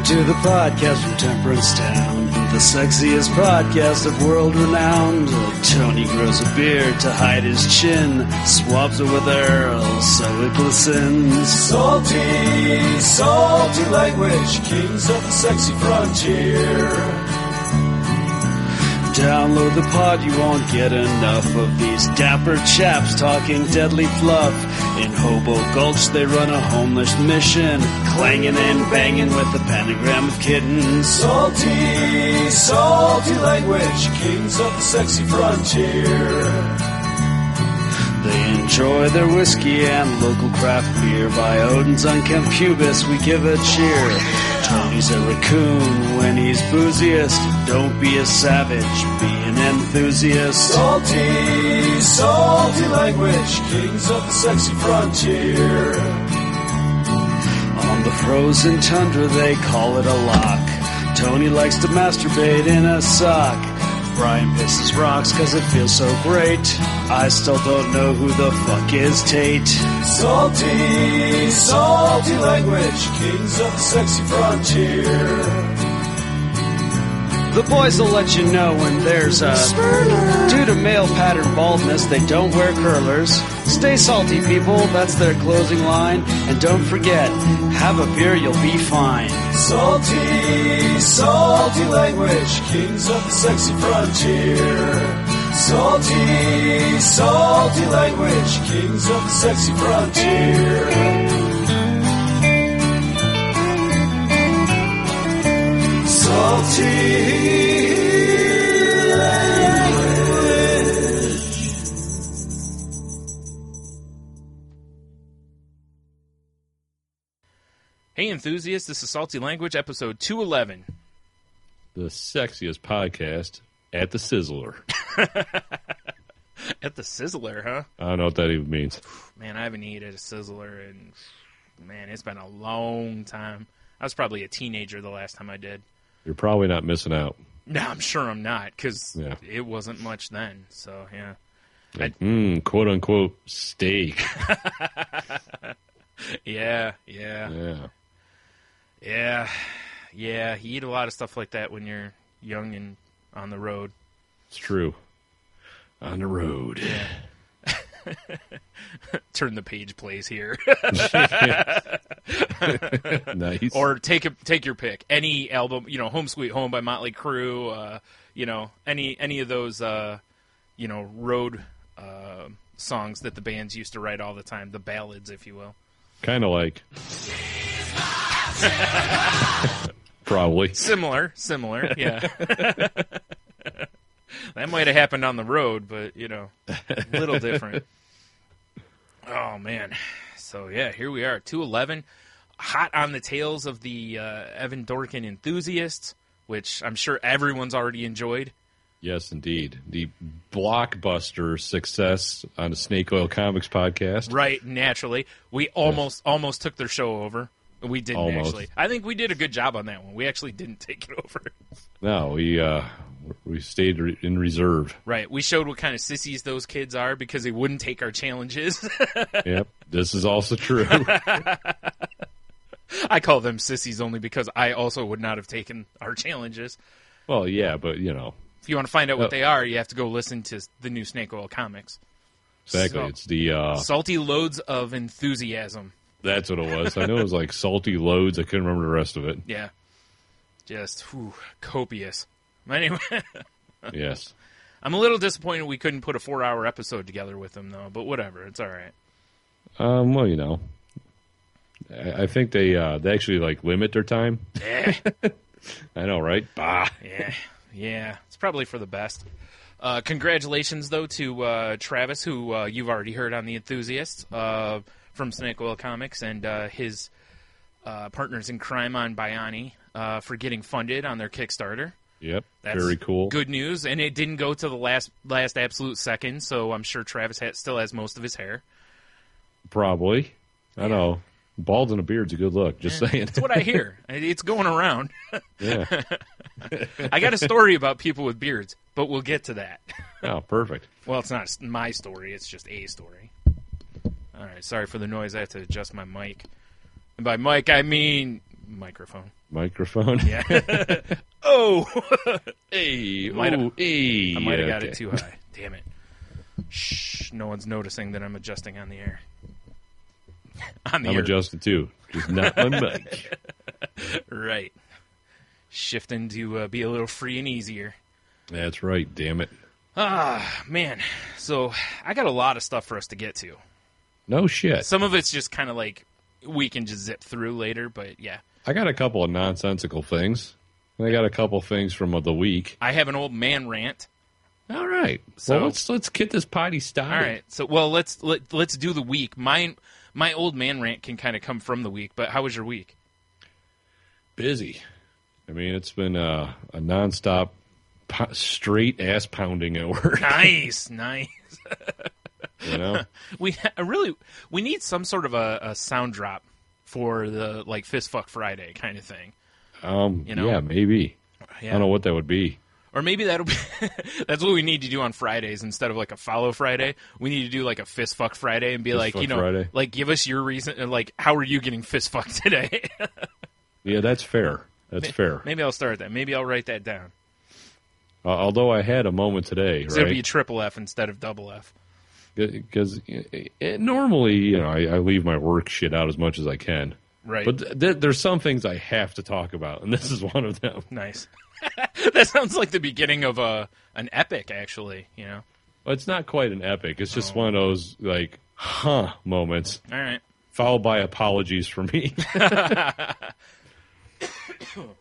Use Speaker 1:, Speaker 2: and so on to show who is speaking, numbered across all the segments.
Speaker 1: to the podcast from Temperance Town, the sexiest podcast of world renowned. Tony grows a beard to hide his chin, swabs it with Earl so it glistens.
Speaker 2: Salty, salty language, kings of the sexy frontier.
Speaker 1: Download the pod, you won't get enough of these dapper chaps talking deadly fluff. In Hobo Gulch they run a homeless mission, clanging and banging with the pentagram of kittens.
Speaker 2: Salty, salty language, kings of the sexy frontier.
Speaker 1: They enjoy their whiskey and local craft beer. By Odin's unkempt pubis we give a cheer. Tony's a raccoon when he's booziest. Don't be a savage, be an enthusiast.
Speaker 2: Salty, salty language, kings of the sexy frontier.
Speaker 1: On the frozen tundra they call it a lock. Tony likes to masturbate in a sock. Brian pisses rocks cause it feels so great. I still don't know who the fuck is Tate.
Speaker 2: Salty, salty language, kings of the sexy frontier.
Speaker 1: The boys will let you know when there's a spurner. Due to male pattern baldness, they don't wear curlers. Stay salty, people, that's their closing line. And don't forget, have a beer, you'll be fine.
Speaker 2: Salty, salty language, kings of the sexy frontier. Salty, salty language, kings of the sexy frontier. Salty language.
Speaker 3: Hey enthusiasts, this is Salty Language, episode 211.
Speaker 4: The sexiest podcast at the Sizzler.
Speaker 3: At the Sizzler, huh?
Speaker 4: I don't know what that even means.
Speaker 3: Man, I haven't eaten at a Sizzler in, man, it's been a long time. I was probably a teenager the last time I did.
Speaker 4: You're probably not missing out.
Speaker 3: No, I'm sure I'm not, because it wasn't much then, so yeah.
Speaker 4: Like, quote-unquote steak.
Speaker 3: Yeah.
Speaker 4: Yeah.
Speaker 3: You eat a lot of stuff like that when you're young and on the road.
Speaker 4: It's true. On the road.
Speaker 3: Yeah. Turn the page plays here.
Speaker 4: Nice.
Speaker 3: Or take your pick. Any album, Home Sweet Home by Motley Crue, any of those road songs that the bands used to write all the time, the ballads, if you will.
Speaker 4: Kind of like. Probably.
Speaker 3: Similar, yeah. That might have happened on the road, but, a little different. Oh, man. So, yeah, here we are, 211. Hot on the tails of the Evan Dorkin Enthusiasts, which I'm sure everyone's already enjoyed.
Speaker 4: Yes, indeed. The blockbuster success on the Snake Oil Comics podcast.
Speaker 3: Right, naturally. We almost took their show over. We didn't actually. I think we did a good job on that one. We actually didn't take it over.
Speaker 4: No, we stayed in reserve.
Speaker 3: Right. We showed what kind of sissies those kids are because they wouldn't take our challenges.
Speaker 4: Yep. This is also true.
Speaker 3: I call them sissies only because I also would not have taken our challenges.
Speaker 4: Well, yeah, but,
Speaker 3: If you want to find out what they are, you have to go listen to the new Snake Oil Comics.
Speaker 4: Exactly.
Speaker 3: So,
Speaker 4: it's the...
Speaker 3: Salty Loads of Enthusiasm.
Speaker 4: That's what it was. I know it was like Salty Loads. I couldn't remember the rest of it.
Speaker 3: Yeah. Just, copious. Anyway.
Speaker 4: Yes.
Speaker 3: I'm a little disappointed we couldn't put a 4-hour episode together with them, though. But whatever. It's all right.
Speaker 4: Well, I think they actually, limit their time.
Speaker 3: Yeah.
Speaker 4: I know, right? Bah.
Speaker 3: Yeah. It's probably for the best. Congratulations, though, to Travis, who you've already heard on The Enthusiast, from Snake Oil Comics, and his partners in crime on Bayani for getting funded on their Kickstarter.
Speaker 4: Yep,
Speaker 3: That's
Speaker 4: very cool.
Speaker 3: Good news, and it didn't go to the last absolute second, so I'm sure Travis still has most of his hair.
Speaker 4: Probably. I know. Bald and a beard's a good look, just saying.
Speaker 3: That's what I hear. It's going around.
Speaker 4: Yeah.
Speaker 3: I got a story about people with beards, but we'll get to that.
Speaker 4: Oh, perfect.
Speaker 3: Well, it's not my story. It's just a story. All right. Sorry for the noise. I have to adjust my mic. And by mic, I mean microphone.
Speaker 4: Microphone?
Speaker 3: Yeah. Oh!
Speaker 4: Hey,
Speaker 3: I might have got
Speaker 4: okay.
Speaker 3: it too high. Damn it. Shh. No one's noticing that I'm adjusting on the air.
Speaker 4: I'm adjusting too. Just not my mic.
Speaker 3: Right. Shifting to be a little free and easier.
Speaker 4: That's right, damn it.
Speaker 3: Ah, man. So, I got a lot of stuff for us to get to.
Speaker 4: No shit.
Speaker 3: Some of it's just kind of like we can just zip through later, but yeah.
Speaker 4: I got a couple of nonsensical things. I got a couple of things from the week.
Speaker 3: I have an old man rant.
Speaker 4: All right.
Speaker 3: So,
Speaker 4: well, let's get this potty started.
Speaker 3: All right. So, well, let's do the week. My old man rant can kind of come from the week, but how was your week?
Speaker 4: Busy. I mean, it's been a nonstop straight ass pounding at work.
Speaker 3: Nice.
Speaker 4: You know,
Speaker 3: we need some sort of a sound drop for the like Fist Fuck Friday kind of thing. You know?
Speaker 4: Yeah, maybe.
Speaker 3: Yeah.
Speaker 4: I don't know what that would be.
Speaker 3: Or maybe that'll be that's what we need to do on Fridays instead of like a Follow Friday. We need to do like a Fist Fuck Friday and be
Speaker 4: Fist
Speaker 3: like,
Speaker 4: Fuck
Speaker 3: you know,
Speaker 4: Friday.
Speaker 3: like give us your reason. Like, how are you getting fist fucked today?
Speaker 4: Yeah, that's fair. That's fair.
Speaker 3: Maybe I'll start that. Maybe I'll write that down.
Speaker 4: Although I had a moment today, right?
Speaker 3: It'll be triple F instead of double F.
Speaker 4: Because normally, you know, I leave my work shit out as much as I can.
Speaker 3: Right.
Speaker 4: But there's some things I have to talk about, and this is one of them.
Speaker 3: Nice. That sounds like the beginning of an epic, actually, you know?
Speaker 4: Well, it's not quite an epic. It's just one of those, like, moments.
Speaker 3: All right.
Speaker 4: Followed by apologies for me.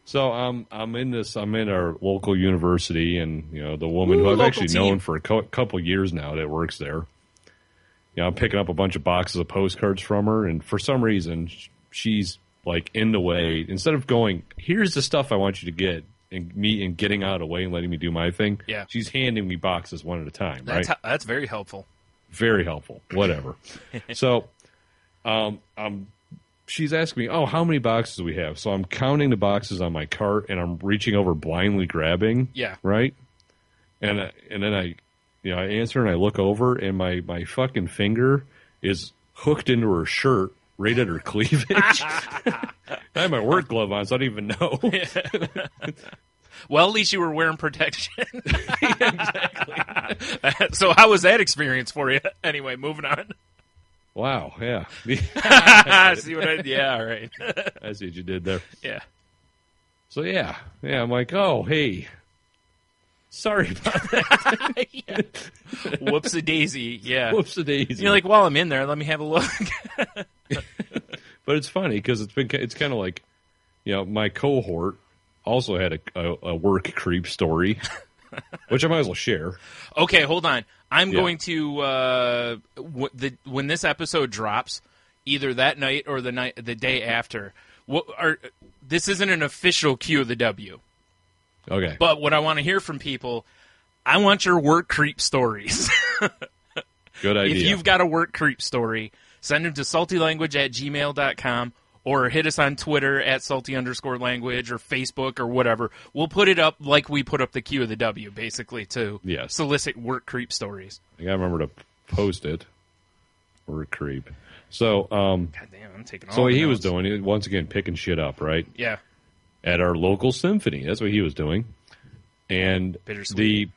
Speaker 4: So I'm in our local university, and you know the woman who I've actually known for a couple years now that works there. You know, I'm picking up a bunch of boxes of postcards from her, and for some reason she's like in the way. Instead of going, here's the stuff I want you to get, and getting out of the way and letting me do my thing.
Speaker 3: Yeah,
Speaker 4: she's handing me boxes one at a time.
Speaker 3: That's very helpful.
Speaker 4: Very helpful. Whatever. So, she's asking me, how many boxes do we have? So I'm counting the boxes on my cart, and I'm reaching over blindly grabbing.
Speaker 3: Yeah.
Speaker 4: Right? And then I answer, and I look over, and my fucking finger is hooked into her shirt right at her cleavage. I have my work glove on, so I don't even know.
Speaker 3: Well, at least you were wearing protection.
Speaker 4: Exactly.
Speaker 3: So how was that experience for you? Anyway, moving on.
Speaker 4: Wow, yeah.
Speaker 3: See what I did? Yeah, all right.
Speaker 4: I see what you did there.
Speaker 3: Yeah.
Speaker 4: So, yeah, I'm like, hey, sorry about that.
Speaker 3: Yeah. Whoops-a-daisy, yeah.
Speaker 4: Whoops-a-daisy.
Speaker 3: You're like, while I'm in there, let me have a look.
Speaker 4: But it's funny, because it's kind of like, you know, my cohort also had a work creep story, which I might as well share.
Speaker 3: Okay, hold on. I'm going to when this episode drops, either that night or the day after. This isn't an official Q of the W.
Speaker 4: Okay.
Speaker 3: But what I want to hear from people, I want your work creep stories.
Speaker 4: Good idea.
Speaker 3: If you've got a work creep story, send them to saltylanguage@gmail.com or hit us on Twitter @salty_language or Facebook or whatever. We'll put it up like we put up the Q of the W, basically, to solicit work creep stories.
Speaker 4: I gotta remember to post it. Work creep. So,
Speaker 3: God damn, I'm taking all
Speaker 4: so what
Speaker 3: the
Speaker 4: he was
Speaker 3: notes.
Speaker 4: doing, he, once again, picking shit up, right?
Speaker 3: Yeah.
Speaker 4: At our local symphony. That's what he was doing. And the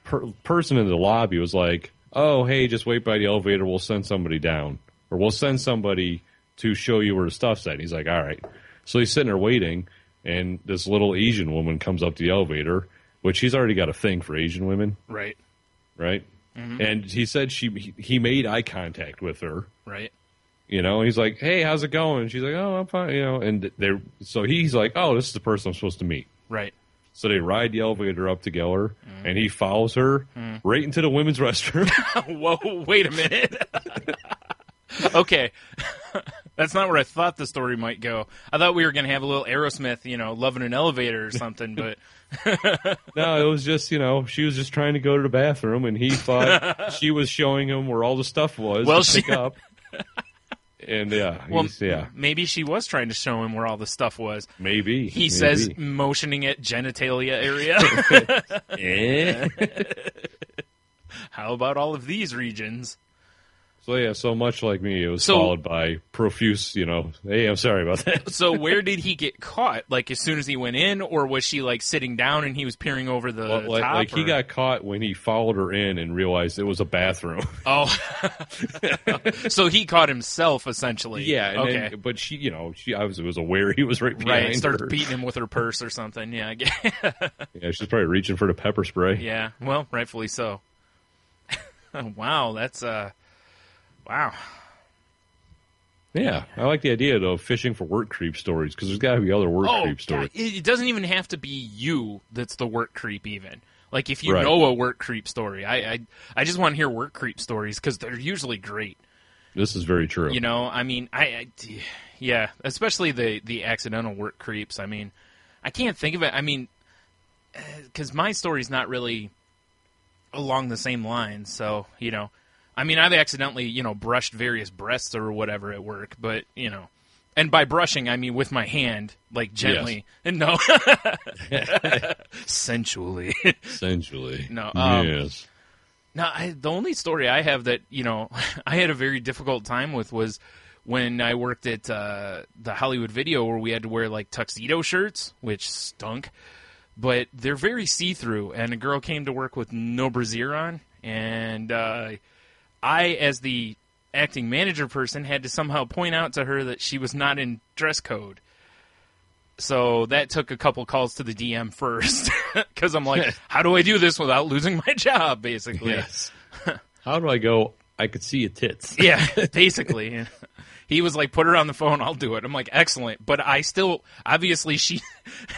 Speaker 4: person in the lobby was like, hey, just wait by the elevator. We'll send somebody down. Or we'll send somebody to show you where the stuff's at. And he's like, all right. So he's sitting there waiting, and this little Asian woman comes up to the elevator, which he's already got a thing for Asian women.
Speaker 3: Right.
Speaker 4: Right? Mm-hmm. And he said he made eye contact with her.
Speaker 3: Right.
Speaker 4: You know, and he's like, hey, how's it going? And she's like, oh, I'm fine. You know, and so he's like, oh, this is the person I'm supposed to meet.
Speaker 3: Right.
Speaker 4: So they ride the elevator up together, and he follows her right into the women's restroom.
Speaker 3: Whoa, wait a minute. Okay. That's not where I thought the story might go. I thought we were going to have a little Aerosmith, you know, loving an elevator or something, but...
Speaker 4: No, it was just, you know, she was just trying to go to the bathroom, and he thought she was showing him where all the stuff was to pick up. And,
Speaker 3: maybe she was trying to show him where all the stuff was.
Speaker 4: Maybe.
Speaker 3: He says, motioning at genitalia area. How about all of these regions?
Speaker 4: So much like me, it was followed by profuse, hey, I'm sorry about that.
Speaker 3: So where did he get caught? Like as soon as he went in, or was she like sitting down and he was peering over the top?
Speaker 4: Like he got caught when he followed her in and realized it was a bathroom.
Speaker 3: Oh, so he caught himself essentially.
Speaker 4: Yeah. And
Speaker 3: okay.
Speaker 4: But she obviously was aware he was right behind her.
Speaker 3: Starts beating him with her purse or something. Yeah.
Speaker 4: Yeah, she's probably reaching for the pepper spray.
Speaker 3: Yeah. Well, rightfully so. Wow, that's wow.
Speaker 4: Yeah, I like the idea, though, of fishing for work creep stories, because there's got to be other work creep stories.
Speaker 3: God. It doesn't even have to be you that's the work creep, even. Like, if you know a work creep story, I just want to hear work creep stories, because they're usually great.
Speaker 4: This is very true.
Speaker 3: I mean, yeah, especially the accidental work creeps. I mean, I can't think of it. I mean, because my story's not really along the same lines, so, I mean, I've accidentally, brushed various breasts or whatever at work, but, and by brushing, I mean with my hand, like gently. Yes. And no. Sensually.
Speaker 4: Sensually.
Speaker 3: No.
Speaker 4: Yes.
Speaker 3: No, the only story I have that, I had a very difficult time with was when I worked at the Hollywood Video, where we had to wear, like, tuxedo shirts, which stunk. But they're very see-through, and a girl came to work with no brassiere on, and I, as the acting manager person, had to somehow point out to her that she was not in dress code. So that took a couple calls to the DM first, because I'm like, how do I do this without losing my job, basically?
Speaker 4: Yes. How do I go, I could see your tits?
Speaker 3: Yeah, basically. He was like, put her on the phone, I'll do it. I'm like, excellent. But I still, obviously,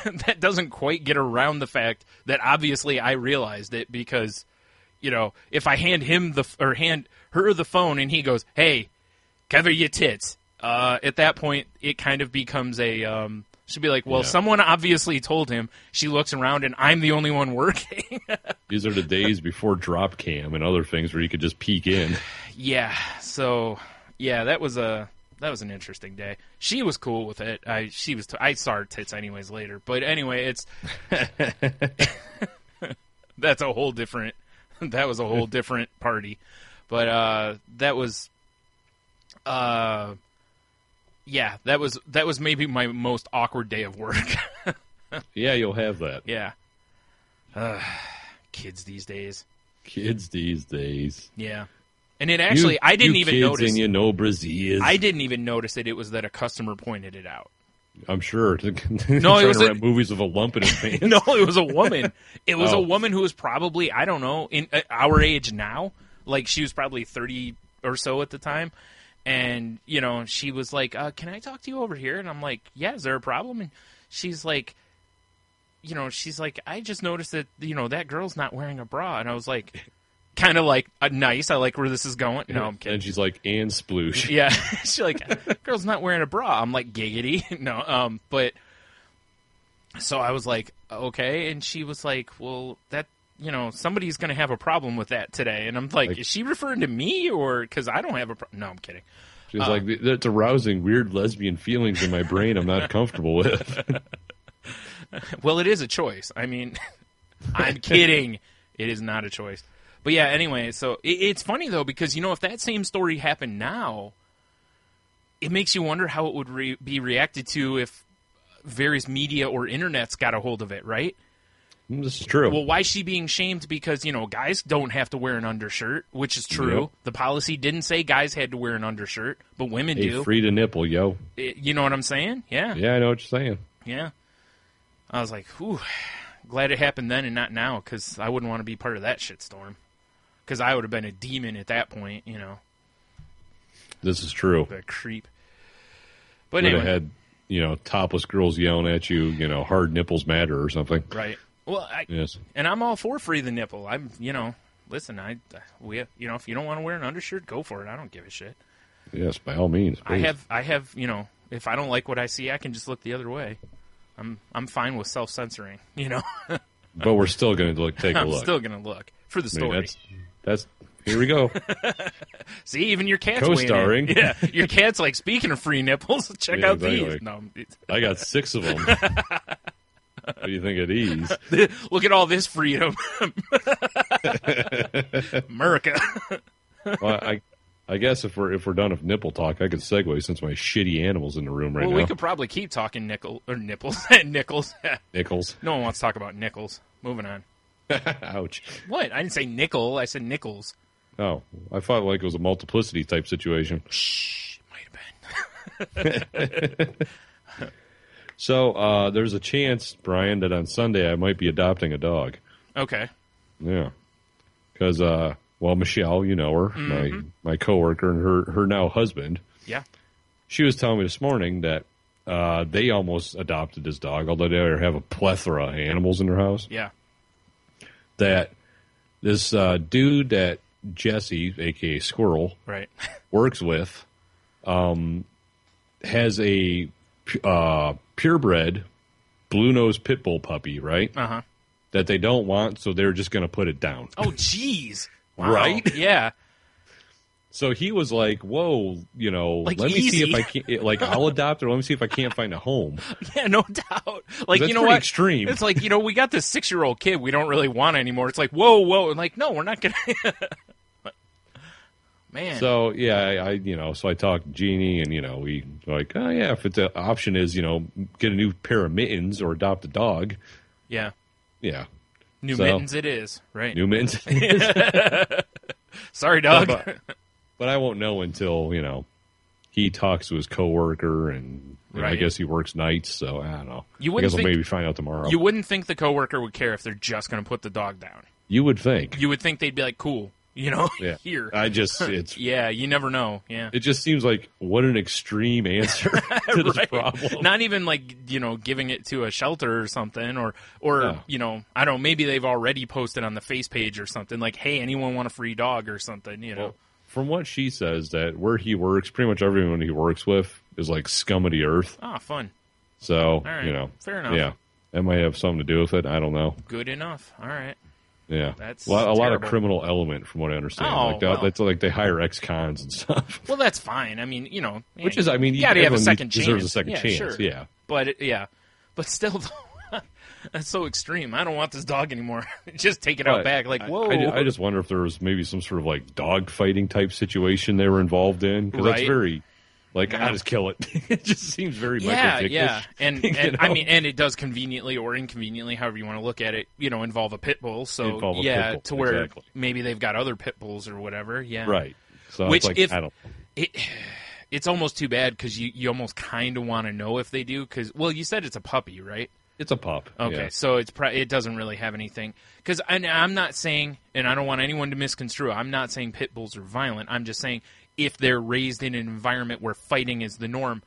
Speaker 3: that doesn't quite get around the fact that obviously I realized it, because, if I hand her the phone and he goes, hey, cover your tits, at that point, it kind of becomes she'd be like, well, someone obviously told him. She looks around and I'm the only one working.
Speaker 4: These are the days before drop cam and other things where you could just peek in.
Speaker 3: Yeah. So, yeah, that was an interesting day. She was cool with it. I saw her tits anyways later. But anyway, it's that was a whole different party. But that was maybe my most awkward day of work.
Speaker 4: Yeah, you'll have that.
Speaker 3: Yeah. Kids these days.
Speaker 4: Yeah.
Speaker 3: And it actually, I didn't even notice.
Speaker 4: And brassieres.
Speaker 3: I didn't even notice it. It was that a customer pointed it out.
Speaker 4: I'm sure.
Speaker 3: No, it was
Speaker 4: movies with a lump in his pants.
Speaker 3: No, it was a woman. It was a woman who was probably, I don't know, in our age now. Like, she was probably 30 or so at the time. And, she was like, can I talk to you over here? And I'm like, yeah, is there a problem? And she's like, I just noticed that, that girl's not wearing a bra. And I was like, kind of like, nice, I like where this is going. No, I'm kidding.
Speaker 4: And she's like, and sploosh.
Speaker 3: Yeah. She's like, girl's not wearing a bra. I'm like, giggity. No, but, so I was like, okay. And she was like, well, that, somebody's going to have a problem with that today. And I'm like, is she referring to me, or, because I don't have a problem? No, I'm kidding.
Speaker 4: She's like, that's arousing weird lesbian feelings in my brain I'm not comfortable with.
Speaker 3: Well, it is a choice. I mean, I'm kidding. It is not a choice. But yeah, anyway, so it's funny, though, because, if that same story happened now, it makes you wonder how it would be reacted to if various media or internets got a hold of it, right?
Speaker 4: This is true.
Speaker 3: Well, why is she being shamed? Because, guys don't have to wear an undershirt, which is true. Yep. The policy didn't say guys had to wear an undershirt, but women do.
Speaker 4: Free to nipple, yo.
Speaker 3: You know what I'm saying? Yeah.
Speaker 4: Yeah, I know what you're saying.
Speaker 3: Yeah. I was like, whew, glad it happened then and not now, because I wouldn't want to be part of that shitstorm. Because I would have been a demon at that point,
Speaker 4: This is true.
Speaker 3: A creep. But anyway.
Speaker 4: Would have had, topless girls yelling at you, hard nipples matter or something.
Speaker 3: Right. Well,
Speaker 4: yes.
Speaker 3: And I'm all for free the nipple. I'm, listen, if you don't want to wear an undershirt, go for it. I don't give a shit.
Speaker 4: Yes, by all means. Please.
Speaker 3: I have, if I don't like what I see, I can just look the other way. I'm fine with self-censoring,
Speaker 4: But we're still going to take a look.
Speaker 3: I'm still going to look for the story.
Speaker 4: That's here we go.
Speaker 3: See, even your cat's
Speaker 4: co-starring.
Speaker 3: Weighing in. Yeah, your cat's like, speaking of free nipples, check out these. No,
Speaker 4: I got 6 of them. What do you think of these?
Speaker 3: Look at all this freedom. America.
Speaker 4: Well, I guess if we're done with nipple talk, I could segue since my shitty animal's in the room right now.
Speaker 3: Well, we could probably keep talking nipples. Nickels.
Speaker 4: Nickels.
Speaker 3: No one wants to talk about nickels. Moving on.
Speaker 4: Ouch.
Speaker 3: What? I didn't say nickel. I said nickels.
Speaker 4: Oh, I thought like it was a multiplicity type situation.
Speaker 3: Shh, might have been.
Speaker 4: So there's a chance, Brian, that on Sunday I might be adopting a dog.
Speaker 3: Okay.
Speaker 4: Yeah. Because, Michelle, you know her, my coworker and her now husband.
Speaker 3: Yeah. She
Speaker 4: was telling me this morning that they almost adopted this dog, although they have a plethora of animals in their house.
Speaker 3: Yeah.
Speaker 4: That this dude that Jesse, a.k.a. Squirrel,
Speaker 3: right,
Speaker 4: works with has a purebred blue-nosed pit bull puppy, right?
Speaker 3: Uh-huh.
Speaker 4: That they don't want, so they're just going to put it down.
Speaker 3: Oh, jeez. Wow.
Speaker 4: Right?
Speaker 3: Yeah.
Speaker 4: So he was like, whoa, let me see if I can, I'll adopt her. Let me see if I can't find a home.
Speaker 3: Yeah, no doubt. Like,
Speaker 4: that's
Speaker 3: you know
Speaker 4: pretty
Speaker 3: what?
Speaker 4: Extreme.
Speaker 3: It's like, we got this 6-year-old kid we don't really want anymore. It's like, whoa. And like, no, we're not going to. Man.
Speaker 4: So, yeah, I talked to Jeannie and, we like, oh, yeah, if the option is, get a new pair of mittens or adopt a dog.
Speaker 3: Yeah.
Speaker 4: Yeah.
Speaker 3: New mittens it is, right?
Speaker 4: New mittens.
Speaker 3: Sorry, dog.
Speaker 4: But I won't know until, he talks to his coworker and
Speaker 3: right.
Speaker 4: I guess he works nights, so I don't know.
Speaker 3: I guess
Speaker 4: I'll maybe find out tomorrow.
Speaker 3: You wouldn't think the coworker would care if they're just going to put the dog down.
Speaker 4: You would think.
Speaker 3: You would think they'd be like, cool,
Speaker 4: Yeah.
Speaker 3: here.
Speaker 4: It's
Speaker 3: yeah, you never know. Yeah.
Speaker 4: It just seems like what an extreme answer to this problem.
Speaker 3: Not even like, giving it to a shelter or something or I don't know, maybe they've already posted on the face page or something like, hey, anyone want a free dog or something,
Speaker 4: Well, from what she says, that where he works, pretty much everyone he works with is like scum of the earth.
Speaker 3: Ah, fun.
Speaker 4: So,
Speaker 3: all right. Fair enough.
Speaker 4: Yeah. That might have something to do with it. I don't know.
Speaker 3: Good enough. All right.
Speaker 4: Yeah.
Speaker 3: That's
Speaker 4: a lot of criminal element from what I understand.
Speaker 3: Oh,
Speaker 4: that's like they hire ex-cons and stuff.
Speaker 3: Well, that's fine. I mean,
Speaker 4: which is, you
Speaker 3: gotta have a second chance.
Speaker 4: Deserves a second chance.
Speaker 3: Sure.
Speaker 4: Yeah.
Speaker 3: But still, that's so extreme. I don't want this dog anymore. Just take it out back. Like, whoa.
Speaker 4: I just wonder if there was maybe some sort of like dog fighting type situation they were involved in, because that's very. Like, I just kill it. It just seems very Michael Vick-ish.
Speaker 3: Yeah, and I mean, and it does conveniently or inconveniently, however you want to look at it, involve a pit bull. So
Speaker 4: pit bull,
Speaker 3: to where
Speaker 4: exactly.
Speaker 3: Maybe they've got other pit bulls or whatever. Yeah,
Speaker 4: right. So
Speaker 3: which
Speaker 4: it's like, I don't know.
Speaker 3: It's almost too bad because you almost kind of want to know if they do because you said it's a puppy, right?
Speaker 4: It's a pup.
Speaker 3: Okay,
Speaker 4: yeah.
Speaker 3: so it doesn't really have anything because I'm not saying, and I don't want anyone to misconstrue. I'm not saying pit bulls are violent. I'm just saying. If they're raised in an environment where fighting is the norm,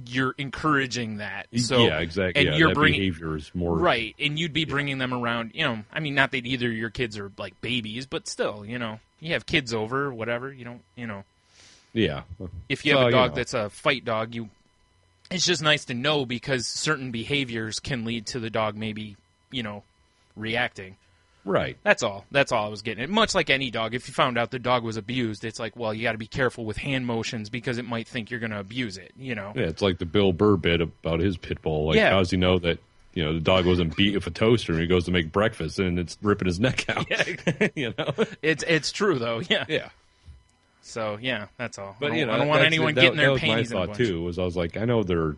Speaker 3: you're encouraging that. So,
Speaker 4: yeah, exactly. And that behavior is more
Speaker 3: right, and you'd be bringing them around. I mean, not that either of your kids are like babies, but still, you have kids over, whatever.
Speaker 4: Yeah.
Speaker 3: If you have a dog that's a fight dog, it's just nice to know because certain behaviors can lead to the dog maybe, reacting.
Speaker 4: Right.
Speaker 3: That's all. That's all I was getting at. Much like any dog, if you found out the dog was abused, it's like, well, you got to be careful with hand motions because it might think you're going to abuse it,
Speaker 4: Yeah, it's like the Bill Burr bit about his pit bull. Like, how does he know that, the dog wasn't beat with a toaster and he goes to make breakfast and it's ripping his neck out?
Speaker 3: Yeah. It's true, though. Yeah.
Speaker 4: Yeah.
Speaker 3: So, yeah, that's all.
Speaker 4: But,
Speaker 3: I don't want anyone getting their panties in a bunch.
Speaker 4: My thought, too, was I was like, I know they're,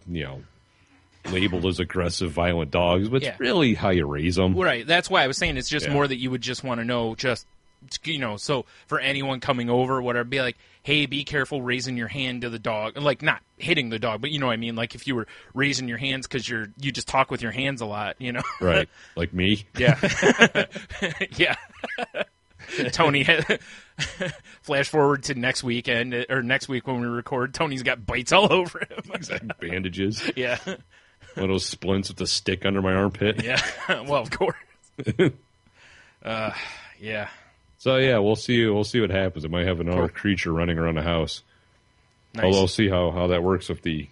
Speaker 4: labeled as aggressive, violent dogs, but it's really how you raise them.
Speaker 3: Right. That's why I was saying it's just more that you would just want to know so for anyone coming over or whatever, be like, hey, be careful raising your hand to the dog. Like, not hitting the dog, but you know what I mean? Like, if you were raising your hands because you just talk with your hands a lot,
Speaker 4: Right. Like me?
Speaker 3: Yeah. Yeah. Tony, flash forward to next weekend, or next week when we record, Tony's got bites all over him.
Speaker 4: Exactly. Bandages.
Speaker 3: Yeah.
Speaker 4: One of those splints with a stick under my armpit.
Speaker 3: Yeah. Well, of course. Yeah.
Speaker 4: So, yeah, we'll see what happens. It might have another creature running around the house. Nice. Although, we'll see how that works with the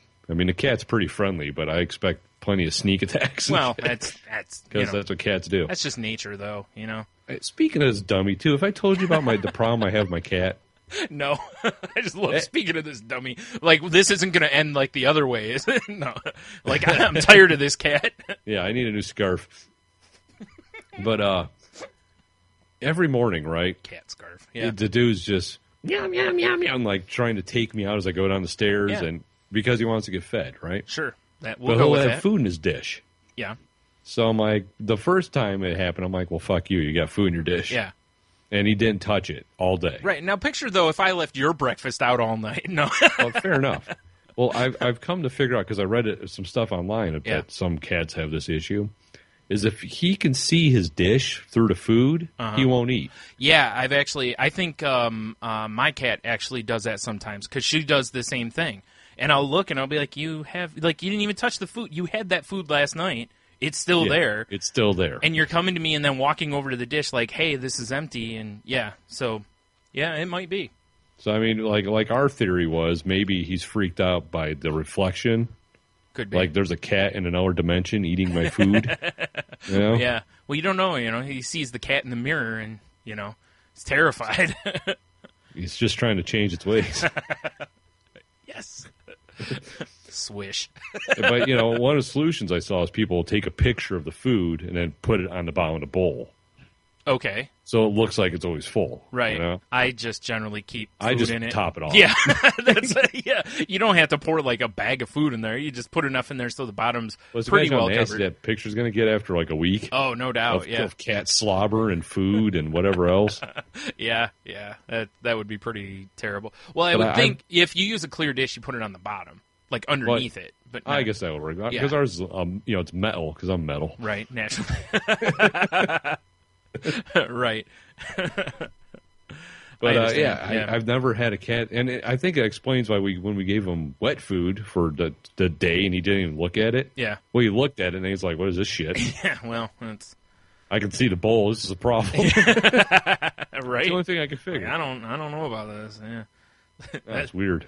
Speaker 4: cat's pretty friendly, but I expect plenty of sneak attacks.
Speaker 3: Well, that's
Speaker 4: because that's what cats do.
Speaker 3: That's just nature, though,
Speaker 4: Speaking of this dummy, too, if I told you about the problem I have with my cat.
Speaker 3: No. I just love speaking of this dummy. Like, this isn't going to end like the other way, is it? No. Like, I'm tired of this cat.
Speaker 4: Yeah, I need a new scarf. But every morning, right?
Speaker 3: Cat scarf. Yeah.
Speaker 4: The dude's just, yum, yum, yum, yum, like trying to take me out as I go down the stairs, and because he wants to get fed, right?
Speaker 3: Sure. We'll
Speaker 4: but
Speaker 3: go
Speaker 4: he'll
Speaker 3: with
Speaker 4: have
Speaker 3: that.
Speaker 4: food in his dish.
Speaker 3: Yeah.
Speaker 4: So I'm like, the first time it happened, I'm like, well, fuck you. You got food in your dish.
Speaker 3: Yeah.
Speaker 4: And he didn't touch it all day.
Speaker 3: Right. Now picture, though, if I left your breakfast out all night. No.
Speaker 4: Well, fair enough. Well, I've come to figure out, because I read some stuff online that some cats have this issue, is if he can see his dish through the food, he won't eat.
Speaker 3: Yeah, I think my cat actually does that sometimes, because she does the same thing. And I'll look and I'll be like, you didn't even touch the food. You had that food last night. It's still there.
Speaker 4: It's still there.
Speaker 3: And you're coming to me and then walking over to the dish like, hey, this is empty. And so it might be.
Speaker 4: So, I mean, like our theory was maybe he's freaked out by the reflection.
Speaker 3: Could be.
Speaker 4: Like there's a cat in another dimension eating my food. You know?
Speaker 3: Yeah. Well, you don't know. He sees the cat in the mirror and, he's terrified.
Speaker 4: He's just trying to change its ways.
Speaker 3: Yes. Swish.
Speaker 4: But, one of the solutions I saw is people will take a picture of the food and then put it on the bottom of the bowl.
Speaker 3: Okay.
Speaker 4: So it looks like it's always full.
Speaker 3: Right. I just generally keep food in it.
Speaker 4: Top it off.
Speaker 3: Yeah. You don't have to pour like a bag of food in there. You just put enough in there so the bottom's pretty well covered.
Speaker 4: That picture's going to get after like a week.
Speaker 3: Oh, no doubt.
Speaker 4: Of cat slobber and food and whatever else.
Speaker 3: Yeah. That would be pretty terrible. Well, I would think if you use a clear dish, you put it on the bottom, like underneath it. But
Speaker 4: I guess that would work. Because ours, it's metal. Because I'm metal.
Speaker 3: Right. Naturally. Right.
Speaker 4: But I've never had a cat, and I think it explains why when we gave him wet food for the day and he didn't even look at it.
Speaker 3: Yeah.
Speaker 4: Well, he looked at it and he's like, "What is this shit?"
Speaker 3: Yeah. Well,
Speaker 4: I can see the bowl. This is a problem.
Speaker 3: Right.
Speaker 4: That's the only thing I can figure.
Speaker 3: I don't know about this. Yeah.
Speaker 4: That's weird.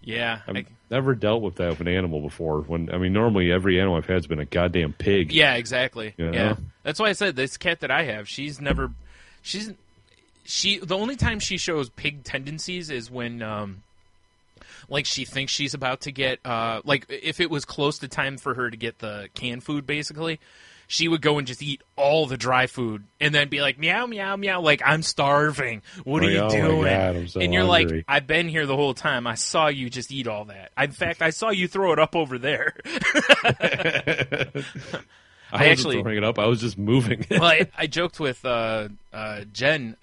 Speaker 3: Yeah.
Speaker 4: I've never dealt with that with an animal before. Normally every animal I've had has been a goddamn pig.
Speaker 3: Yeah, exactly.
Speaker 4: Yeah.
Speaker 3: That's why I said this cat that I have, the only time she shows pig tendencies is when, she thinks she's about to get, if it was close to time for her to get the canned food, basically, she would go and just eat all the dry food and then be like, meow, meow, meow, like, I'm starving. What are you doing?
Speaker 4: My God, I'm so
Speaker 3: and you're
Speaker 4: hungry.
Speaker 3: like, I've been here the whole time. I saw you just eat all that. In fact, I saw you throw it up over there.
Speaker 4: I wasn't throwing it up. I was just moving it.
Speaker 3: Well, I joked with Jen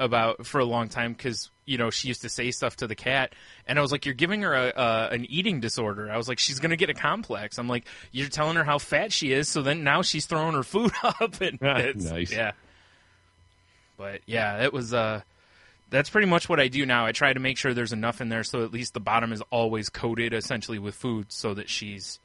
Speaker 3: for a long time because, she used to say stuff to the cat. And I was like, you're giving her an eating disorder. I was like, she's going to get a complex. I'm like, you're telling her how fat she is. So then now she's throwing her food up. And
Speaker 4: nice.
Speaker 3: Yeah. But, yeah, it was that's pretty much what I do now. I try to make sure there's enough in there so at least the bottom is always coated essentially with food so that she's,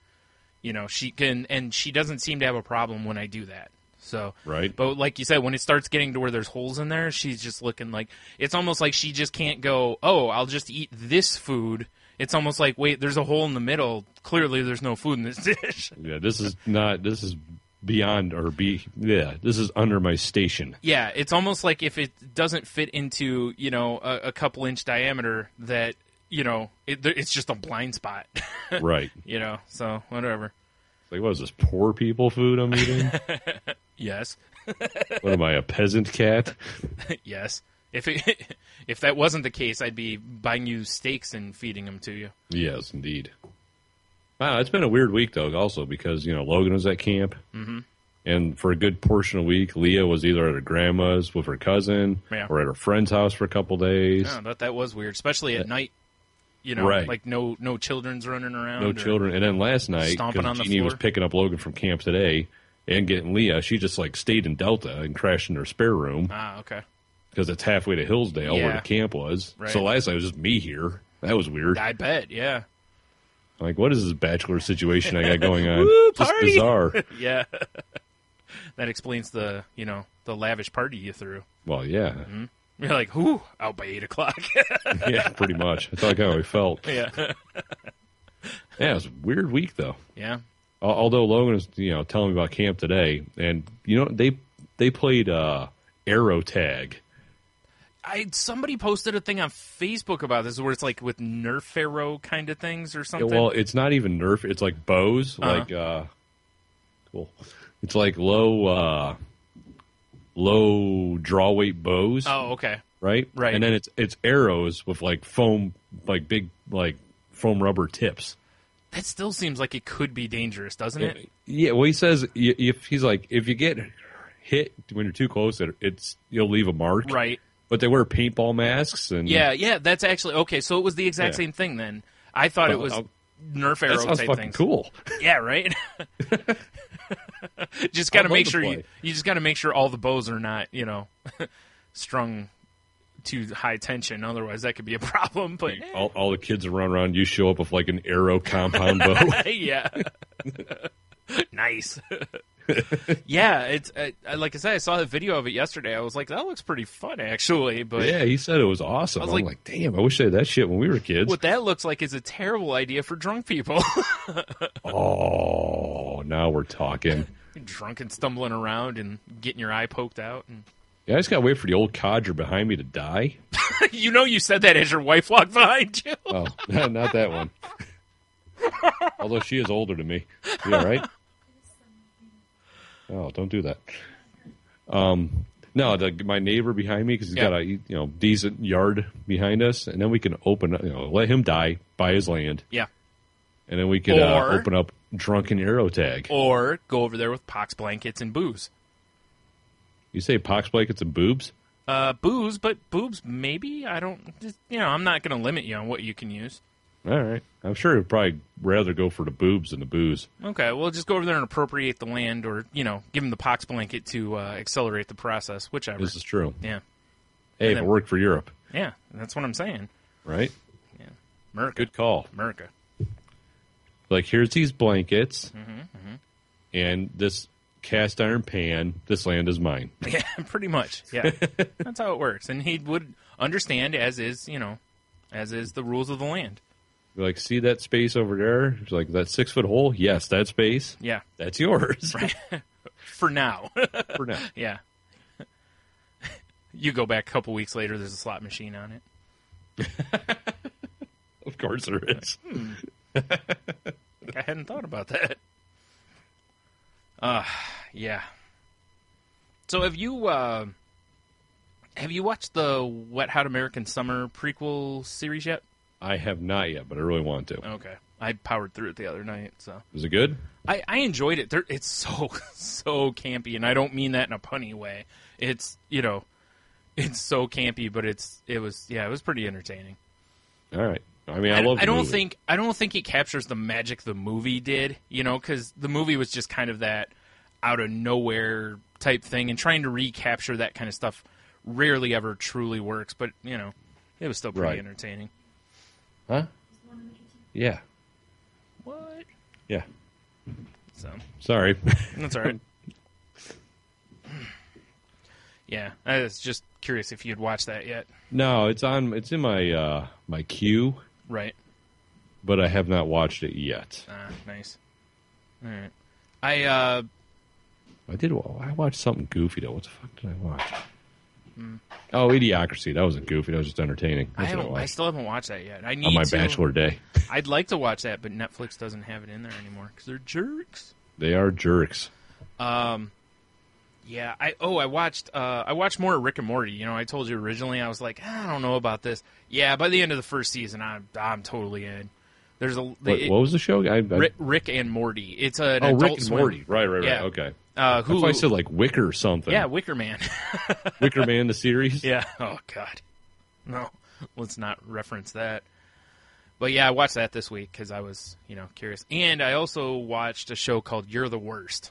Speaker 3: she can, and she doesn't seem to have a problem when I do that. So,
Speaker 4: right.
Speaker 3: But like you said, when it starts getting to where there's holes in there, she's just looking like, it's almost like she just can't go, oh, I'll just eat this food. It's almost like, wait, there's a hole in the middle. Clearly there's no food in this dish.
Speaker 4: Yeah, this is beyond this is under my station.
Speaker 3: Yeah, it's almost like if it doesn't fit into, a couple inch diameter that, it's just a blind spot.
Speaker 4: Right.
Speaker 3: So whatever.
Speaker 4: It's like, what is this, poor people food I'm eating?
Speaker 3: Yes.
Speaker 4: What am I, a peasant cat?
Speaker 3: Yes. If that wasn't the case, I'd be buying you steaks and feeding them to you.
Speaker 4: Yes, indeed. Wow, it's been a weird week, though, also, because, Logan was at camp.
Speaker 3: Mm-hmm.
Speaker 4: And for a good portion of the week, Leah was either at her grandma's with her cousin or at her friend's house for a couple days.
Speaker 3: Yeah, that was weird, especially at night.
Speaker 4: Right.
Speaker 3: Like no children's running around.
Speaker 4: No children. And then last night, because Jeannie was picking up Logan from camp today and getting Leah, she just stayed in Delta and crashed in her spare room.
Speaker 3: Ah, okay.
Speaker 4: Because it's halfway to Hillsdale where the camp was.
Speaker 3: Right.
Speaker 4: So last night it was just me here. That was weird.
Speaker 3: I bet, yeah.
Speaker 4: Like, what is this bachelor situation I got going on?
Speaker 3: Woo,
Speaker 4: just
Speaker 3: party!
Speaker 4: Bizarre.
Speaker 3: Yeah. That explains the lavish party you threw.
Speaker 4: Well, yeah.
Speaker 3: Mm-hmm. You're like, whoo, out by 8 o'clock.
Speaker 4: Yeah, pretty much. That's like how I felt.
Speaker 3: Yeah.
Speaker 4: Yeah, it was a weird week, though.
Speaker 3: Yeah.
Speaker 4: Although Logan was, telling me about camp today, and, they played arrow tag.
Speaker 3: Somebody posted a thing on Facebook about this where it's like with Nerf arrow kind of things or something.
Speaker 4: Yeah, well, it's not even Nerf. It's like bows. Cool. It's like low draw weight bows.
Speaker 3: Oh, okay.
Speaker 4: right?
Speaker 3: Right.
Speaker 4: And then it's arrows with like foam, like big like foam rubber tips.
Speaker 3: That still seems like it could be dangerous, doesn't it?
Speaker 4: Yeah. Well, he says if you get hit when you're too close, you'll leave a mark.
Speaker 3: Right.
Speaker 4: But they wear paintball masks and
Speaker 3: yeah. That's actually okay. So it was the exact same thing then. I thought it was Nerf arrow
Speaker 4: that sounds
Speaker 3: type
Speaker 4: fucking
Speaker 3: things.
Speaker 4: Cool.
Speaker 3: Yeah, right. Just got to make sure you just got to make sure all the bows are not strung to high tension. Otherwise, that could be a problem. But
Speaker 4: all the kids around you show up with like an arrow compound bow.
Speaker 3: Yeah. Nice. Yeah, it's like I said, I saw the video of it yesterday. I was like, that looks pretty fun, actually. But
Speaker 4: yeah, he said it was awesome. I'm like, damn, I wish I had that shit when we were kids.
Speaker 3: What that looks like is a terrible idea for drunk people.
Speaker 4: Oh, now we're talking.
Speaker 3: Drunk and stumbling around and getting your eye poked out. And...
Speaker 4: Yeah, I just gotta wait for the old codger behind me to die.
Speaker 3: You said that as your wife walked behind you.
Speaker 4: Oh, not that one. Although she is older than me. Yeah, right? Oh, don't do that. No, my neighbor behind me, because he's got a decent yard behind us, and then we can let him die, buy his land.
Speaker 3: Yeah.
Speaker 4: And then we could open up drunken arrow tag.
Speaker 3: Or go over there with pox blankets and booze.
Speaker 4: You say pox blankets and boobs?
Speaker 3: Booze, but boobs maybe. I don't. I'm not going to limit you on what you can use.
Speaker 4: All right. I'm sure he'd probably rather go for the boobs than the booze.
Speaker 3: Okay, well, just go over there and appropriate the land, or give him the pox blanket to accelerate the process, whichever.
Speaker 4: This is true.
Speaker 3: Yeah.
Speaker 4: Hey, if it worked for Europe.
Speaker 3: Yeah, that's what I'm saying.
Speaker 4: Right?
Speaker 3: Yeah. America.
Speaker 4: Good call.
Speaker 3: America.
Speaker 4: Like, here's these blankets, and this cast iron pan. This land is mine.
Speaker 3: Yeah, pretty much. Yeah, that's how it works, and he would understand, as is the rules of the land.
Speaker 4: Like, see that space over there? It's like that 6-foot hole? Yes, that space.
Speaker 3: Yeah.
Speaker 4: That's yours.
Speaker 3: Right. For now.
Speaker 4: For now.
Speaker 3: Yeah. You go back a couple weeks later, there's a slot machine on it.
Speaker 4: Of course there is.
Speaker 3: I hadn't thought about that. Yeah. So have you watched the Wet Hot American Summer prequel series yet?
Speaker 4: I have not yet, but I really want to.
Speaker 3: Okay. I powered through it the other night. So
Speaker 4: was it good?
Speaker 3: I enjoyed it. It's so campy, and I don't mean that in a punny way. It's it's so campy, but it was pretty entertaining.
Speaker 4: All right. I mean, I love. I don't think
Speaker 3: it captures the magic the movie did. Because the movie was just kind of that out of nowhere type thing, and trying to recapture that kind of stuff rarely ever truly works. But it was still pretty entertaining.
Speaker 4: Huh? Yeah.
Speaker 3: What?
Speaker 4: Yeah.
Speaker 3: So
Speaker 4: sorry.
Speaker 3: That's all right. Yeah, I was just curious if you'd watched that yet.
Speaker 4: No, it's in my my queue.
Speaker 3: Right.
Speaker 4: But I have not watched it yet.
Speaker 3: Nice. All right. I
Speaker 4: watched something goofy though. What the fuck did I watch? Oh, Idiocracy. That wasn't goofy. That was just entertaining.
Speaker 3: I still haven't watched that yet. I need
Speaker 4: on my
Speaker 3: to.
Speaker 4: bachelor day.
Speaker 3: I'd like to watch that, but Netflix doesn't have it in there anymore because they're jerks.
Speaker 4: They are jerks.
Speaker 3: Yeah. I watched more of Rick and Morty. I told you originally I was like, I don't know about this. Yeah. By the end of the first season, I'm totally in. There's what
Speaker 4: was the show?
Speaker 3: Rick and Morty. It's an
Speaker 4: Adult
Speaker 3: Rick and
Speaker 4: Swim. Morty. Right. Yeah. Okay.
Speaker 3: I
Speaker 4: thought I said like Wicker or something.
Speaker 3: Yeah, Wicker Man.
Speaker 4: Wicker Man, the series?
Speaker 3: Yeah. Oh, God. No, let's not reference that. But yeah, I watched that this week because I was, curious. And I also watched a show called You're the Worst.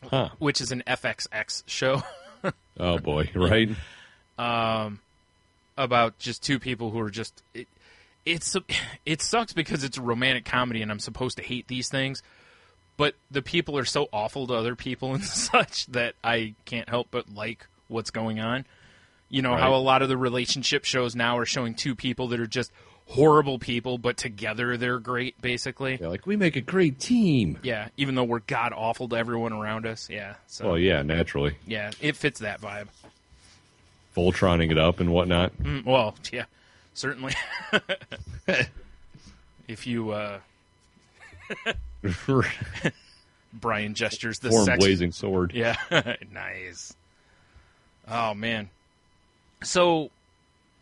Speaker 4: Huh.
Speaker 3: Which is an FXX show.
Speaker 4: Oh, boy. Right?
Speaker 3: About just two people who are just... It sucks because it's a romantic comedy and I'm supposed to hate these things. But the people are so awful to other people and such that I can't help but like what's going on. How a lot of the relationship shows now are showing two people that are just horrible people, but together they're great, basically.
Speaker 4: Yeah, like, we make a great team.
Speaker 3: Yeah, even though we're god-awful to everyone around us. Yeah. So,
Speaker 4: well, yeah, naturally.
Speaker 3: Yeah, it fits that vibe.
Speaker 4: Voltroning it up and whatnot.
Speaker 3: Well, yeah, certainly. If you... Brian gestures the
Speaker 4: blazing sword.
Speaker 3: Yeah, nice. Oh man, So,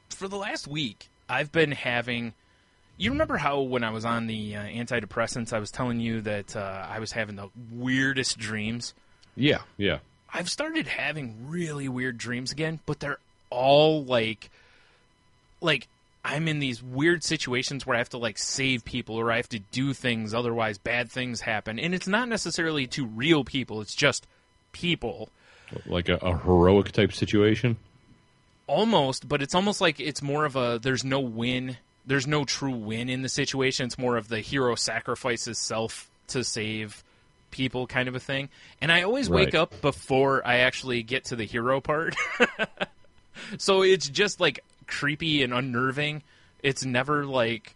Speaker 3: for the last week, I've been having... You remember how when I was on the antidepressants, I was telling you that I was having the weirdest dreams?
Speaker 4: Yeah.
Speaker 3: I've started having really weird dreams again, but they're all like I'm in these weird situations where I have to like save people or I have to do things, otherwise bad things happen. And it's not necessarily to real people, it's just people.
Speaker 4: Like a heroic type situation?
Speaker 3: Almost, but it's almost like it's more of a there's no win. There's no true win in the situation. It's more of the hero sacrifices self to save people kind of a thing. And I always wake up before I actually get to the hero part. So it's just like creepy and unnerving. It's never like...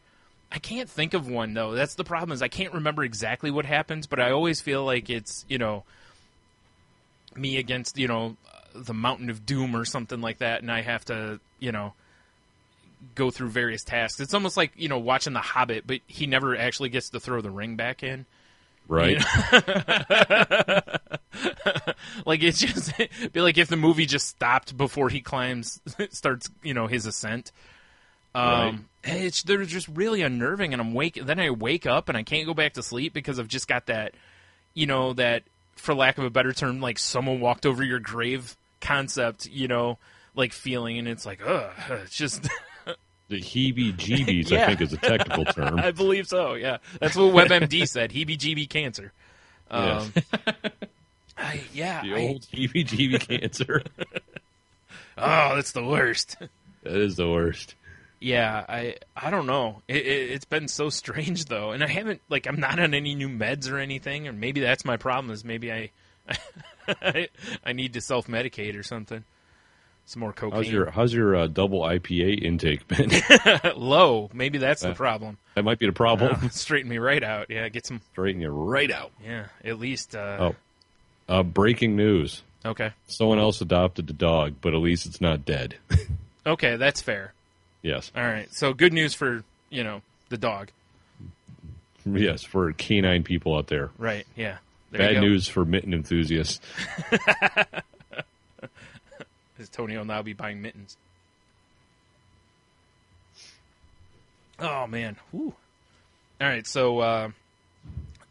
Speaker 3: I can't think of one, though. That's the problem, is I can't remember exactly what happens, but I always feel like it's, me against, the Mountain of Doom or something like that, and I have to, go through various tasks. It's almost like, watching The Hobbit, but he never actually gets to throw the ring back in.
Speaker 4: Right.
Speaker 3: Like, it's just, it'd be like if the movie just stopped before he starts, his ascent. They're just really unnerving, and then I wake up and I can't go back to sleep because I've just got that, that, for lack of a better term, like someone walked over your grave concept, like feeling, and it's like, it's just...
Speaker 4: The heebie-jeebies,
Speaker 3: Yeah.
Speaker 4: I think, is a technical term.
Speaker 3: I believe so, yeah. That's what WebMD said, heebie-jeebie cancer.
Speaker 4: Yes. The old heebie-jeebie cancer.
Speaker 3: Oh, that's the worst.
Speaker 4: That is the worst.
Speaker 3: Yeah, I don't know. It's been so strange, though. And I haven't, I'm not on any new meds or anything, or maybe that's my problem, is maybe I need to self-medicate or something. Some more cocaine.
Speaker 4: How's your double IPA intake been?
Speaker 3: Low. Maybe that's the problem.
Speaker 4: That might be the problem.
Speaker 3: Straighten me right out. Yeah, get some...
Speaker 4: Straighten you right out.
Speaker 3: Yeah, at least...
Speaker 4: Breaking news.
Speaker 3: Okay.
Speaker 4: Someone else adopted the dog, but at least it's not dead.
Speaker 3: Okay, that's fair.
Speaker 4: Yes.
Speaker 3: All right. So good news for, the dog.
Speaker 4: Yes, for canine people out there.
Speaker 3: Right, yeah.
Speaker 4: Bad news for mitten enthusiasts.
Speaker 3: Because Tony will now be buying mittens. Oh, man. Whew. All right, so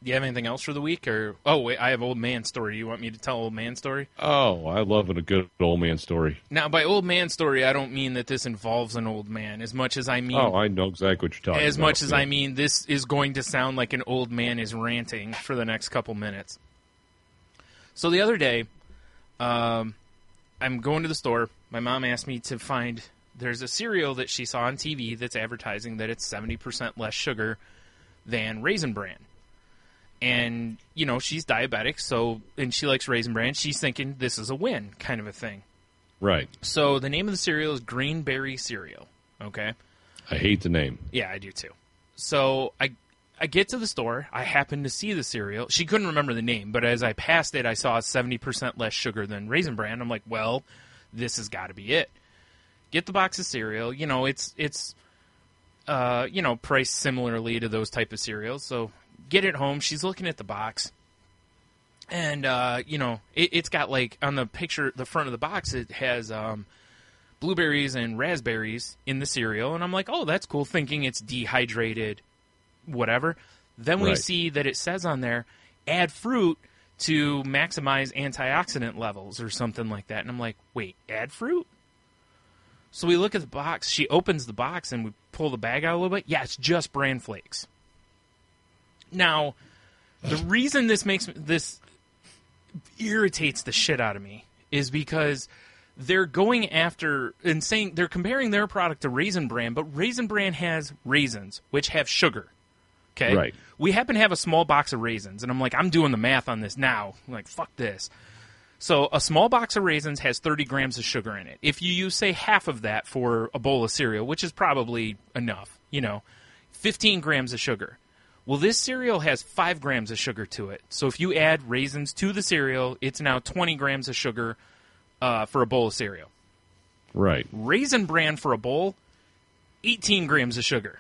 Speaker 3: do you have anything else for the week? Oh, wait, I have old man story. You want me to tell old man story?
Speaker 4: Oh, I love a good old man story.
Speaker 3: Now, by old man story, I don't mean that this involves an old man as much as I mean...
Speaker 4: Oh, I know exactly what you're talking about.
Speaker 3: As much as I mean this is going to sound like an old man is ranting for the next couple minutes. So the other day, I'm going to the store. My mom asked me to find... There's a cereal that she saw on TV that's advertising that it's 70% less sugar than Raisin Bran. And, she's diabetic, and she likes Raisin Bran. She's thinking this is a win, kind of a thing.
Speaker 4: Right.
Speaker 3: So the name of the cereal is Green Berry Cereal, okay?
Speaker 4: I hate the name.
Speaker 3: Yeah, I do too. So I get to the store. I happen to see the cereal. She couldn't remember the name, but as I passed it, I saw 70% less sugar than Raisin Bran. I'm like, well, this has got to be it. Get the box of cereal. It's priced similarly to those type of cereals. So get it home. She's looking at the box. And, it's got, on the picture, the front of the box, it has blueberries and raspberries in the cereal. And I'm like, oh, that's cool, thinking it's dehydrated, whatever. Then we see that it says on there, add fruit to maximize antioxidant levels or something like that. And I'm like, wait, add fruit? So we look at the box. She opens the box and we pull the bag out a little bit. Yeah, it's just Bran Flakes. Now, the reason this irritates the shit out of me is because they're going after and saying they're comparing their product to Raisin Bran, but Raisin Bran has raisins, which have sugar. Okay?
Speaker 4: Right.
Speaker 3: We happen to have a small box of raisins, and I'm like, I'm doing the math on this now. I'm like, fuck this. So a small box of raisins has 30 grams of sugar in it. If you use, say, half of that for a bowl of cereal, which is probably enough, 15 grams of sugar. Well, this cereal has 5 grams of sugar to it. So if you add raisins to the cereal, it's now 20 grams of sugar for a bowl of cereal.
Speaker 4: Right.
Speaker 3: Raisin Bran for a bowl, 18 grams of sugar.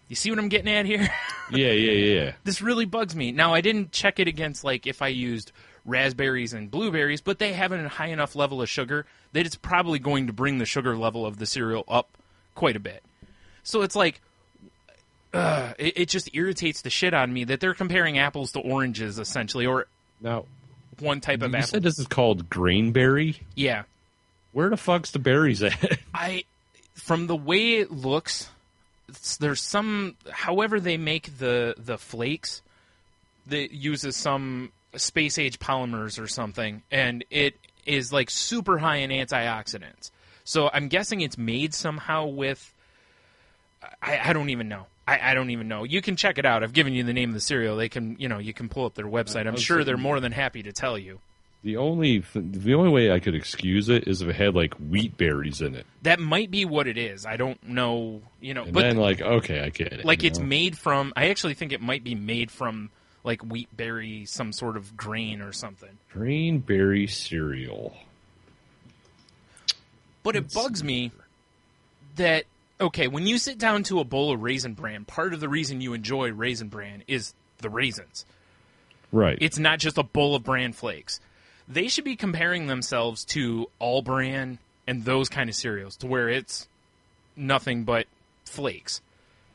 Speaker 3: You see what I'm getting at here?
Speaker 4: Yeah.
Speaker 3: This really bugs me. Now, I didn't check it against, if I used raspberries and blueberries, but they have a high enough level of sugar that it's probably going to bring the sugar level of the cereal up quite a bit. So it's like, it just irritates the shit out of me that they're comparing apples to oranges, essentially, or
Speaker 4: now
Speaker 3: one type of apple.
Speaker 4: You said this is called grainberry?
Speaker 3: Yeah.
Speaker 4: Where the fuck's the berries at?
Speaker 3: From the way it looks, there's some, however they make the flakes, that uses some space-age polymers or something, and it is like super high in antioxidants. So I'm guessing it's made somehow with, I don't even know. I don't even know. You can check it out. I've given you the name of the cereal. They can, you can pull up their website. I'm sure they're more than happy to tell you.
Speaker 4: The only way I could excuse it is if it had like wheat berries in it.
Speaker 3: That might be what it is. I don't know,
Speaker 4: And then okay, I get it.
Speaker 3: Like it's made from. I actually think it might be made from like wheat berry, some sort of grain or something.
Speaker 4: Grainberry cereal.
Speaker 3: But it bugs me that. Okay, when you sit down to a bowl of Raisin Bran, part of the reason you enjoy Raisin Bran is the raisins.
Speaker 4: Right.
Speaker 3: It's not just a bowl of bran flakes. They should be comparing themselves to All Bran and those kind of cereals, to where it's nothing but flakes.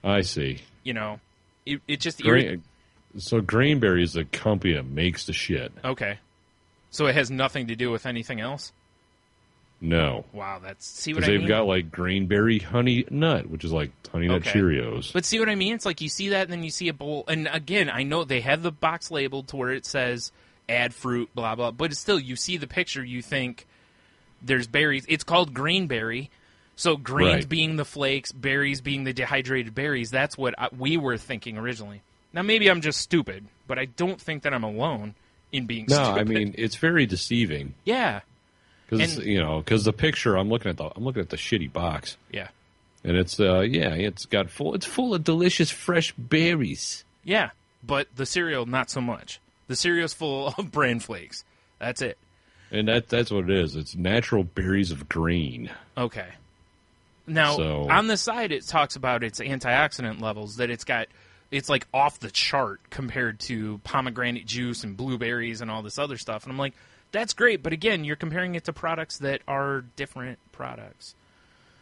Speaker 4: I see.
Speaker 3: It just...
Speaker 4: So Grainberry is the company that makes the shit.
Speaker 3: Okay. So it has nothing to do with anything else?
Speaker 4: No.
Speaker 3: Wow, see what I mean?
Speaker 4: Because they've got like Grainberry Honey Nut, which is like Honey Nut Cheerios.
Speaker 3: But see what I mean? It's like you see that and then you see a bowl. And again, I know they have the box labeled to where it says add fruit, blah, blah. But it's still, you see the picture, you think there's berries. It's called Grainberry. So grains being the flakes, berries being the dehydrated berries. That's what we were thinking originally. Now, maybe I'm just stupid, but I don't think that I'm alone in being stupid.
Speaker 4: No, I mean, it's very deceiving.
Speaker 3: Yeah.
Speaker 4: Because the picture, I'm looking at the shitty box.
Speaker 3: Yeah.
Speaker 4: And it's it's full of delicious fresh berries.
Speaker 3: Yeah, but the cereal not so much. The cereal's full of bran flakes. That's it.
Speaker 4: And that's what it is. It's natural berries of grain.
Speaker 3: Okay. Now, on the side, it talks about its antioxidant levels, that it's like off the chart compared to pomegranate juice and blueberries and all this other stuff. And I'm like, that's great, but again, you're comparing it to products that are different products.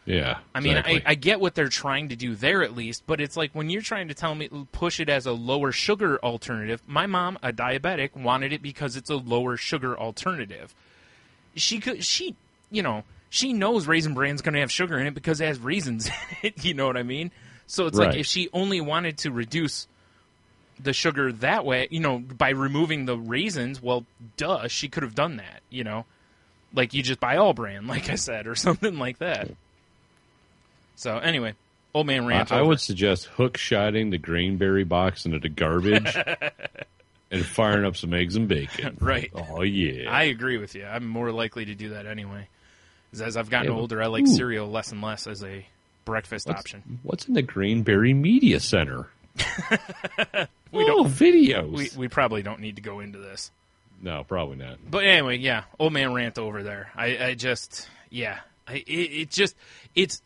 Speaker 4: Yeah,
Speaker 3: I mean, I get what they're trying to do there at least, but it's like when you're trying to tell me, push it as a lower sugar alternative. My mom, a diabetic, wanted it because it's a lower sugar alternative. She knows Raisin Bran's going to have sugar in it because it has raisins in it, you know what I mean? So it's like if she only wanted to reduce the sugar that way, by removing the raisins, well, duh, she could have done that, Like you just buy All Bran, like I said, or something like that. So anyway, old man rant.
Speaker 4: I would suggest hook-shotting the Grainberry box into the garbage and firing up some eggs and bacon.
Speaker 3: Right.
Speaker 4: Oh, yeah.
Speaker 3: I agree with you. I'm more likely to do that anyway. As I've gotten older, I like cereal less and less as a breakfast option.
Speaker 4: What's in the Grainberry Media Center? Videos.
Speaker 3: We probably don't need to go into this.
Speaker 4: No, probably not.
Speaker 3: But anyway, yeah, old man rant over there. It's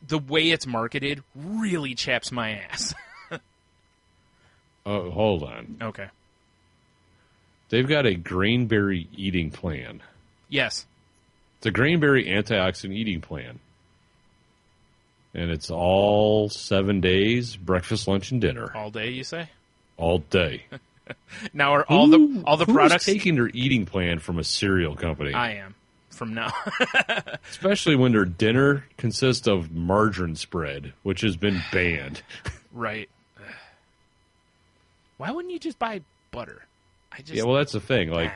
Speaker 3: the way it's marketed really chaps my ass.
Speaker 4: Oh, hold on.
Speaker 3: Okay.
Speaker 4: They've got a Grainberry eating plan.
Speaker 3: Yes.
Speaker 4: It's a Grainberry antioxidant eating plan. And it's all 7 days, breakfast, lunch, and dinner.
Speaker 3: All day, you say?
Speaker 4: All day.
Speaker 3: Now, are all the products
Speaker 4: taking their eating plan from a cereal company?
Speaker 3: I am from now.
Speaker 4: Especially when their dinner consists of margarine spread, which has been banned.
Speaker 3: Right. Why wouldn't you just buy butter?
Speaker 4: Yeah, well, that's the thing. Like,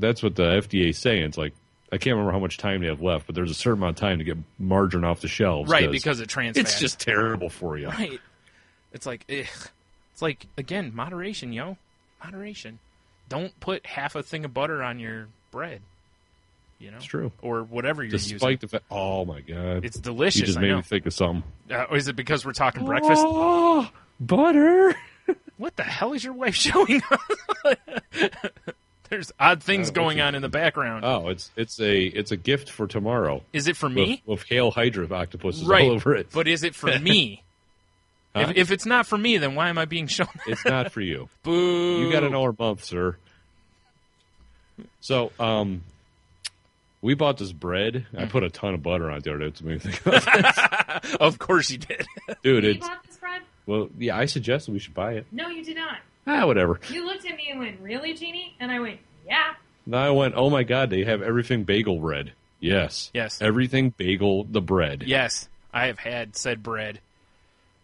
Speaker 4: that's what the FDA is saying. It's like, I can't remember how much time they have left, but there's a certain amount of time to get margarine off the shelves.
Speaker 3: Right, because of trans fat.
Speaker 4: It's just terrible for you.
Speaker 3: Right. It's like, it's like, again, moderation, yo. Moderation. Don't put half a thing of butter on your bread.
Speaker 4: It's true.
Speaker 3: Or whatever you're using.
Speaker 4: Despite the fact, oh my God.
Speaker 3: It's delicious.
Speaker 4: You just made me think of something.
Speaker 3: Is it because we're talking breakfast?
Speaker 4: Oh, butter.
Speaker 3: What the hell is your wife showing us? There's odd things going on in the background.
Speaker 4: Oh, it's a gift for tomorrow.
Speaker 3: Is it for me?
Speaker 4: With Hail Hydra octopuses
Speaker 3: all
Speaker 4: over it.
Speaker 3: But is it for me? Huh? If it's not for me, then why am I being shown that?
Speaker 4: It's not for you.
Speaker 3: Boo.
Speaker 4: You got an hour month, sir. So, we bought this bread. I put a ton of butter on it the other day to make me think of it.
Speaker 3: Of course you did.
Speaker 4: Dude,
Speaker 5: You bought this bread?
Speaker 4: Well, yeah, I suggested we should buy it.
Speaker 5: No, you did not.
Speaker 4: Whatever.
Speaker 5: You looked at me and went, really, Jeannie? And I went, yeah.
Speaker 4: Now I went, oh my God, they have everything bagel bread. Yes.
Speaker 3: Yes.
Speaker 4: Everything bagel, the bread.
Speaker 3: Yes, I have had said bread.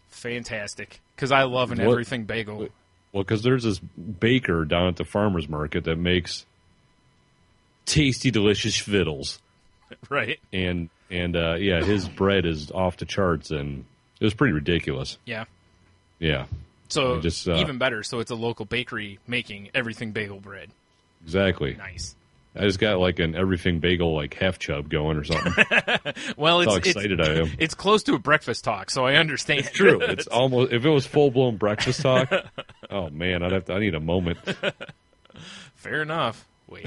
Speaker 3: Fantastic. Because I love an everything bagel.
Speaker 4: Well, because there's this baker down at the farmer's market that makes tasty, delicious fiddles.
Speaker 3: Right.
Speaker 4: And yeah, his bread is off the charts, and it was pretty ridiculous.
Speaker 3: Yeah.
Speaker 4: Yeah.
Speaker 3: So
Speaker 4: just,
Speaker 3: even better. So it's a local bakery making everything bagel bread.
Speaker 4: Exactly.
Speaker 3: Nice.
Speaker 4: I just got like an everything bagel like half chub going or something.
Speaker 3: Well,
Speaker 4: That's how excited I am.
Speaker 3: It's close to a breakfast talk, so I understand.
Speaker 4: It's true. It's almost, if it was full blown breakfast talk, oh man, I need a moment.
Speaker 3: Fair enough. Wait.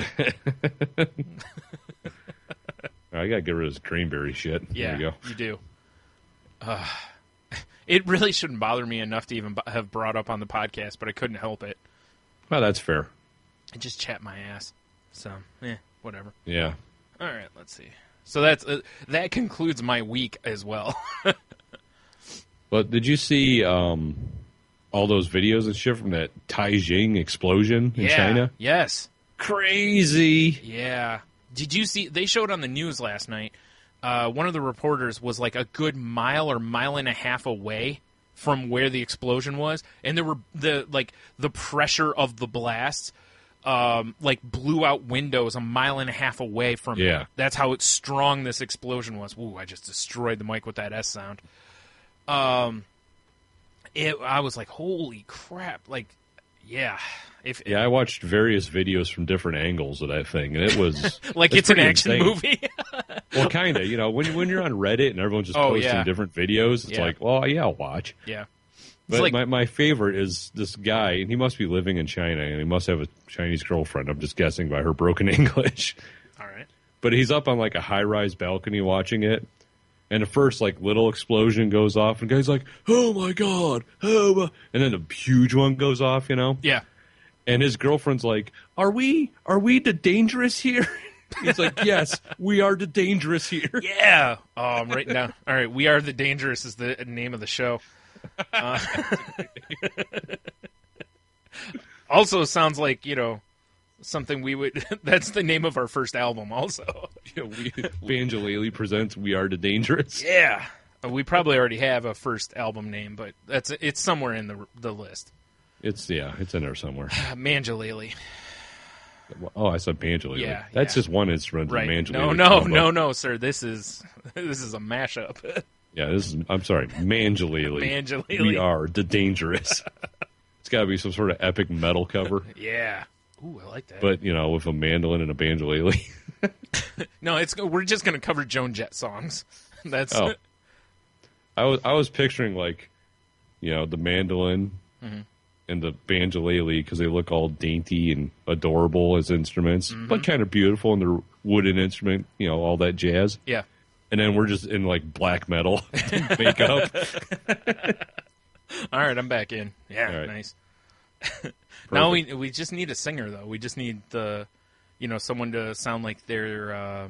Speaker 4: I gotta get rid of this cranberry shit.
Speaker 3: Yeah,
Speaker 4: there you go.
Speaker 3: You do. It really shouldn't bother me enough to even have brought up on the podcast, but I couldn't help it.
Speaker 4: Well, that's fair.
Speaker 3: I just chapped my ass. So, whatever.
Speaker 4: Yeah.
Speaker 3: All right, let's see. So that concludes my week as well.
Speaker 4: But did you see all those videos and shit from that Taeyang Explosion in China?
Speaker 3: Yes.
Speaker 4: Crazy.
Speaker 3: Yeah. Did you see? They showed on the news last night. One of the reporters was like a good mile or mile and a half away from where the explosion was, and there were the pressure of the blast blew out windows a mile and a half away from it. That's how strong this explosion was. Ooh, I just destroyed the mic with that S sound. I was like, holy crap. Like, yeah.
Speaker 4: I watched various videos from different angles of that thing, and it was...
Speaker 3: like it's an action
Speaker 4: insane.
Speaker 3: movie?
Speaker 4: Well, kind of. You know, when you're on Reddit and everyone's just posting different videos, it's like, well, yeah, I'll watch.
Speaker 3: Yeah.
Speaker 4: But my favorite is this guy, and he must be living in China, and he must have a Chinese girlfriend. I'm just guessing by her broken English.
Speaker 3: All right.
Speaker 4: But he's up on like a high-rise balcony watching it, and the first like little explosion goes off, and the guy's like, "Oh my god!" And then a huge one goes off, you know?
Speaker 3: Yeah.
Speaker 4: And his girlfriend's like, "Are we the dangerous here?" He's like, "Yes, we are the dangerous here."
Speaker 3: Yeah. Oh, I'm writing down. All right, We Are the Dangerous is the name of the show. Also sounds like, something we would... That's the name of our first album also.
Speaker 4: Yeah, Vangelis presents We Are the Dangerous.
Speaker 3: Yeah. We probably already have a first album name, but it's somewhere in the list.
Speaker 4: It's in there somewhere.
Speaker 3: Manjalili.
Speaker 4: Oh, I said Banjalili.
Speaker 3: Yeah,
Speaker 4: that's just one instrument.
Speaker 3: Right.
Speaker 4: Manjalili.
Speaker 3: No, sir. This is a mashup.
Speaker 4: Yeah, I'm sorry, Manjalili.
Speaker 3: Manjalili.
Speaker 4: We Are the Dangerous. It's got to be some sort of epic metal cover.
Speaker 3: Yeah. Ooh, I like that.
Speaker 4: But, with a mandolin and a banjolele.
Speaker 3: No, we're just going to cover Joan Jett songs. That's.
Speaker 4: Oh. I was picturing, like, the mandolin and the banjolele because they look all dainty and adorable as instruments, but kind of beautiful in their wooden instrument, all that jazz.
Speaker 3: Yeah.
Speaker 4: And then we're just in, like, black metal makeup.
Speaker 3: All right, I'm back in. Yeah,
Speaker 4: right.
Speaker 3: Nice. Now we just need a singer, though. We just need someone to sound like they're,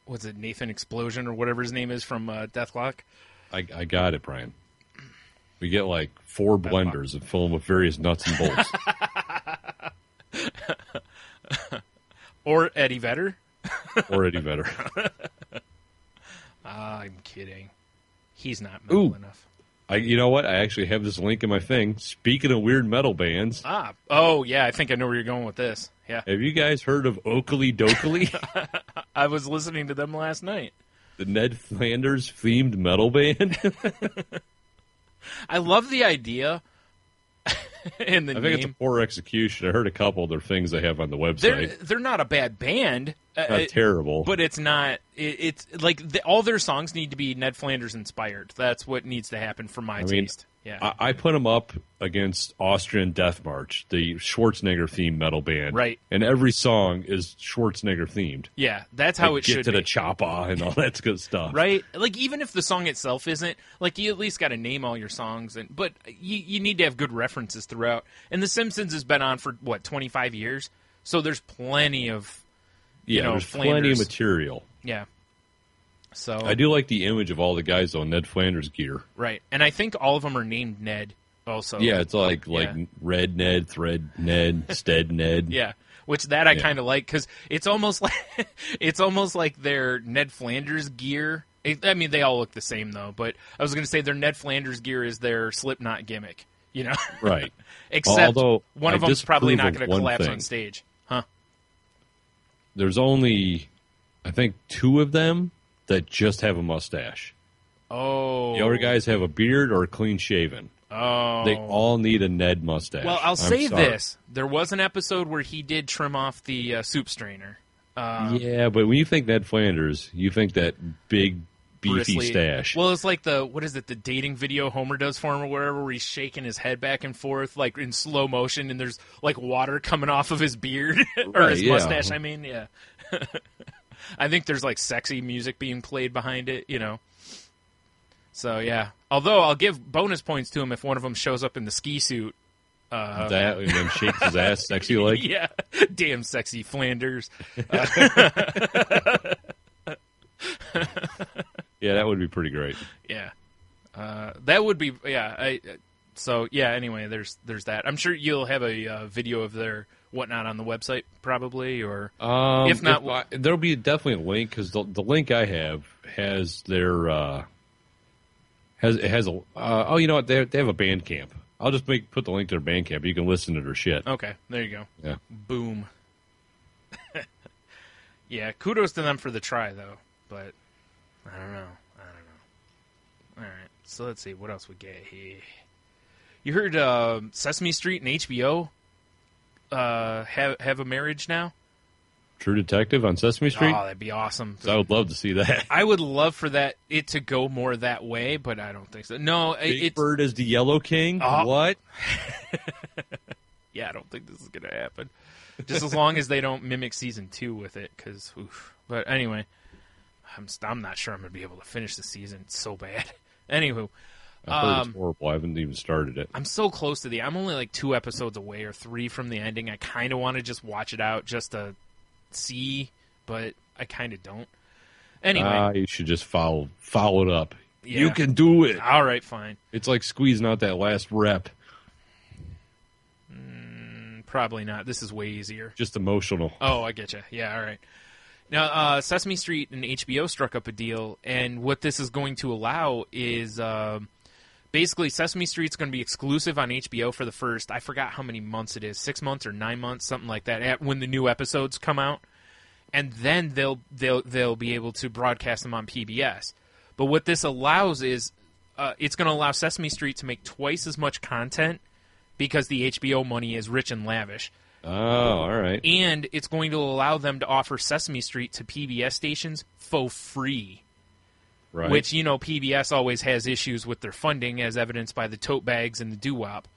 Speaker 3: what's it, Nathan Explosion or whatever his name is from Deathlock.
Speaker 4: I got it, Brian. We get, like, 4 blenders and fill them with various nuts and bolts.
Speaker 3: Or Eddie Vedder.
Speaker 4: Or Eddie Vedder.
Speaker 3: I'm kidding. He's not metal enough.
Speaker 4: You know what? I actually have this link in my thing. Speaking of weird metal bands.
Speaker 3: Oh, yeah. I think I know where you're going with this. Yeah.
Speaker 4: Have you guys heard of Oakley Dokley?
Speaker 3: I was listening to them last night.
Speaker 4: The Ned Flanders themed metal band?
Speaker 3: I love the idea. And
Speaker 4: I think it's a poor execution. I heard a couple of their things they have on the website.
Speaker 3: They're not a bad band.
Speaker 4: Not terrible.
Speaker 3: But it's not... It's like all their songs need to be Ned Flanders inspired. That's what needs to happen for my taste. Yeah.
Speaker 4: I put them up against Austrian Death March, the Schwarzenegger-themed metal band.
Speaker 3: Right.
Speaker 4: And every song is Schwarzenegger-themed.
Speaker 3: Yeah, that's how it should be.
Speaker 4: Get to the choppa and all that good stuff.
Speaker 3: Right? Like, even if the song itself isn't, like, you at least got to name all your songs. But you need to have good references throughout. And The Simpsons has been on for, 25 years? So there's plenty of,
Speaker 4: there's
Speaker 3: Flanders.
Speaker 4: plenty of material.
Speaker 3: Yeah. So
Speaker 4: I do like the image of all the guys on Ned Flanders gear.
Speaker 3: Right, and I think all of them are named Ned. Also,
Speaker 4: yeah, it's like Red Ned, Thread Ned, Stead Ned.
Speaker 3: Yeah, which I kind of like because it's almost like their Ned Flanders gear. I mean, they all look the same though. But I was going to say their Ned Flanders gear is their Slipknot gimmick.
Speaker 4: Right.
Speaker 3: Except
Speaker 4: although
Speaker 3: one of them's probably not going to collapse on stage, huh?
Speaker 4: There's only, I think, 2 of them that just have a mustache.
Speaker 3: Oh.
Speaker 4: The other guys have a beard or clean shaven.
Speaker 3: Oh.
Speaker 4: They all need a Ned mustache.
Speaker 3: Well, I'll say this. There was an episode where he did trim off the soup strainer.
Speaker 4: Yeah, but when you think Ned Flanders, you think that big, beefy stash.
Speaker 3: Well, it's like the dating video Homer does for him or whatever, where he's shaking his head back and forth, like in slow motion, and there's like water coming off of his beard, or his mustache, I mean, yeah. I think there's like sexy music being played behind it, So, yeah. Although I'll give bonus points to him if one of them shows up in the ski suit.
Speaker 4: That and then shakes his ass sexy like?
Speaker 3: Yeah. Damn sexy Flanders.
Speaker 4: Yeah, that would be pretty great.
Speaker 3: Yeah. That would be, yeah. So, yeah, anyway, there's that. I'm sure you'll have a video of their whatnot on the website, probably, or if not...
Speaker 4: there'll be definitely a link, because the link I have has their... has a... oh, you know what? They have a Bandcamp. I'll just put the link to their Bandcamp. You can listen to their shit.
Speaker 3: Okay, there you go.
Speaker 4: Yeah.
Speaker 3: Boom. Yeah, kudos to them for the try, though. But, I don't know. All right, so let's see. What else we get here? You heard Sesame Street and HBO have a marriage now?
Speaker 4: True Detective on Sesame Street?
Speaker 3: Oh, that'd be awesome.
Speaker 4: I would love to see that.
Speaker 3: I would love for it to go more that way, but I don't think so. No,
Speaker 4: Big Bird as the Yellow King? What?
Speaker 3: Yeah, I don't think this is going to happen. Just as long as they don't mimic season 2 with it, because, but anyway, I'm not sure I'm going to be able to finish the season. It's so bad. Anywho.
Speaker 4: I heard it's horrible. I haven't even started it.
Speaker 3: I'm so close to I'm only like 2 episodes away or 3 from the ending. I kind of want to just watch it out just to see, but I kind of don't. Anyway.
Speaker 4: You should just follow it up.
Speaker 3: Yeah.
Speaker 4: You can do it.
Speaker 3: All right, fine.
Speaker 4: It's like squeezing out that last rep.
Speaker 3: Probably not. This is way easier.
Speaker 4: Just emotional.
Speaker 3: Oh, I get you. Yeah, all right. Now, Sesame Street and HBO struck up a deal, and what this is going to allow is basically Sesame Street's going to be exclusive on HBO for the first, I forgot how many months it is, 6 months or 9 months, something like that, when the new episodes come out, and then they'll be able to broadcast them on PBS. But what this allows is it's going to allow Sesame Street to make twice as much content because the HBO money is rich and lavish.
Speaker 4: Oh, all right.
Speaker 3: And it's going to allow them to offer Sesame Street to PBS stations for free.
Speaker 4: Right.
Speaker 3: Which, PBS always has issues with their funding, as evidenced by the tote bags and the doo-wop.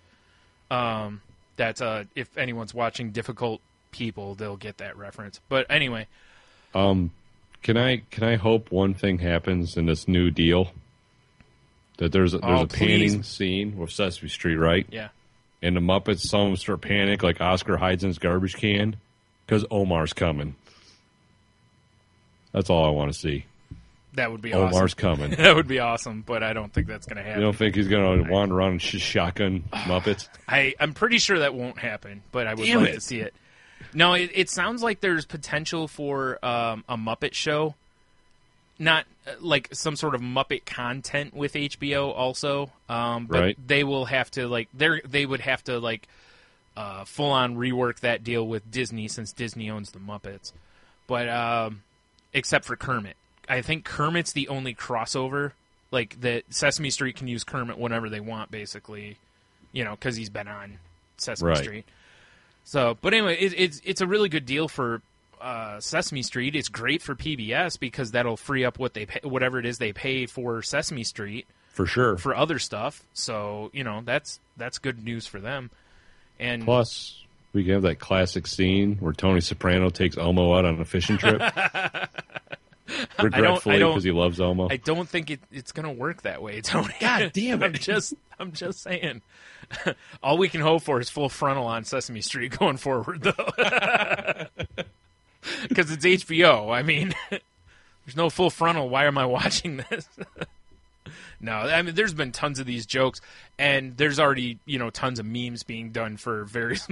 Speaker 3: If anyone's watching Difficult People, they'll get that reference. But anyway.
Speaker 4: Can I hope one thing happens in this new deal? That there's a panning scene with Sesame Street, right?
Speaker 3: Yeah.
Speaker 4: And the Muppets, some of them start panic, like Oscar hides in his garbage can, because Omar's coming. That's all I want to see.
Speaker 3: That would be awesome.
Speaker 4: Omar's coming.
Speaker 3: That would be awesome, but I don't think that's going to happen.
Speaker 4: You don't think he's going to wander around and shotgun Muppets?
Speaker 3: I'm pretty sure that won't happen, but I would like to see it. No, it sounds like there's potential for a Muppet Show. Not like some sort of Muppet content with HBO also, but
Speaker 4: right.
Speaker 3: They will have to they would have to full on rework that deal with Disney since Disney owns the Muppets, but except for Kermit, I think Kermit's the only crossover that Sesame Street can use Kermit whenever they want, basically, because he's been on Sesame Street. So, but anyway, it's a really good deal for Sesame Street. It's great for PBS because that'll free up what they pay, whatever it is they pay for Sesame Street
Speaker 4: for sure
Speaker 3: for other stuff. So that's good news for them. And
Speaker 4: plus, we can have that classic scene where Tony Soprano takes Elmo out on a fishing trip. Regretfully, because he loves Elmo.
Speaker 3: I don't think it's going to work that way, Tony.
Speaker 4: God damn it.
Speaker 3: I'm just saying. All we can hope for is full frontal on Sesame Street going forward, though. Because it's HBO. I mean, there's no full frontal. Why am I watching this? No, I mean, there's been tons of these jokes, and there's already, tons of memes being done for various,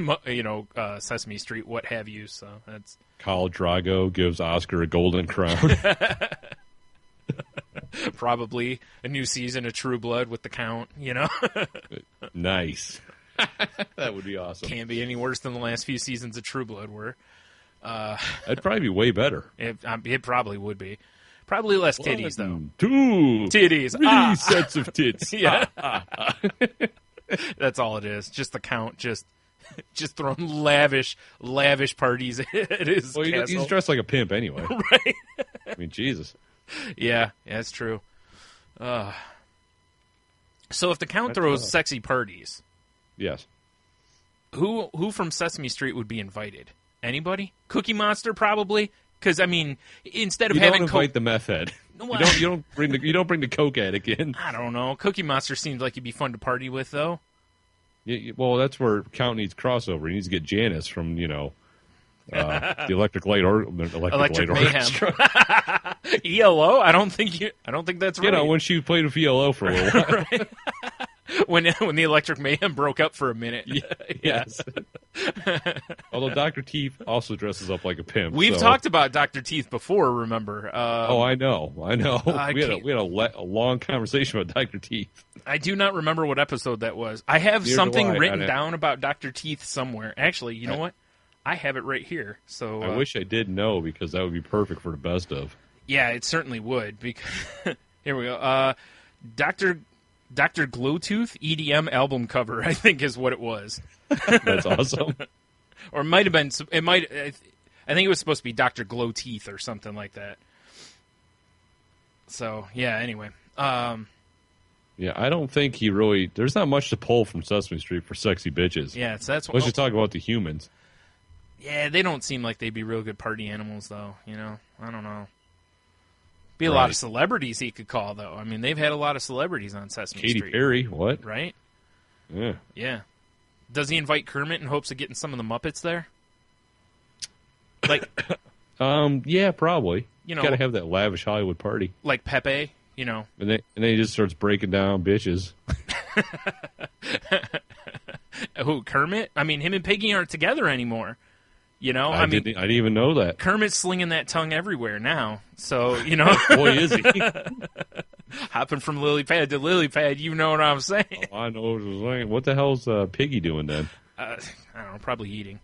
Speaker 3: Sesame Street, what have you. So that's
Speaker 4: Khal Drago gives Oscar a golden crown.
Speaker 3: Probably a new season of True Blood with the Count,
Speaker 4: Nice. That would be awesome.
Speaker 3: Can't be any worse than the last few seasons of True Blood were.
Speaker 4: That'd probably be way better.
Speaker 3: It probably would be. Probably less titties, though.
Speaker 4: 2
Speaker 3: titties.
Speaker 4: 3 sets of tits.
Speaker 3: Yeah. That's all it is. Just the Count. Just throwing lavish parties at his castle.
Speaker 4: He's dressed like a pimp anyway.
Speaker 3: Right.
Speaker 4: I mean, Jesus.
Speaker 3: Yeah, that's true. So if the Count throws sexy parties,
Speaker 4: yes,
Speaker 3: who from Sesame Street would be invited? Anybody? Cookie Monster probably. Because I mean, instead of having
Speaker 4: invite the meth head. You don't bring the coke addict in.
Speaker 3: I don't know. Cookie Monster seems like he'd be fun to party with, though.
Speaker 4: Yeah, well, that's where Count needs crossover. He needs to get Janice from the Electric Light
Speaker 3: Mayhem. ELO? I don't think that's right.
Speaker 4: When she played with ELO for a little while.
Speaker 3: Right. When the Electric Mayhem broke up for a minute.
Speaker 4: Yes. Although Dr. Teeth also dresses up like a pimp.
Speaker 3: We've talked about Dr. Teeth before, remember?
Speaker 4: I know. We had a long conversation about Dr. Teeth.
Speaker 3: I do not remember what episode that was. I have something written down about Dr. Teeth somewhere. Actually, you know what? I have it right here. So
Speaker 4: I wish I did know, because that would be perfect for the best of.
Speaker 3: Yeah, it certainly would. Because here we go. Dr. Glowtooth EDM album cover, I think, is what it was.
Speaker 4: That's awesome.
Speaker 3: Or it might have been. I think it was supposed to be Dr. Glow Teeth or something like that. So yeah. Anyway.
Speaker 4: Yeah, I don't think he really. There's not much to pull from Sesame Street for sexy bitches.
Speaker 3: Yeah, that's what.
Speaker 4: Let's just talk about the humans.
Speaker 3: Yeah, they don't seem like they'd be real good party animals, though. I don't know. Be a lot of celebrities he could call, though. I mean, they've had a lot of celebrities on Sesame Street.
Speaker 4: Katy Perry, what?
Speaker 3: Right?
Speaker 4: Yeah.
Speaker 3: Yeah. Does he invite Kermit in hopes of getting some of the Muppets there? Like,
Speaker 4: yeah, probably. You got to have that lavish Hollywood party.
Speaker 3: Like Pepe, And
Speaker 4: then he just starts breaking down bitches.
Speaker 3: Who, Kermit? I mean, him and Piggy aren't together anymore.
Speaker 4: I didn't even know that.
Speaker 3: Kermit's slinging that tongue everywhere now. So,
Speaker 4: Boy, is he.
Speaker 3: Hopping from lily pad to lily pad, you know what I'm saying.
Speaker 4: Oh, I know what you're saying. What the hell's Piggy doing then?
Speaker 3: I don't know, probably eating.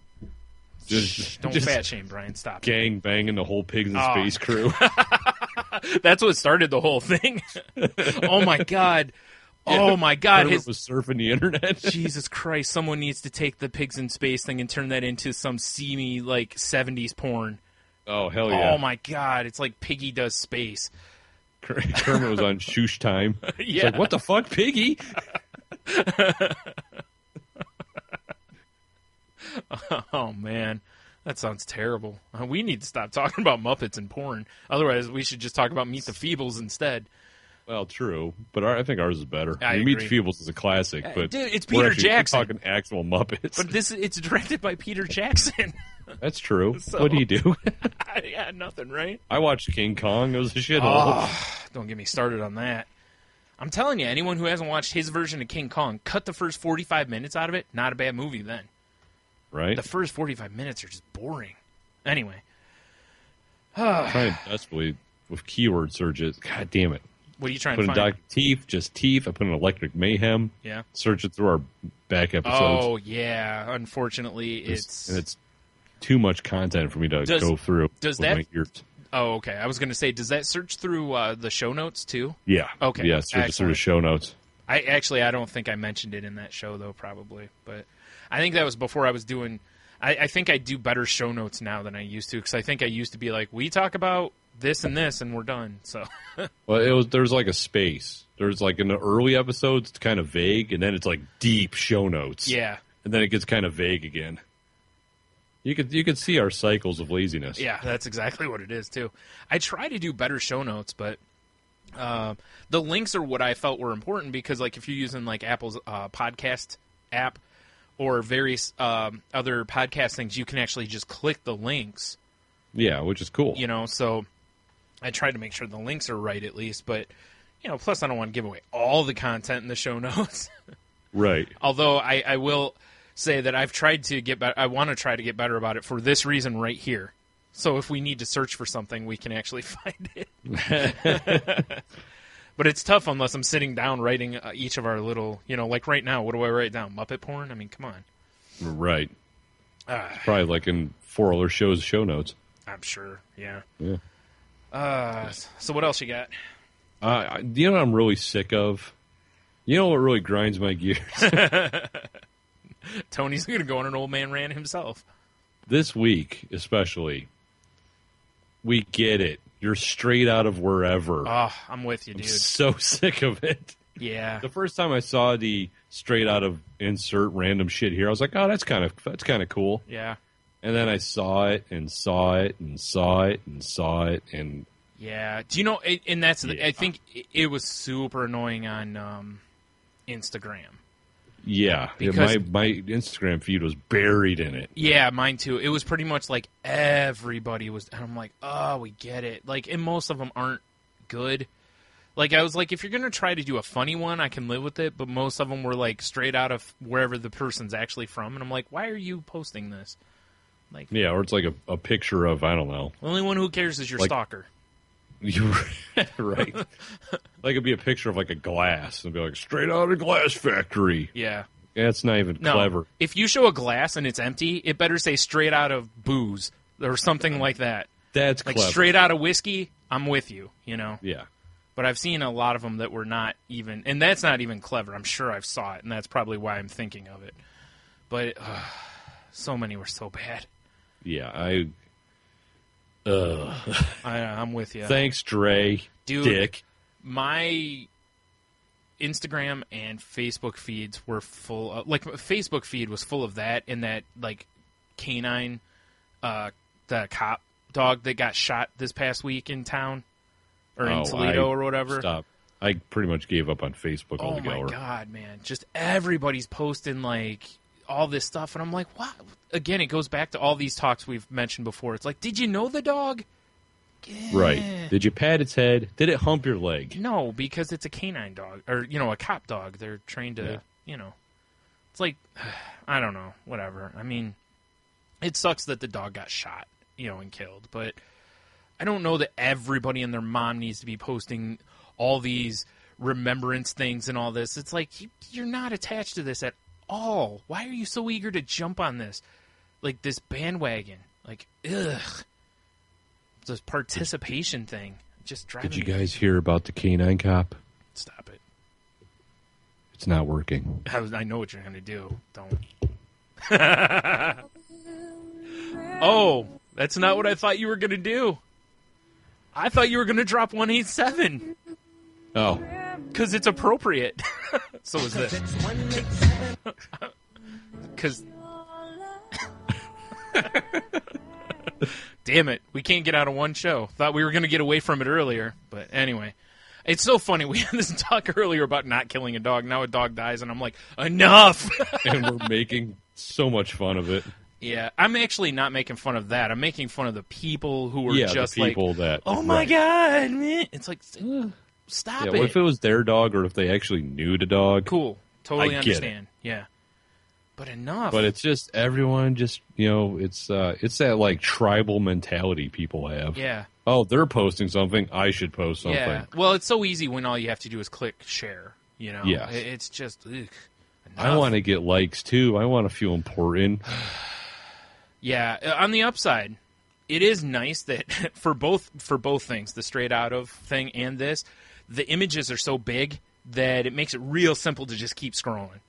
Speaker 4: Don't
Speaker 3: fat shame, Brian. Stop.
Speaker 4: Gang banging the whole Pigs in Space crew.
Speaker 3: That's what started the whole thing. Oh, my God. Oh, my God.
Speaker 4: Kermit was surfing the internet.
Speaker 3: Jesus Christ. Someone needs to take the Pigs in Space thing and turn that into some seamy, 70s porn.
Speaker 4: Oh, hell yeah.
Speaker 3: Oh, my God. It's like Piggy does space.
Speaker 4: Kermit was on Shoosh Time.
Speaker 3: Yeah.
Speaker 4: It's like, what the fuck, Piggy?
Speaker 3: Oh, man. That sounds terrible. We need to stop talking about Muppets and porn. Otherwise, we should just talk about Meet the Feebles instead.
Speaker 4: Well, true, but I think ours is better.
Speaker 3: I agree.
Speaker 4: Meet the Feebles is a classic, but
Speaker 3: dude, it's Peter Jackson.
Speaker 4: We're talking actual Muppets.
Speaker 3: But it's directed by Peter Jackson.
Speaker 4: That's true.
Speaker 3: So,
Speaker 4: what do you do?
Speaker 3: Yeah, nothing, right?
Speaker 4: I watched King Kong. It was a shithole.
Speaker 3: Don't get me started on that. I'm telling you, anyone who hasn't watched his version of King Kong, cut the first 45 minutes out of it. Not a bad movie then.
Speaker 4: Right?
Speaker 3: The first 45 minutes are just boring. Anyway.
Speaker 4: I'm trying desperately with keyword searches. God damn it.
Speaker 3: What are you trying
Speaker 4: to
Speaker 3: find?
Speaker 4: Put in Dr. Teeth, just Teeth. I put in Electric Mayhem.
Speaker 3: Yeah.
Speaker 4: Search it through our back episodes.
Speaker 3: Oh, yeah. Unfortunately, it's
Speaker 4: too much content for me to go through. My ears.
Speaker 3: Oh, okay. I was going to say, does that search through the show notes, too?
Speaker 4: Yeah.
Speaker 3: Okay.
Speaker 4: Yeah, search it through the show notes.
Speaker 3: I don't think I mentioned it in that show, though, probably. But I think that was before I was doing... I think I do better show notes now than I used to, because I think I used to be like, we talk about this and this, and we're done. So,
Speaker 4: well, there's like a space. There's like in the early episodes, it's kind of vague, and then it's like deep show notes.
Speaker 3: Yeah.
Speaker 4: And then it gets kind of vague again. You could see our cycles of laziness.
Speaker 3: Yeah, that's exactly what it is, too. I try to do better show notes, but the links are what I felt were important because, like, if you're using, like, Apple's podcast app or various other podcast things, you can actually just click the links.
Speaker 4: Yeah, which is cool.
Speaker 3: You know, so I tried to make sure the links are right at least, but, you know, plus I don't want to give away all the content in the show notes.
Speaker 4: Right.
Speaker 3: Although I will say that I've tried to get better. I want to try to get better about it for this reason right here. So if we need to search for something, we can actually find it. But it's tough unless I'm sitting down writing each of our little, you know, like right now, what do I write down? Muppet porn? I mean, come on.
Speaker 4: Right. It's probably like in 4 other shows show notes.
Speaker 3: I'm sure, yeah.
Speaker 4: Yeah.
Speaker 3: So what else you got?
Speaker 4: You know what I'm really sick of? You know what really grinds my gears?
Speaker 3: Tony's going to go on an old man rant himself.
Speaker 4: This week, especially, we get it. You're straight out of wherever.
Speaker 3: Oh, I'm with you, dude.
Speaker 4: I'm so sick of it.
Speaker 3: Yeah.
Speaker 4: The first time I saw the straight out of insert random shit here, I was like, oh, that's kind of cool.
Speaker 3: Yeah.
Speaker 4: And then I saw it and saw it and saw it and saw it and
Speaker 3: yeah. Do you know? And that's I think it was super annoying on Instagram.
Speaker 4: Yeah,
Speaker 3: because
Speaker 4: my Instagram feed was buried in it.
Speaker 3: Yeah, mine too. It was pretty much like everybody was. And I'm like, oh, we get it. Like, and most of them aren't good. Like, I was like, if you're gonna try to do a funny one, I can live with it. But most of them were like straight out of wherever the person's actually from, and I'm like, why are you posting this? Like,
Speaker 4: yeah, or it's like a picture of, I don't know.
Speaker 3: The only one who cares is your stalker.
Speaker 4: You're right. Like it'd be a picture of like a glass and be like straight out of glass factory.
Speaker 3: Yeah.
Speaker 4: That's not even clever.
Speaker 3: If you show a glass and it's empty, it better say straight out of booze or something like that.
Speaker 4: That's
Speaker 3: like
Speaker 4: clever.
Speaker 3: Straight out of whiskey, I'm with you, you know?
Speaker 4: Yeah.
Speaker 3: But I've seen a lot of them that were not even, and that's not even clever. I'm sure I've saw it, and that's probably why I'm thinking of it. But so many were so bad.
Speaker 4: Yeah,
Speaker 3: I'm with you.
Speaker 4: Thanks, Dre.
Speaker 3: Dude,
Speaker 4: Dick.
Speaker 3: My Instagram and Facebook feeds were full of, like, Facebook feed was full of that, and that, like, canine, the cop dog that got shot this past week in town, or in Toledo or whatever.
Speaker 4: Stop. I pretty much gave up on Facebook altogether.
Speaker 3: Oh my God, man. Just everybody's posting, like, all this stuff, and I'm like, what? Again, it goes back to all these talks we've mentioned before. It's like, did you know the dog? Yeah.
Speaker 4: Right. Did you pat its head? Did it hump your leg?
Speaker 3: No, because it's a canine dog, or, you know, a cop dog. They're trained to, you know. It's like, I don't know, whatever. I mean, it sucks that the dog got shot, you know, and killed, but I don't know that everybody and their mom needs to be posting all these remembrance things and all this. It's like, you're not attached to this at all. Why are you so eager to jump on this? Like, this bandwagon. Like, ugh. This participation thing. Just driving
Speaker 4: Did you guys hear about the canine cop?
Speaker 3: Stop it.
Speaker 4: It's not working.
Speaker 3: I know what you're going to do. Don't. Oh, that's not what I thought you were going to do. I thought you were going to drop 187.
Speaker 4: Oh.
Speaker 3: Because it's appropriate. So is this. Because... Damn it. We can't get out of one show. Thought we were going to get away from it earlier. But anyway. It's so funny. We had this talk earlier about not killing a dog. Now a dog dies, and I'm like, enough!
Speaker 4: And we're making so much fun of it.
Speaker 3: Yeah, I'm actually not making fun of that. I'm making fun of the people who are just
Speaker 4: the people
Speaker 3: like,
Speaker 4: that,
Speaker 3: oh my God, man. It's like, stop it.
Speaker 4: Well, if it was their dog or if they actually knew the dog.
Speaker 3: Cool. Totally
Speaker 4: I
Speaker 3: understand.
Speaker 4: Get it.
Speaker 3: Yeah. But enough.
Speaker 4: But it's just everyone just, you know, it's that like tribal mentality people have.
Speaker 3: Yeah.
Speaker 4: Oh, they're posting something. I should post something.
Speaker 3: Yeah. Well, it's so easy when all you have to do is click share, you know?
Speaker 4: Yeah.
Speaker 3: It's just, ugh,
Speaker 4: I want to get likes too. I want to feel important.
Speaker 3: Yeah. On the upside, it is nice that for both things, the straight out of thing and this, the images are so big that it makes it real simple to just keep scrolling.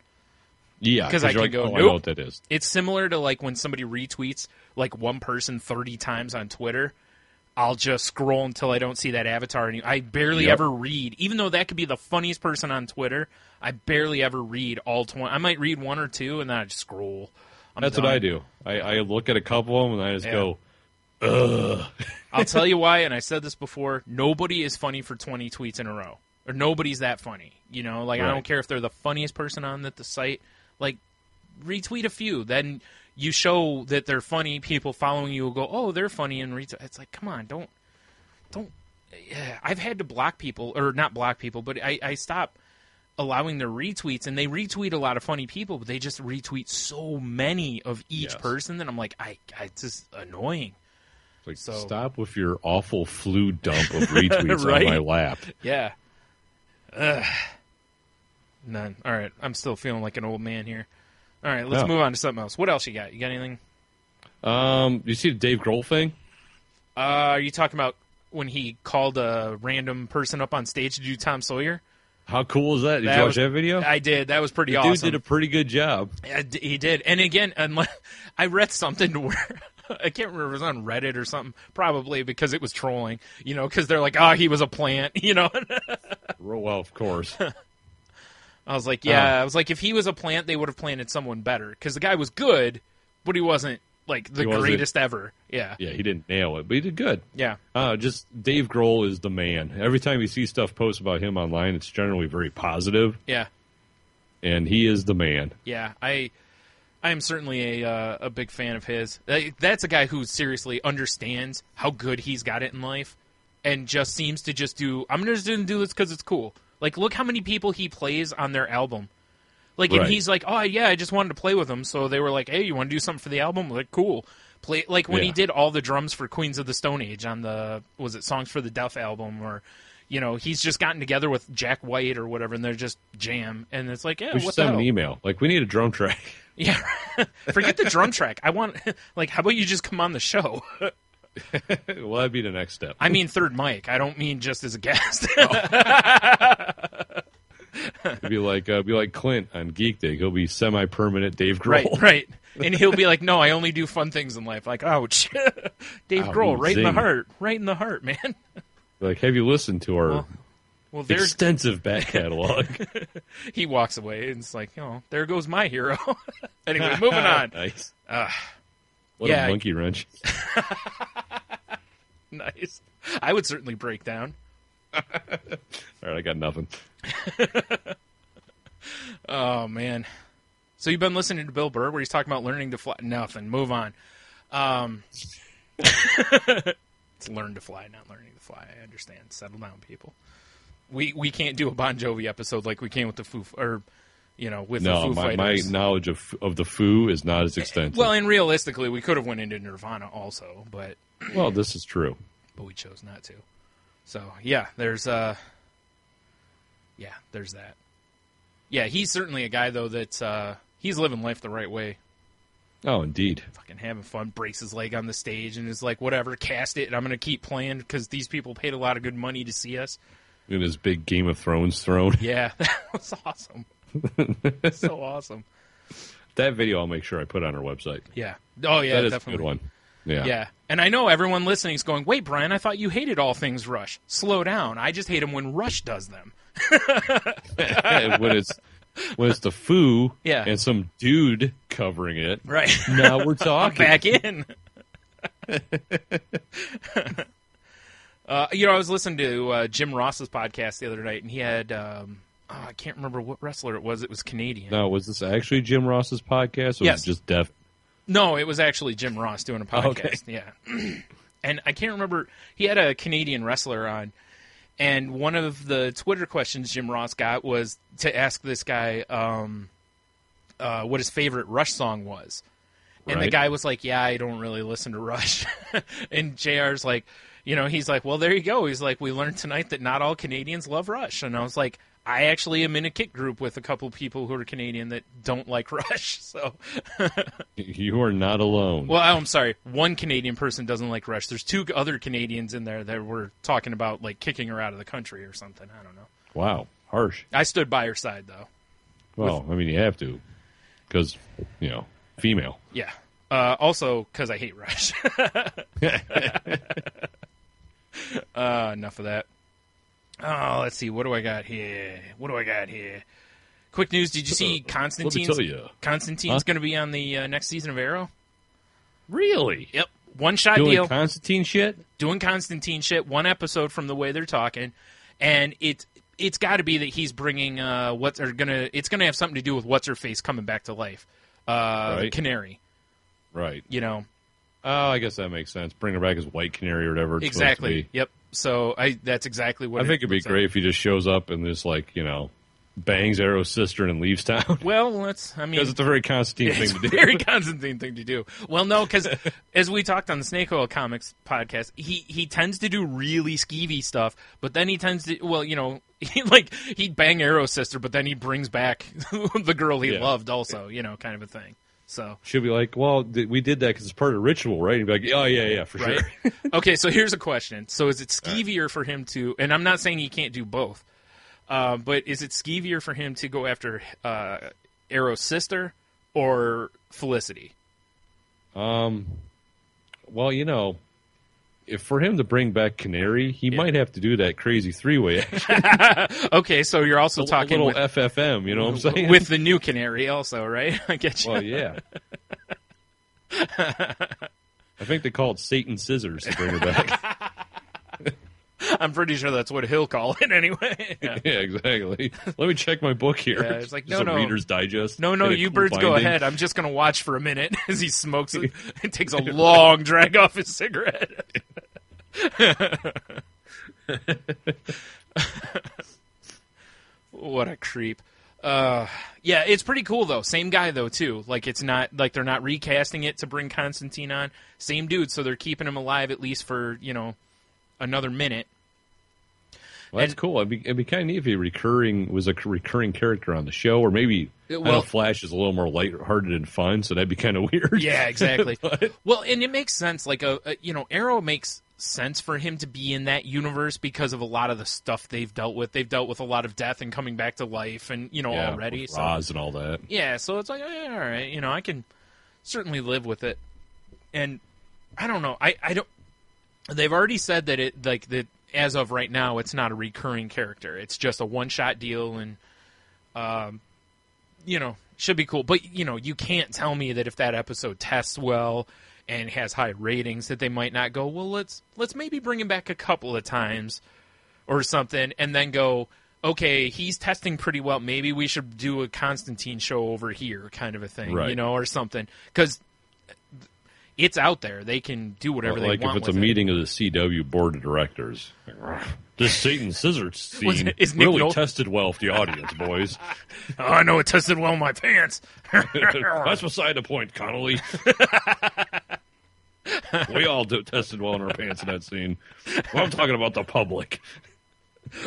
Speaker 4: Yeah,
Speaker 3: because I can go, nope.
Speaker 4: I know what that is.
Speaker 3: It's similar to like when somebody retweets like one person 30 times on Twitter. I'll just scroll until I don't see that avatar. And I barely ever read, even though that could be the funniest person on Twitter. I barely ever read all 20. I might read one or two, and then I just scroll.
Speaker 4: That's
Speaker 3: done.
Speaker 4: what I do. I look at a couple of them and I just go, ugh.
Speaker 3: I'll tell you why, and I said this before, nobody is funny for 20 tweets in a row. Or nobody's that funny. You know, like,
Speaker 4: Right.
Speaker 3: I don't care if they're the funniest person on the site. Like, retweet a few. Then you show that they're funny. People following you will go, oh, they're funny, and retweet. It's like, come on, don't. Yeah, I've had to block people, or not block people, but I stop allowing their retweets, and they retweet a lot of funny people, but they just retweet so many of each person that I'm like, it's just annoying.
Speaker 4: Like,
Speaker 3: So-
Speaker 4: stop with your awful flu dump of retweets
Speaker 3: Right?
Speaker 4: on my lap.
Speaker 3: Yeah. Ugh. None. All right, I'm still feeling like an old man here. All right, let's
Speaker 4: Yeah.
Speaker 3: move on to something else. What else you got? You got anything?
Speaker 4: You see the Dave Grohl thing?
Speaker 3: Are you talking about when he called a random person up on stage to do Tom Sawyer?
Speaker 4: How cool is that? Did
Speaker 3: That
Speaker 4: you watch
Speaker 3: was-
Speaker 4: that video?
Speaker 3: I did. That was pretty
Speaker 4: the
Speaker 3: awesome.
Speaker 4: dude did a pretty good job.
Speaker 3: He did. And again, I read something to where I can't remember if it was on Reddit or something, probably because it was trolling, you know, because they're like, he was a plant, you know.
Speaker 4: Well, of course.
Speaker 3: I was like, I was like, if he was a plant, they would have planted someone better because the guy was good, but he wasn't like the greatest ever. Yeah.
Speaker 4: Yeah, he didn't nail it, but he did good.
Speaker 3: Yeah.
Speaker 4: Just Dave Grohl is the man. Every time you see stuff posted about him online, it's generally very positive,
Speaker 3: Yeah.
Speaker 4: and he is the man.
Speaker 3: Yeah. I am certainly a big fan of his. That's a guy who seriously understands how good he's got it in life and just seems to just do, I'm just going to do this because it's cool. Like, look how many people he plays on their album. Like, and
Speaker 4: Right.
Speaker 3: he's like, oh, yeah, I just wanted to play with them. So they were like, hey, you want to do something for the album? Like, cool. Play like when he
Speaker 4: Yeah.
Speaker 3: did all the drums for Queens of the Stone Age on the, was it Songs for the Deaf album? Or, you know, he's just gotten together with Jack White or whatever, and they're just jam. And it's like, yeah,
Speaker 4: We should
Speaker 3: what the
Speaker 4: send him
Speaker 3: hell?
Speaker 4: an email. Like, we need a drum track.
Speaker 3: Yeah. Forget the drum track. I want, like, how about you just come on the show?
Speaker 4: Well, that'd be the next step.
Speaker 3: I mean third mic. I don't mean just as a guest.
Speaker 4: It'd be like Clint on Geek Day. He'll be semi-permanent Dave Grohl.
Speaker 3: Right. And he'll be like, no, I only do fun things in life. Like, ouch. Dave
Speaker 4: Ow,
Speaker 3: Grohl, right in the
Speaker 4: zing.
Speaker 3: heart. Right in the heart, man.
Speaker 4: Like, have you listened to our
Speaker 3: Well, there
Speaker 4: extensive back catalog?
Speaker 3: he walks away, and it's like, oh, there goes my hero. Anyway, moving on.
Speaker 4: Nice.
Speaker 3: What
Speaker 4: a monkey wrench.
Speaker 3: Nice. I would certainly break down.
Speaker 4: All right, I got nothing.
Speaker 3: Oh, man. So you've been listening to Bill Burr where he's talking about learning to fly? Nothing. Move on. It's learn to fly, not learning to fly. I understand. Settle down, people. We can't do a Bon Jovi episode like we can with the Foo, or with the Foo
Speaker 4: my
Speaker 3: Fighters.
Speaker 4: knowledge of the Foo is not as extensive.
Speaker 3: Well, and realistically, we could have went into Nirvana also, but
Speaker 4: This is true.
Speaker 3: we chose not to. So yeah, there's that. Yeah, he's certainly a guy though that's he's living life the right way.
Speaker 4: Oh, indeed.
Speaker 3: Fucking having fun, breaks his leg on the stage, and is like, whatever, cast it, and I'm going to keep playing because these people paid a lot of good money to see us.
Speaker 4: In his big Game of Thrones throne.
Speaker 3: Yeah, that was awesome. So awesome.
Speaker 4: That video I'll make sure I put on our website.
Speaker 3: Yeah. Oh, yeah,
Speaker 4: that is
Speaker 3: definitely.
Speaker 4: a good one. Yeah.
Speaker 3: Yeah. And I know everyone listening is going, wait, Brian, I thought you hated all things Rush. Slow down. I just hate them when Rush does them.
Speaker 4: when it's the Foo
Speaker 3: Yeah.
Speaker 4: and some dude covering it.
Speaker 3: Right.
Speaker 4: Now we're
Speaker 3: I'm
Speaker 4: talking.
Speaker 3: back in. I was listening to Jim Ross's podcast the other night, and he had, I can't remember what wrestler it was. It was Canadian.
Speaker 4: Now, was this actually Jim Ross's podcast, or
Speaker 3: Yes.
Speaker 4: was it just Def?
Speaker 3: No, it was actually Jim Ross doing a podcast.
Speaker 4: Okay.
Speaker 3: Yeah. And I can't remember. He had a Canadian wrestler on, and one of the Twitter questions Jim Ross got was to ask this guy what his favorite Rush song was. And the
Speaker 4: Right.
Speaker 3: guy was like, yeah, I don't really listen to Rush. And JR's like, he's like, well, there you go. He's like, we learned tonight that not all Canadians love Rush. And I was like, I actually am in a kick group with a couple people who are Canadian that don't like Rush. So,
Speaker 4: You are not alone.
Speaker 3: well, I'm sorry. One Canadian person doesn't like Rush. There's two other Canadians in there that were talking about like kicking her out of the country or something. I don't know.
Speaker 4: Wow, harsh.
Speaker 3: I stood by her side though.
Speaker 4: Well, I mean, you have to, because female.
Speaker 3: Yeah. Also, because I hate Rush. Enough of that. Oh, let's see. What do I got here? Quick news: did you see Constantine's?
Speaker 4: Let me tell you.
Speaker 3: Constantine's going to be on the next season of Arrow.
Speaker 4: Really?
Speaker 3: Yep, one-shot
Speaker 4: Doing
Speaker 3: deal.
Speaker 4: Constantine shit?
Speaker 3: Doing Constantine shit. One episode from the way they're talking, and it's got to be that he's bringing It's going to have something to do with what's her face coming back to life.
Speaker 4: Right.
Speaker 3: Canary.
Speaker 4: Right.
Speaker 3: You know.
Speaker 4: Oh, I guess that makes sense. Bring her back as White Canary or whatever. It's
Speaker 3: Exactly. Yep. So that's exactly what
Speaker 4: I think it'd be great if he just shows up and just bangs Arrow's sister and leaves town.
Speaker 3: Well,
Speaker 4: because it's a very Constantine thing to do.
Speaker 3: Very Constantine thing to do. Well, no, because as we talked on the Snake Oil Comics podcast, he tends to do really skeevy stuff, but then he tends to he'd bang Arrow's sister, but then he brings back the girl he loved, also, kind of a thing. So
Speaker 4: she'll be like, "Well, we did that because it's part of the ritual, right?" And he'd be like, "Oh yeah, for sure."
Speaker 3: Okay, so here's a question: so is it skeevier for him to? And I'm not saying he can't do both. But is it skeevier for him to go after Arrow's sister or Felicity?
Speaker 4: Well, if for him to bring back Canary, he might have to do that crazy threy-way action.
Speaker 3: Okay, so you're also talking
Speaker 4: a little FFM, you know what I'm saying?
Speaker 3: With the new Canary also, right? I get you.
Speaker 4: Well, yeah. I think they call it Satan Scissors to bring her back.
Speaker 3: I'm pretty sure that's what he'll call it anyway.
Speaker 4: Yeah, exactly. Let me check my book here.
Speaker 3: Yeah, it's like,
Speaker 4: no. Reader's Digest.
Speaker 3: No, you birds go ahead. I'm just going to watch for a minute as he smokes it and takes a long drag off his cigarette. What a creep. Yeah, it's pretty cool, though. Same guy, though, too. Like, it's not like they're not recasting it to bring Constantine on. Same dude, so they're keeping him alive at least for, another minute.
Speaker 4: Well, that's cool. It'd be kind of neat if he was a recurring character on the show, or maybe I know Flash is a little more lighthearted and fun, so that'd be kind of weird.
Speaker 3: Yeah, exactly. Well, and it makes sense. Like Arrow makes sense for him to be in that universe because of a lot of the stuff they've dealt with. They've dealt with a lot of death and coming back to life, and already
Speaker 4: with Roz and all that.
Speaker 3: Yeah, so it's like, all right, I can certainly live with it. And I don't know. I don't. They've already said that that as of right now, it's not a recurring character. It's just a one-shot deal, and should be cool. But you can't tell me that if that episode tests well and has high ratings, that they might not go, well, let's maybe bring him back a couple of times or something, and then go, okay, he's testing pretty well. Maybe we should do a Constantine show over here, kind of a thing,
Speaker 4: right.
Speaker 3: Or something, because it's out there. They can do whatever they want.
Speaker 4: Like if it's a meeting of the CW board of directors. This Satan Scissors scene really tested well with the audience, boys.
Speaker 3: Oh, I know it tested well in my pants.
Speaker 4: That's beside the point, Connolly. We all tested well in our pants in that scene. Well, I'm talking about the public.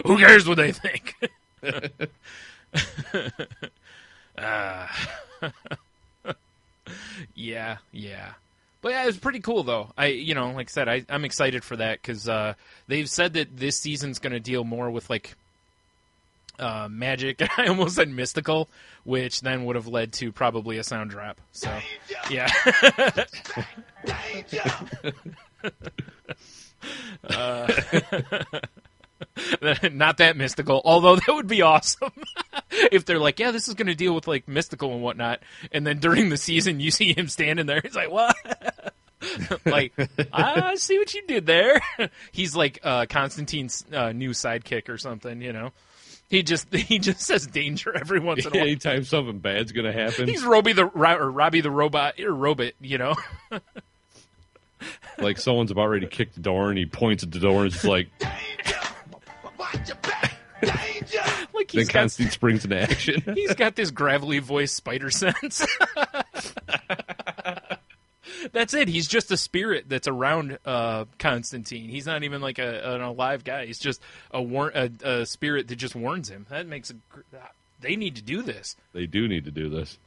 Speaker 3: Who cares what they think? Yeah. But yeah, it was pretty cool, though. Like I said, I'm excited for that because they've said that this season's going to deal more with magic. I almost said mystical, which then would have led to probably a sound drop. So, yeah. Not that mystical, although that would be awesome if they're like, yeah, this is going to deal with mystical and whatnot, and then during the season you see him standing there, he's like, what? I see what you did there. He's like Constantine's new sidekick or something, He just says danger every once in a while.
Speaker 4: Anytime something bad's going to happen.
Speaker 3: He's Robbie the robot,
Speaker 4: Like someone's about ready to kick the door, and he points at the door, and it's just like... Then Constantine springs into action.
Speaker 3: He's got this gravelly voice spider sense. That's it. He's just a spirit that's around Constantine. He's not even like an alive guy. He's just a spirit that just warns him. That makes it. They need to do this.
Speaker 4: They do need to do this.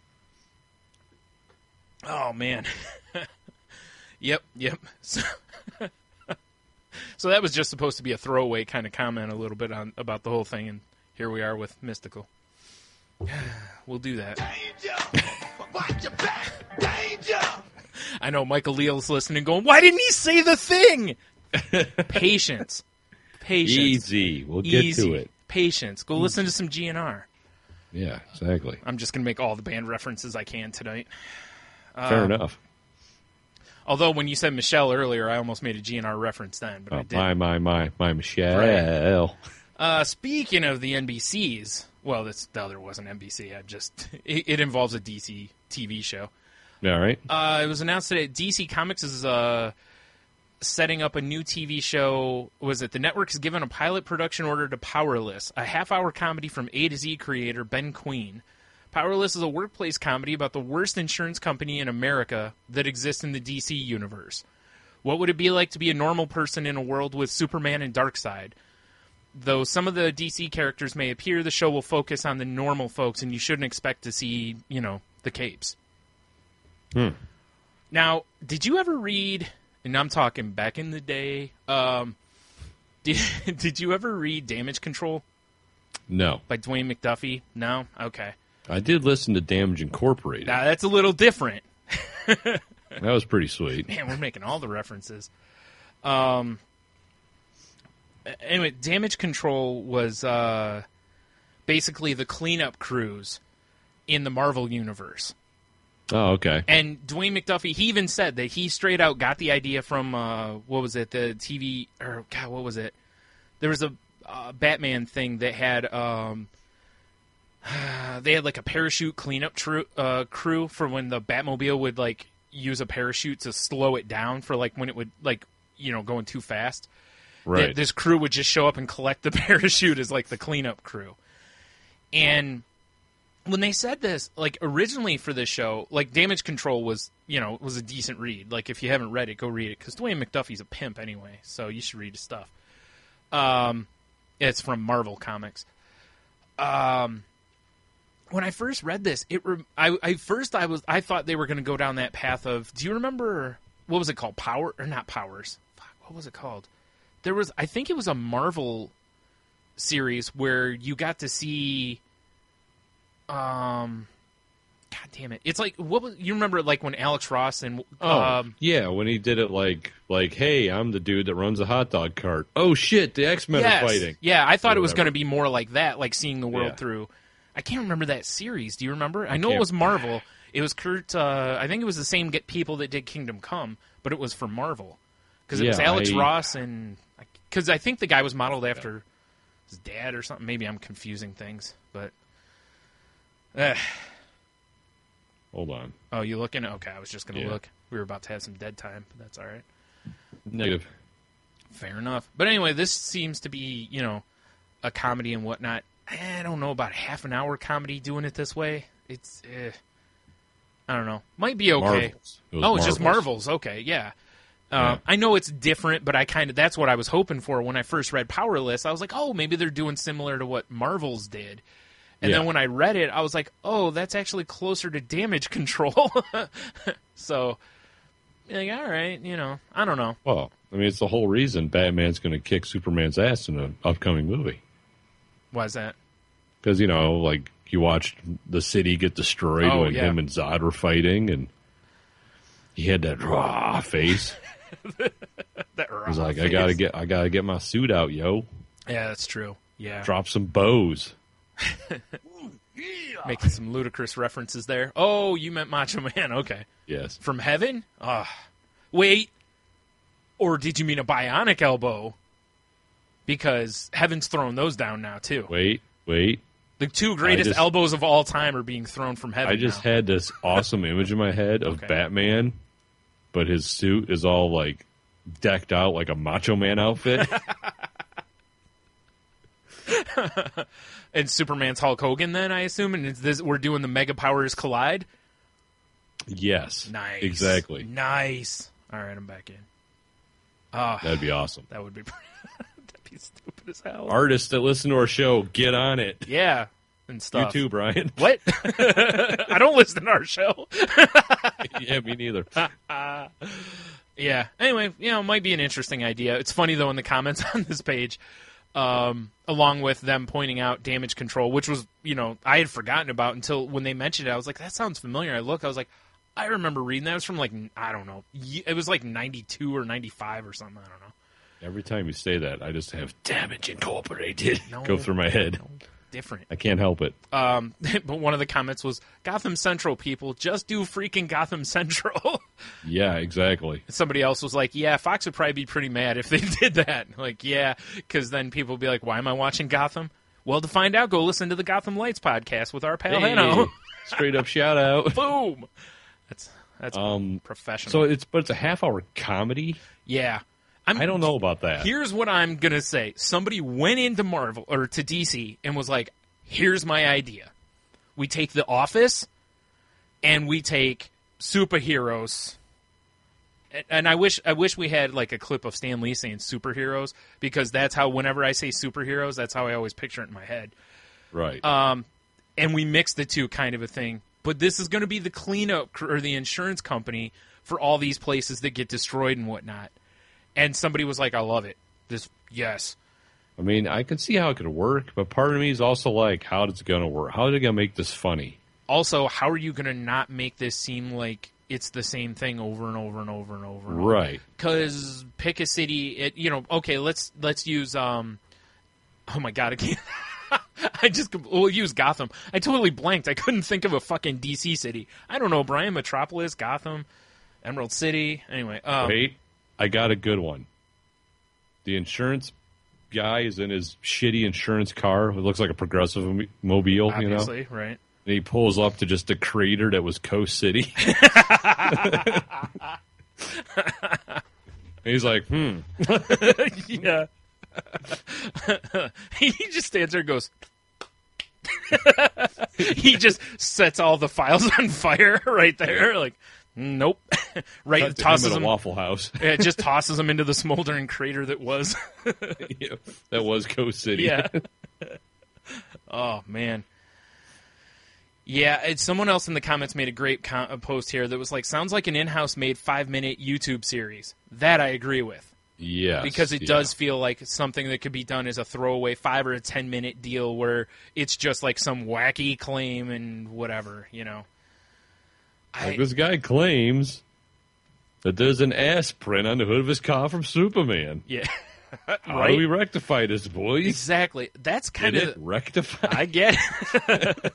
Speaker 3: Oh man. Yep. So that was just supposed to be a throwaway kind of comment a little bit about the whole thing, and here we are with Mystical. We'll do that. I know Michael Leal's listening going, why didn't he say the thing? Patience.
Speaker 4: Easy. We'll get to it.
Speaker 3: Patience. Go listen to some GNR.
Speaker 4: Yeah, exactly.
Speaker 3: I'm just going to make all the band references I can tonight.
Speaker 4: Fair enough.
Speaker 3: Although when you said Michelle earlier, I almost made a GNR reference then, but I didn't.
Speaker 4: My Michelle.
Speaker 3: Right. Speaking of the NBCs, well, the other wasn't NBC. It involves a DC TV show.
Speaker 4: Yeah, right.
Speaker 3: It was announced today DC Comics is setting up a new TV show. The network has given a pilot production order to Powerless, a half-hour comedy from A to Z creator Ben Queen. Powerless is a workplace comedy about the worst insurance company in America that exists in the DC universe. What would it be like to be a normal person in a world with Superman and Darkseid? Though some of the DC characters may appear, the show will focus on the normal folks, and you shouldn't expect to see, the capes. Now, did you ever read, and I'm talking back in the day, did you ever read Damage Control?
Speaker 4: No.
Speaker 3: By Dwayne McDuffie? No? Okay.
Speaker 4: I did listen to Damage Incorporated.
Speaker 3: Now, that's a little different.
Speaker 4: That was pretty sweet.
Speaker 3: Man, we're making all the references. Anyway, Damage Control was basically the cleanup crews in the Marvel Universe.
Speaker 4: Oh, okay.
Speaker 3: And Dwayne McDuffie, he even said that he straight out got the idea from, what was it, the TV, or God, what was it? There was a Batman thing that had, they had like a parachute cleanup crew for when the Batmobile would like use a parachute to slow it down for like when it would like, going too fast.
Speaker 4: Right.
Speaker 3: This crew would just show up and collect the parachute as like the cleanup crew. And when they said this, like originally for this show, like Damage Control was, was a decent read. Like if you haven't read it, go read it because Dwayne McDuffie's a pimp anyway, so you should read his stuff. It's from Marvel Comics. When I first read this, I thought they were going to go down that path of. Do you remember what was it called? Power or not Powers? Fuck, what was it called? I think it was a Marvel series where you got to see. God damn it! It's like you remember like when Alex Ross and
Speaker 4: yeah, when he did it like hey, I'm the dude that runs a hot dog cart. Oh shit, the X-Men are fighting.
Speaker 3: Yeah, I thought it was going to be more like that, like seeing the world through. I can't remember that series. Do you remember? I know it was Marvel. It was Kurt. I think it was the same people that did Kingdom Come, but it was for Marvel because it was Alex Ross and because I think the guy was modeled after his dad or something. Maybe I'm confusing things, but.
Speaker 4: Hold on.
Speaker 3: Oh, you looking? Okay, I was just going to look. We were about to have some dead time, but that's all right.
Speaker 4: Negative.
Speaker 3: Fair enough. But anyway, this seems to be, a comedy and whatnot. I don't know about half an hour comedy doing it this way. It's, I don't know. Might be okay. It's just Marvels. Okay, yeah. I know it's different, but that's what I was hoping for when I first read Powerless. I was like, oh, maybe they're doing similar to what Marvels did. And then when I read it, I was like, oh, that's actually closer to Damage Control. So, like, all right, I don't know.
Speaker 4: Well, I mean, it's the whole reason Batman's going to kick Superman's ass in an upcoming movie.
Speaker 3: Why is that?
Speaker 4: Because, like, you watched the city get destroyed when him and Zod were fighting, and he had that raw face. He's like, I gotta get my suit out, yo.
Speaker 3: Yeah, that's true. Yeah.
Speaker 4: Drop some bows.
Speaker 3: Making some ludicrous references there. Oh, you meant Macho Man. Okay.
Speaker 4: Yes.
Speaker 3: From heaven? Wait. Or did you mean a bionic elbow? Because heaven's throwing those down now, too.
Speaker 4: Wait.
Speaker 3: The two greatest elbows of all time are being thrown from heaven.
Speaker 4: I just had this awesome image in my head of Batman, but his suit is all, like, decked out like a Macho Man outfit.
Speaker 3: And Superman's Hulk Hogan, then I assume, and we're doing the Mega Powers Collide.
Speaker 4: Yes,
Speaker 3: nice,
Speaker 4: exactly,
Speaker 3: nice. All right, I'm back in.
Speaker 4: That'd be awesome.
Speaker 3: That would be that'd be stupid as hell.
Speaker 4: Artists that listen to our show, get on it.
Speaker 3: Yeah, and stuff.
Speaker 4: You too, Brian.
Speaker 3: What? I don't listen to our show.
Speaker 4: Yeah, me neither.
Speaker 3: Yeah. Anyway, it might be an interesting idea. It's funny though in the comments on this page. Along with them pointing out Damage Control, which was, I had forgotten about until when they mentioned it. I was like, that sounds familiar. I was like, I remember reading that. It was from like, I don't know. It was like 92 or 95 or something. I don't know.
Speaker 4: Every time you say that, I just have Damage Incorporated go through my head.
Speaker 3: different.
Speaker 4: I can't help it.
Speaker 3: But one of the comments was, Gotham Central, people, just do freaking Gotham Central.
Speaker 4: Yeah, exactly.
Speaker 3: Somebody else was like, yeah, Fox would probably be pretty mad if they did that. Like, yeah, because then people would be like, why am I watching Gotham? Well, to find out, go listen to the Gotham Lights podcast with our pal Hanno.
Speaker 4: Straight up shout out.
Speaker 3: Boom. That's professional.
Speaker 4: So it's a half-hour comedy?
Speaker 3: Yeah.
Speaker 4: I don't know about that.
Speaker 3: Here's what I'm going to say. Somebody went into Marvel, or to DC, and was like, here's my idea. We take The Office, and we take superheroes. And I wish we had like a clip of Stan Lee saying superheroes, because that's how, whenever I say superheroes, that's how I always picture it in my head.
Speaker 4: Right.
Speaker 3: And we mix the two, kind of a thing. But this is going to be the cleanup, or the insurance company for all these places that get destroyed and whatnot. And somebody was like, I love it. Yes.
Speaker 4: I mean, I can see how it could work, but part of me is also like, how is it going to work? How are they going to make this funny?
Speaker 3: Also, how are you going to not make this seem like it's the same thing over and over and over and over?
Speaker 4: Right.
Speaker 3: Because pick a city. Okay, let's use. Oh my God, I can't. We'll use Gotham. I totally blanked. I couldn't think of a fucking DC city. I don't know, Brian. Metropolis, Gotham, Emerald City. Anyway.
Speaker 4: Wait, I got a good one. The insurance guy is in his shitty insurance car. It looks like a Progressive mobile,
Speaker 3: obviously,
Speaker 4: you know?
Speaker 3: Right.
Speaker 4: And he pulls up to just a crater that was Coast City. And he's like,
Speaker 3: Yeah. He just stands there and goes... He just sets all the files on fire right there. Like, nope. Right, tosses
Speaker 4: him in a Waffle House.
Speaker 3: It just tosses him into the smoldering crater that was.
Speaker 4: Yeah, that was Coast City.
Speaker 3: Yeah. Oh, man. Yeah, someone else in the comments made a great post here that was like, sounds like an in-house made 5-minute YouTube series. That I agree with.
Speaker 4: Yes,
Speaker 3: because it does feel like something that could be done as a throwaway 5 or a 10-minute deal where it's just like some wacky claim and whatever, you know.
Speaker 4: Like this guy claims that there's an ass print on the hood of his car from Superman.
Speaker 3: Yeah.
Speaker 4: How do we rectify this, boys?
Speaker 3: Exactly. That's kind of...
Speaker 4: rectify?
Speaker 3: I get it.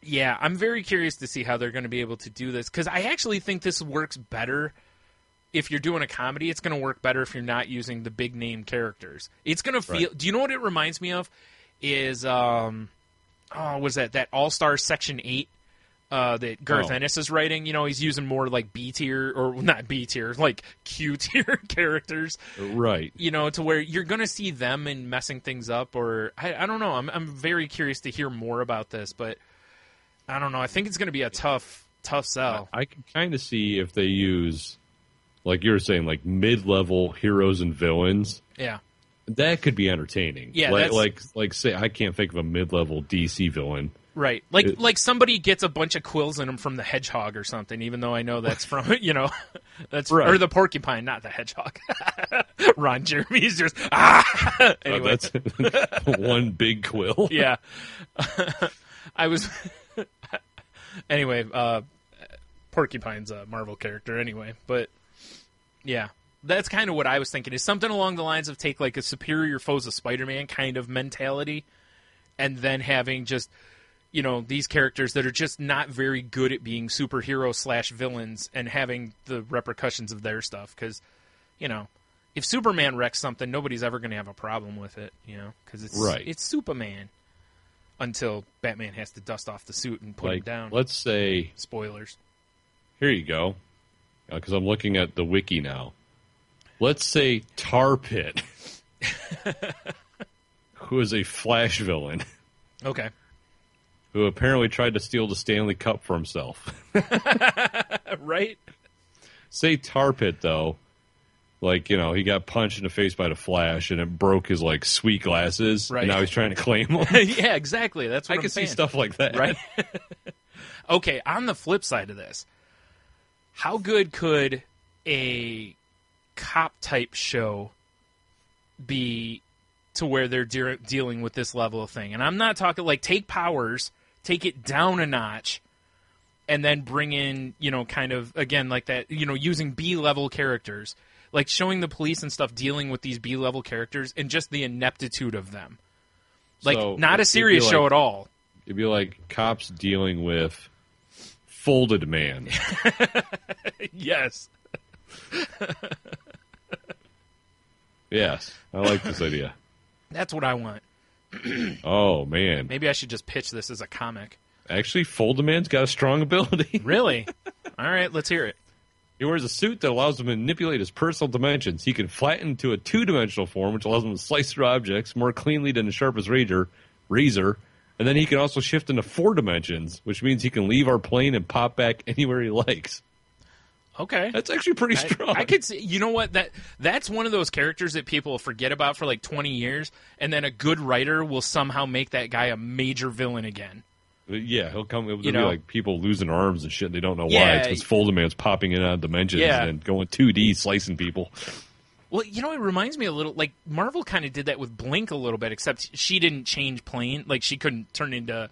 Speaker 3: Yeah, I'm very curious to see how they're going to be able to do this, because I actually think this works better if you're doing a comedy. It's going to work better if you're not using the big name characters. It's going to feel... Right. Do you know what it reminds me of? Is was that All-Star Section 8 that Garth Ennis is writing? You know, he's using more like B-tier, or not B-tier, like Q-tier characters.
Speaker 4: Right.
Speaker 3: You know, to where you're going to see them and messing things up, or... I don't know. I'm very curious to hear more about this, but I don't know. I think it's going to be a tough sell. I can
Speaker 4: kind of see if they use, like you were saying, like mid-level heroes and villains.
Speaker 3: Yeah.
Speaker 4: That could be entertaining.
Speaker 3: Yeah,
Speaker 4: like say, I can't think of a mid-level DC villain.
Speaker 3: Right. Like somebody gets a bunch of quills in them from the Hedgehog or something, even though I know that's from, you know, that's right. Or the Porcupine, not the Hedgehog. Ron Jeremy's just, Anyway.
Speaker 4: That's one big quill.
Speaker 3: Yeah. I was... Anyway, Porcupine's a Marvel character anyway, but yeah. That's kind of what I was thinking, is something along the lines of take like a superior foes of Spider-Man kind of mentality, and then having just, you know, these characters that are just not very good at being superhero / villains, and having the repercussions of their stuff. Because, you know, if Superman wrecks something, nobody's ever going to have a problem with it, you know, because it's Superman. Until Batman has to dust off the suit and put him down.
Speaker 4: Let's say...
Speaker 3: Spoilers.
Speaker 4: Here you go. Because I'm looking at the wiki now. Let's say Tar Pit, who is a Flash villain.
Speaker 3: Okay.
Speaker 4: Who apparently tried to steal the Stanley Cup for himself.
Speaker 3: Right?
Speaker 4: Say Tar Pit, though. Like, you know, he got punched in the face by the Flash, and it broke his, like, sweet glasses. Right. And now he's trying to claim them.
Speaker 3: Yeah, exactly. That's what
Speaker 4: I can see stuff like that.
Speaker 3: Right? Okay, on the flip side of this, how good could a cop-type show be to where they're dealing with this level of thing? And I'm not talking, like, take Powers, take it down a notch, and then bring in, you know, kind of, again, like that, you know, using B-level characters. like showing the police and stuff dealing with these B-level characters and just the ineptitude of them. Like,
Speaker 4: So,
Speaker 3: not a serious show at all.
Speaker 4: It'd be like cops dealing with folded man.
Speaker 3: Yes.
Speaker 4: Yes, I like this idea.
Speaker 3: That's what I want.
Speaker 4: Oh, man.
Speaker 3: Maybe I should just pitch this as a comic.
Speaker 4: Actually, folded man's got a strong ability.
Speaker 3: Really? All right, let's hear it.
Speaker 4: He wears a suit that allows him to manipulate his personal dimensions. He can flatten to a two-dimensional form, which allows him to slice through objects more cleanly than the sharpest razor. And then he can also shift into 4 dimensions, which means he can leave our plane and pop back anywhere he likes.
Speaker 3: Okay.
Speaker 4: That's actually pretty strong.
Speaker 3: I could see, you know what, that's one of those characters that people forget about for like 20 years, and then a good writer will somehow make that guy a major villain again.
Speaker 4: Yeah, he'll come. It'll be like people losing arms and shit. And they don't know why. It's because Folded Man's popping in on dimensions and going 2D, slicing people.
Speaker 3: Well, you know, it reminds me a little, like, Marvel kind of did that with Blink a little bit, except she didn't change plane. Like, she couldn't turn into,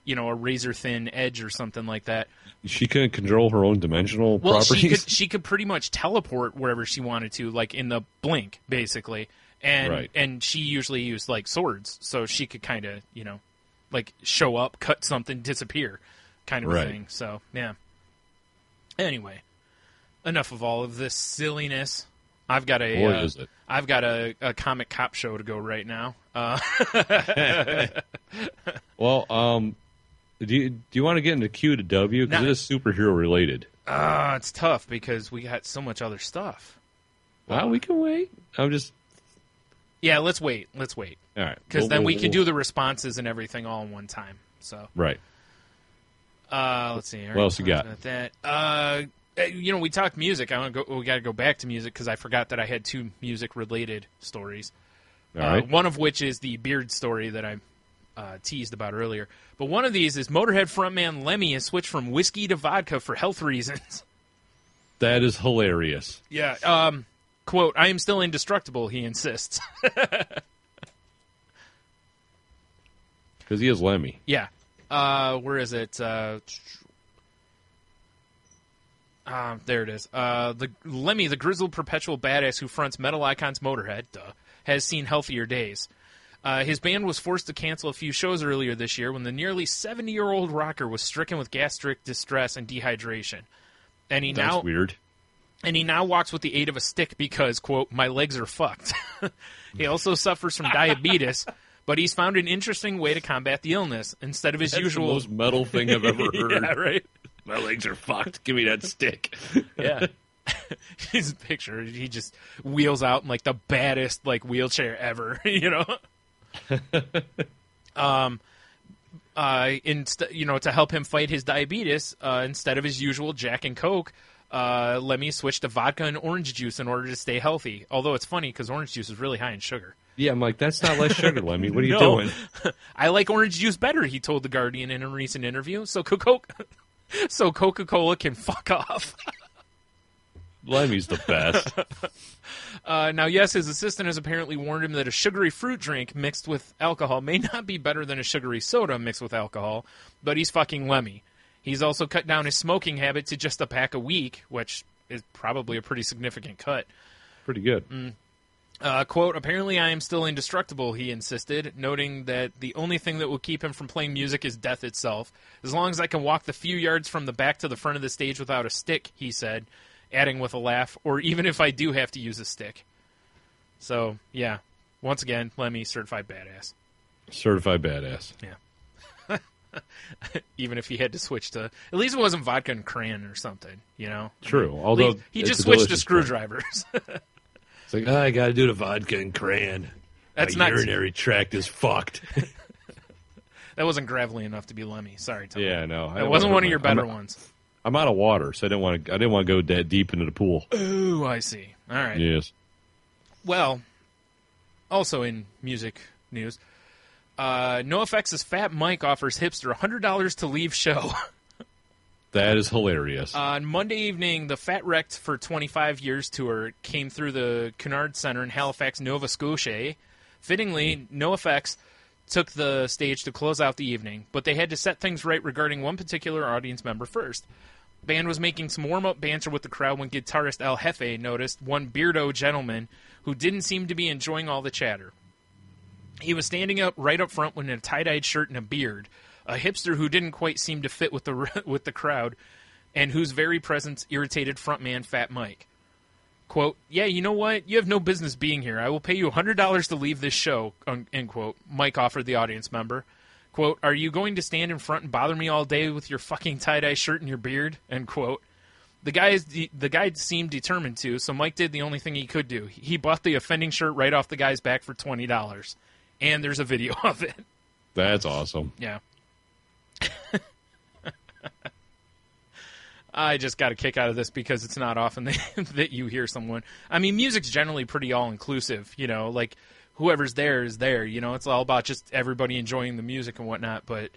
Speaker 3: you know, a razor-thin edge or something like that.
Speaker 4: She couldn't control her own dimensional properties?
Speaker 3: She could pretty much teleport wherever she wanted to, like, in the Blink, basically. And she usually used, like, swords, so she could kind of, you know, like, show up, cut something, disappear kind of a thing. So, yeah. Anyway, enough of all of this silliness. I've got a comic cop show to go right now.
Speaker 4: Well, do you want to get into Q to W? Because it is superhero related.
Speaker 3: It's tough because we got so much other stuff.
Speaker 4: Well, we can wait.
Speaker 3: Yeah, let's wait. All
Speaker 4: right.
Speaker 3: Because then we can do the responses and everything all in one time. So
Speaker 4: right.
Speaker 3: Let's see.
Speaker 4: What else you got?
Speaker 3: That. You know, we talked music. We got to go back to music because I forgot that I had 2 music-related stories.
Speaker 4: All right.
Speaker 3: One of which is the beard story that I teased about earlier. But one of these is Motorhead frontman Lemmy has switched from whiskey to vodka for health reasons.
Speaker 4: That is hilarious.
Speaker 3: Yeah. Quote, I am still indestructible, he insists.
Speaker 4: Because he is Lemmy.
Speaker 3: Yeah. Where is it? There it is. The Lemmy, the grizzled perpetual badass who fronts metal icons Motorhead, has seen healthier days. His band was forced to cancel a few shows earlier this year when the nearly 70-year-old rocker was stricken with gastric distress and dehydration. And
Speaker 4: That's weird.
Speaker 3: And he now walks with the aid of a stick because, quote, my legs are fucked. He also suffers from diabetes, but he's found an interesting way to combat the illness. Instead of his usual...
Speaker 4: the most metal thing I've ever heard.
Speaker 3: Yeah, right?
Speaker 4: My legs are fucked. Give me that stick.
Speaker 3: Yeah. His picture, he just wheels out in, like, the baddest, like, wheelchair ever, you know? To help him fight his diabetes, instead of his usual Jack and Coke, Lemmy switched to vodka and orange juice in order to stay healthy. Although it's funny because orange juice is really high in sugar.
Speaker 4: Yeah, I'm like, that's not less sugar, Lemmy. What are you doing?
Speaker 3: I like orange juice better, he told The Guardian in a recent interview. So Coca-Cola can fuck off.
Speaker 4: Lemmy's the best.
Speaker 3: Now, yes, his assistant has apparently warned him that a sugary fruit drink mixed with alcohol may not be better than a sugary soda mixed with alcohol, but he's fucking Lemmy. He's also cut down his smoking habit to just a pack a week, which is probably a pretty significant cut.
Speaker 4: Pretty good.
Speaker 3: Quote, apparently I am still indestructible, he insisted, noting that the only thing that will keep him from playing music is death itself. As long as I can walk the few yards from the back to the front of the stage without a stick, he said, adding with a laugh, or even if I do have to use a stick. So, yeah, once again, Lemmy, certified badass.
Speaker 4: Certified badass.
Speaker 3: Yeah. Even if he had to switch to... At least it wasn't vodka and crayon or something, you know?
Speaker 4: True, although...
Speaker 3: He just switched to screwdrivers.
Speaker 4: It's like, I gotta do the vodka and crayon.
Speaker 3: That's
Speaker 4: My
Speaker 3: not...
Speaker 4: urinary tract is fucked.
Speaker 3: That wasn't gravelly enough to be Lemmy. Sorry, Tom.
Speaker 4: Yeah, no.
Speaker 3: It wasn't one of your better ones.
Speaker 4: I'm out of water, so I didn't want to go that deep into the pool.
Speaker 3: Oh, I see. All right.
Speaker 4: Yes.
Speaker 3: Well, also in music news, NoFX's Fat Mike offers hipster $100 to leave show.
Speaker 4: That is hilarious.
Speaker 3: On Monday evening, the Fat Wrecked for 25 Years tour came through the Cunard Center in Halifax, Nova Scotia. Fittingly, NoFX took the stage to close out the evening, but they had to set things right regarding one particular audience member first. Band was making some warm-up banter with the crowd when guitarist El Jefe noticed one beardo gentleman who didn't seem to be enjoying all the chatter. He was standing up right up front in a tie-dyed shirt and a beard, a hipster who didn't quite seem to fit with the crowd, and whose very presence irritated frontman Fat Mike. Quote, "Yeah, you know what? You have no business being here. I will pay you $100 to leave this show," end quote, Mike offered the audience member. Quote, "Are you going to stand in front and bother me all day with your fucking tie-dye shirt and your beard?" End quote. The guy seemed determined to, so Mike did the only thing he could do. He bought the offending shirt right off the guy's back for $20. And there's a video of it.
Speaker 4: That's awesome.
Speaker 3: Yeah. I just got a kick out of this because it's not often that you hear someone. I mean, music's generally pretty all-inclusive, you know, like whoever's there is there, you know, it's all about just everybody enjoying the music and whatnot, but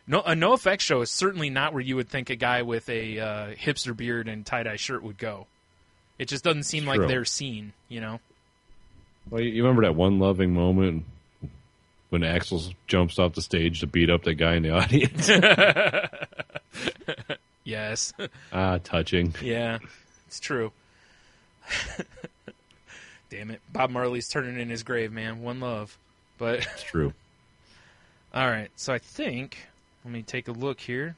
Speaker 3: a NoFX show is certainly not where you would think a guy with a hipster beard and tie-dye shirt would go. It just doesn't seem like their scene, you know?
Speaker 4: Well, you remember that one loving moment when Axel jumps off the stage to beat up that guy in the audience?
Speaker 3: Yes.
Speaker 4: Touching.
Speaker 3: Yeah, it's true. Damn it. Bob Marley's turning in his grave, man. One love. But
Speaker 4: it's true.
Speaker 3: All right, so I think, let me take a look here.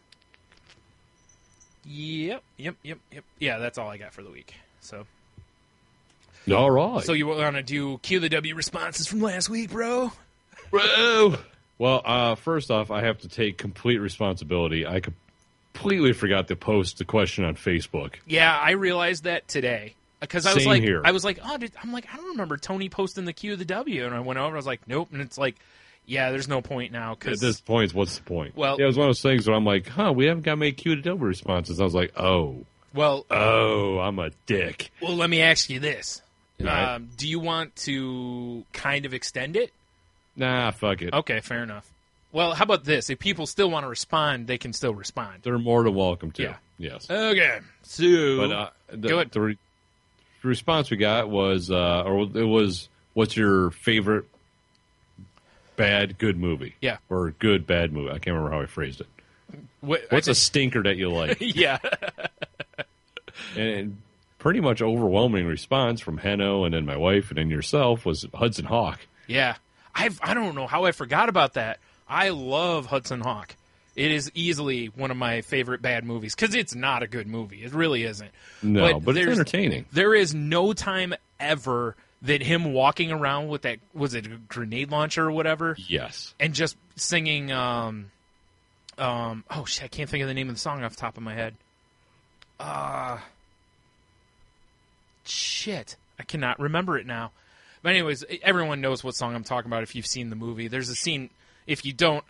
Speaker 3: Yep. Yeah, that's all I got for the week. So.
Speaker 4: All right.
Speaker 3: So you want to do Q the W responses from last week, bro?
Speaker 4: Bro! Well, first off, I have to take complete responsibility. I completely forgot to post the question on Facebook.
Speaker 3: Yeah, I realized that today. Because I was like, I don't remember Tony posting the Q of the W, and I went over, I was like, nope, and it's like, yeah, there's no point now. Cause,
Speaker 4: at this point, what's the point?
Speaker 3: Well,
Speaker 4: yeah, it was one of those things where I'm like, we haven't got many Q to W responses. I was like, I'm a dick.
Speaker 3: Well, let me ask you this:
Speaker 4: right.
Speaker 3: do you want to kind of extend it?
Speaker 4: Nah, fuck it.
Speaker 3: Okay, fair enough. Well, how about this? If people still want to respond, they can still respond.
Speaker 4: They're more than welcome to.
Speaker 3: Yeah.
Speaker 4: Yes.
Speaker 3: Okay. So,
Speaker 4: go ahead. The response we got was, what's your favorite bad, good movie?
Speaker 3: Yeah.
Speaker 4: Or good, bad movie. I can't remember how I phrased it. What's a stinker that you like?
Speaker 3: Yeah.
Speaker 4: And pretty much overwhelming response from Henno and then my wife and then yourself was Hudson Hawk.
Speaker 3: Yeah. I don't know how I forgot about that. I love Hudson Hawk. It is easily one of my favorite bad movies because it's not a good movie. It really isn't.
Speaker 4: No, but it's entertaining.
Speaker 3: There is no time ever that him walking around with that, was it a grenade launcher or whatever?
Speaker 4: Yes.
Speaker 3: And just singing, oh shit, I can't think of the name of the song off the top of my head. Shit, I cannot remember it now. But anyways, everyone knows what song I'm talking about if you've seen the movie. There's a scene, if you don't,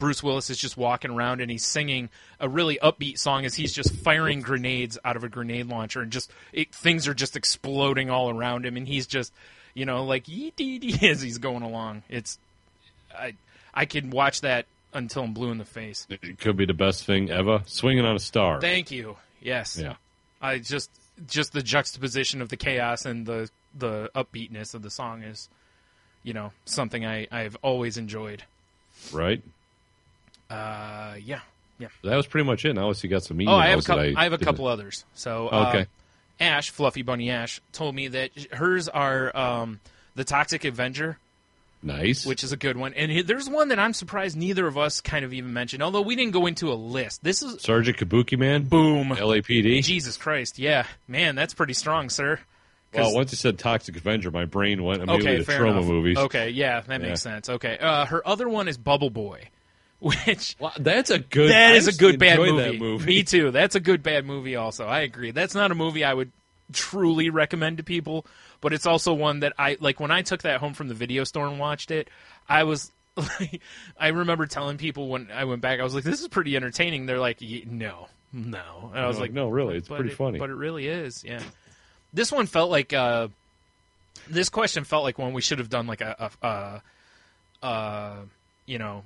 Speaker 3: Bruce Willis is just walking around and he's singing a really upbeat song as he's just firing grenades out of a grenade launcher and things are just exploding all around him and he's just, you know, like as he's going along. I could watch that until I'm blue in the face.
Speaker 4: It could be the best thing ever. Swinging on a Star.
Speaker 3: Thank you. Yes.
Speaker 4: Yeah.
Speaker 3: I just the juxtaposition of the chaos and the upbeatness of the song is, you know, something I've always enjoyed.
Speaker 4: Right.
Speaker 3: Yeah.
Speaker 4: That was pretty much it. Now you got some emails.
Speaker 3: Oh, I have a couple others. So,
Speaker 4: okay.
Speaker 3: Ash, Fluffy Bunny Ash, told me that hers are the Toxic Avenger.
Speaker 4: Nice.
Speaker 3: Which is a good one. And there's one that I'm surprised neither of us kind of even mentioned, although we didn't go into a list. This is
Speaker 4: Sergeant Kabuki Man?
Speaker 3: Boom.
Speaker 4: LAPD?
Speaker 3: Jesus Christ, yeah. Man, that's pretty strong, sir.
Speaker 4: Well, once you said Toxic Avenger, my brain went immediately to Trauma movies.
Speaker 3: Okay, yeah, that makes sense. Okay, her other one is Bubble Boy, which...
Speaker 4: Well, that's a good...
Speaker 3: That is a good bad movie.
Speaker 4: That movie.
Speaker 3: Me too. That's a good bad movie also. I agree. That's not a movie I would truly recommend to people, but it's also one that I... Like, when I took that home from the video store and watched it, I was... I remember telling people when I went back, I was like, this is pretty entertaining. They're like, no. And I was like,
Speaker 4: no, really, it's pretty funny.
Speaker 3: But it really is, yeah. This one felt like this question felt like one we should have done like a you know,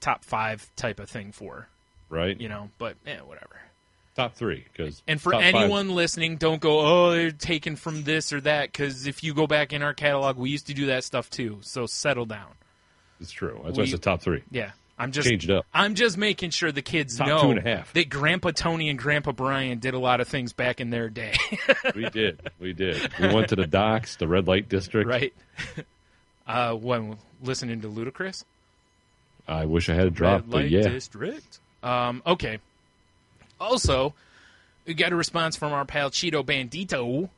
Speaker 3: top 5 type of thing for,
Speaker 4: right?
Speaker 3: You know, but whatever.
Speaker 4: Top 3, because
Speaker 3: and for anyone listening, don't go, oh, they're taken from this or that, because if you go back in our catalog, we used to do that stuff too. So settle down.
Speaker 4: It's true. That's why it's a top 3.
Speaker 3: Yeah,
Speaker 4: Change it up.
Speaker 3: I'm just making sure the kids
Speaker 4: Top
Speaker 3: know
Speaker 4: 2.5.
Speaker 3: that Grandpa Tony and Grandpa Brian did a lot of things back in their day.
Speaker 4: We did. We went to the docks, the red light district.
Speaker 3: Right. When listening to Ludacris?
Speaker 4: I wish I had a drop,
Speaker 3: Red
Speaker 4: but
Speaker 3: light
Speaker 4: yeah.
Speaker 3: district. Okay. Also, we got a response from our pal Cheeto Bandito.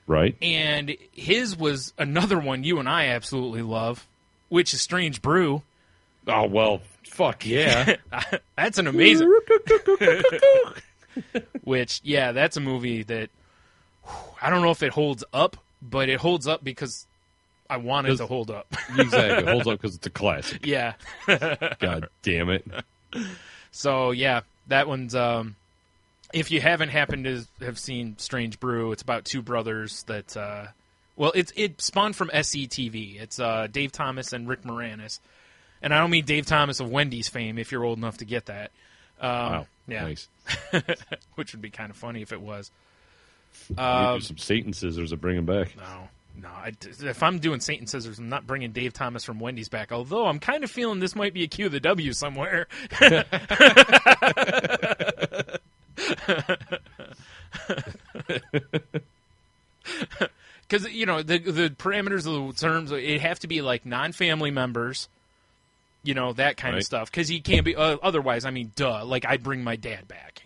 Speaker 4: Right.
Speaker 3: And his was another one you and I absolutely love, which is Strange Brew.
Speaker 4: Oh, well, fuck yeah.
Speaker 3: That's an amazing... Which, yeah, that's a movie that... I don't know if it holds up, but it holds up because I want it to hold up.
Speaker 4: Exactly. It holds up because it's a classic.
Speaker 3: Yeah.
Speaker 4: God damn it.
Speaker 3: So, yeah, that one's... if you haven't happened to have seen Strange Brew, it's about two brothers that... it spawned from SCTV. It's Dave Thomas and Rick Moranis. And I don't mean Dave Thomas of Wendy's fame, if you're old enough to get that.
Speaker 4: Wow.
Speaker 3: Yeah.
Speaker 4: Nice.
Speaker 3: Which would be kind of funny if it was.
Speaker 4: You do some Satan scissors to bring him back.
Speaker 3: No. If I'm doing Satan Scissors, I'm not bringing Dave Thomas from Wendy's back. Although I'm kind of feeling this might be a Q of the W somewhere. Because, the parameters of the terms, it have to be like non-family members, that kind of stuff. Because he can't be, otherwise, I mean, duh, like I'd bring my dad back,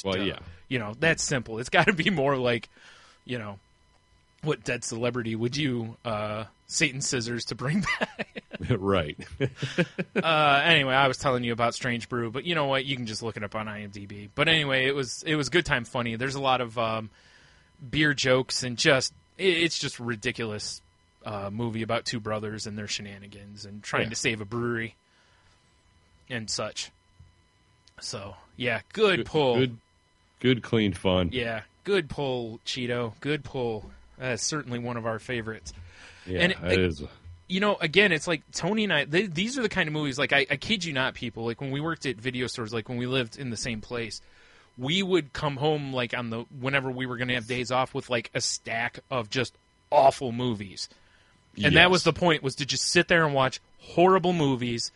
Speaker 4: Well,
Speaker 3: duh.
Speaker 4: yeah.
Speaker 3: That's simple. It's got to be more like, what dead celebrity would you Satan Scissors to bring back?
Speaker 4: Right.
Speaker 3: Anyway, I was telling you about Strange Brew, but you know what? You can just look it up on IMDb. But anyway, it was good time funny. There's a lot of beer jokes and it's just a ridiculous movie about two brothers and their shenanigans and trying to save a brewery and such. So, yeah, good pull.
Speaker 4: Good, clean fun.
Speaker 3: Yeah, good pull, Cheeto. Good pull. That's certainly one of our favorites.
Speaker 4: Yeah,
Speaker 3: and
Speaker 4: it is.
Speaker 3: Again, it's like Tony and I, these are the kind of movies, like I kid you not, people, like when we worked at video stores, like when we lived in the same place, we would come home like whenever we were going to have days off with like a stack of just awful movies. And that was the point, was to just sit there and watch horrible movies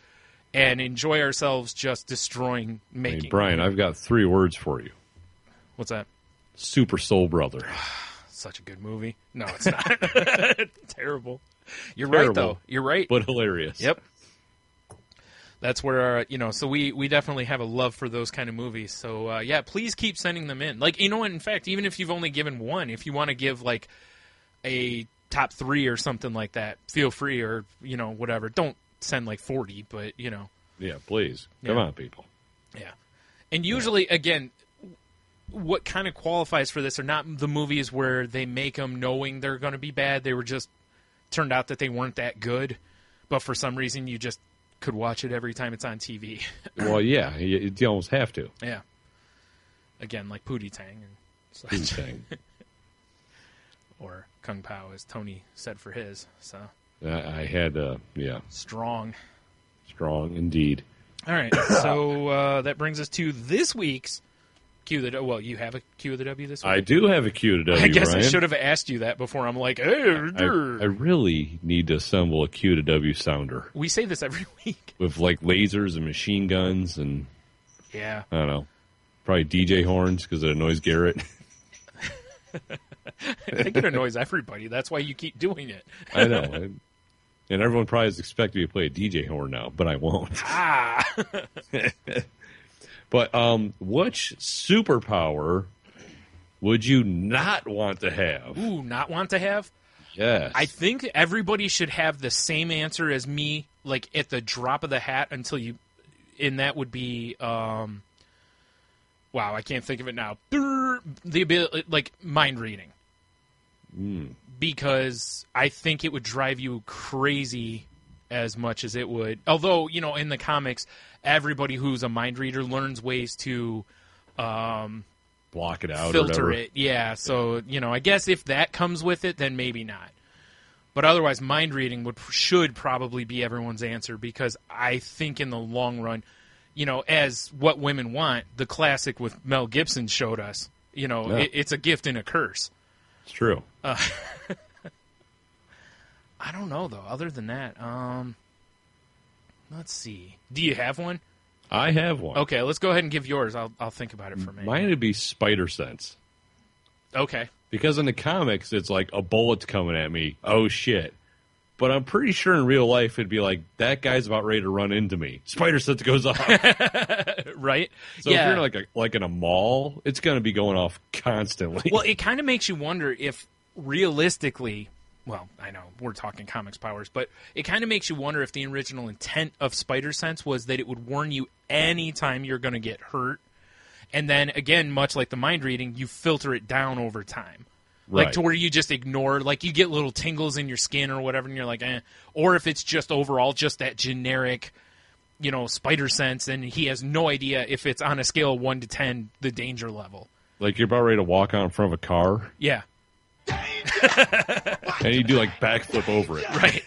Speaker 3: and enjoy ourselves just destroying making.
Speaker 4: Hey, Brian, I've got 3 words for you.
Speaker 3: What's that?
Speaker 4: Super Soul Brother.
Speaker 3: Such a good movie. No, it's not. Terrible. You're right, though. You're right.
Speaker 4: But hilarious.
Speaker 3: Yep. That's where, so we definitely have a love for those kind of movies. So, yeah, please keep sending them in. Like, what, in fact, even if you've only given one, if you want to give, like, a top 3 or something like that, feel free, or, whatever. Don't send, like, 40, but,
Speaker 4: Yeah, please. Come on, people.
Speaker 3: Yeah. And usually, again, what kind of qualifies for this are not the movies where they make them knowing they're going to be bad. They were just turned out that they weren't that good, but for some reason you just could watch it every time it's on TV.
Speaker 4: Well, yeah, you almost have to.
Speaker 3: Yeah. Again, like Pootie Tang and such.
Speaker 4: Pootie Tang.
Speaker 3: Or Kung Pao, as Tony said for his. So
Speaker 4: I had,
Speaker 3: Strong
Speaker 4: indeed.
Speaker 3: All right, so that brings us to this week's Q of the W. Well, you have a Q of the W this week?
Speaker 4: I do have a Q of the W,
Speaker 3: I guess
Speaker 4: Brian.
Speaker 3: I should have asked you that before. I'm like, hey,
Speaker 4: I really need to assemble a Q to W sounder.
Speaker 3: We say this every week.
Speaker 4: With, like, lasers and machine guns and,
Speaker 3: yeah,
Speaker 4: I don't know, probably DJ horns because it annoys Garrett.
Speaker 3: I think it annoys everybody. That's why you keep doing it.
Speaker 4: I know. And everyone probably is expecting me to play a DJ horn now, but I won't.
Speaker 3: Ah!
Speaker 4: But which superpower would you not want to have?
Speaker 3: Ooh, not want to have?
Speaker 4: Yes.
Speaker 3: I think everybody should have the same answer as me, like at the drop of the hat until you... And that would be... wow, I can't think of it now. The ability, like, mind reading. Because I think it would drive you crazy as much as it would. Although, in the comics, everybody who's a mind reader learns ways to
Speaker 4: block it out,
Speaker 3: filter it. Yeah, so, I guess if that comes with it, then maybe not. But otherwise, mind reading should probably be everyone's answer, because I think in the long run, as What Women Want, the classic with Mel Gibson showed us, it's a gift and a curse.
Speaker 4: It's true.
Speaker 3: I don't know, though. Other than that, Let's see. Do you have one?
Speaker 4: I have one.
Speaker 3: Okay, let's go ahead and give yours. I'll think about it for a minute.
Speaker 4: Mine would be spider sense.
Speaker 3: Okay.
Speaker 4: Because in the comics, it's like a bullet's coming at me. Oh, shit. But I'm pretty sure in real life, it'd be like, that guy's about ready to run into me. Spider sense goes off.
Speaker 3: Right?
Speaker 4: So if you're like in a mall, it's going to be going off constantly.
Speaker 3: Well, it kind of makes you wonder if realistically, well, I know we're talking comics powers, but it kind of makes you wonder if the original intent of spider sense was that it would warn you anytime you're going to get hurt. And then, again, much like the mind reading, you filter it down over time. Like, to where you just ignore, like, you get little tingles in your skin or whatever, and you're like, eh. Or if it's just overall just that generic, spider sense, and he has no idea if it's on a scale of 1 to 10, the danger level.
Speaker 4: Like, you're about ready to walk out in front of a car.
Speaker 3: Yeah.
Speaker 4: And you do, like, backflip over it.
Speaker 3: Right.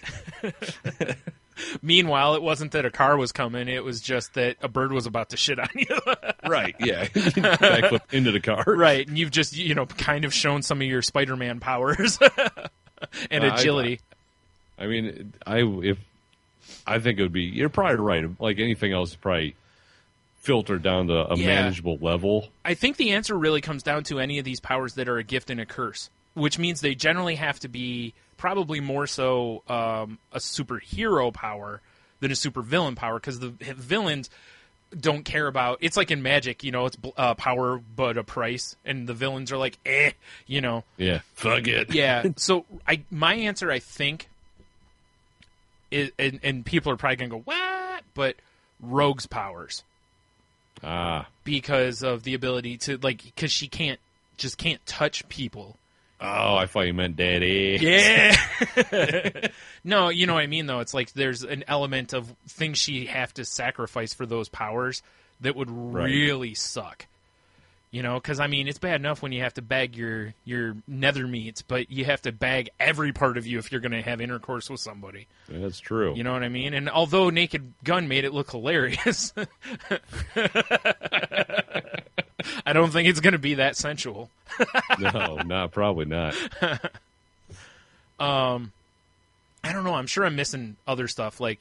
Speaker 3: Meanwhile, it wasn't that a car was coming, it was just that a bird was about to shit on you.
Speaker 4: Right, yeah. Backflip into the car.
Speaker 3: Right, and you've just, kind of shown some of your Spider-Man powers and agility.
Speaker 4: I mean, I think it would be, you're probably right. Like anything else, probably filtered down to a manageable level.
Speaker 3: I think the answer really comes down to any of these powers that are a gift and a curse, which means they generally have to be probably more so a superhero power than a supervillain power, because the villains don't care about... It's like in Magic, it's power but a price, and the villains are like,
Speaker 4: Yeah, fuck it.
Speaker 3: Yeah, so my answer, I think, is, and people are probably going to go, what? But Rogue's powers. Because of the ability to, because she can't touch people.
Speaker 4: Oh, I thought you meant daddy.
Speaker 3: Yeah. No, you know what I mean, though. It's like there's an element of things she have to sacrifice for those powers that would really suck. Because, I mean, it's bad enough when you have to bag your nether meats, but you have to bag every part of you if you're going to have intercourse with somebody.
Speaker 4: Yeah, that's true.
Speaker 3: You know what I mean? And although Naked Gun made it look hilarious, I don't think it's going to be that sensual.
Speaker 4: No, probably not.
Speaker 3: I don't know. I'm sure I'm missing other stuff, but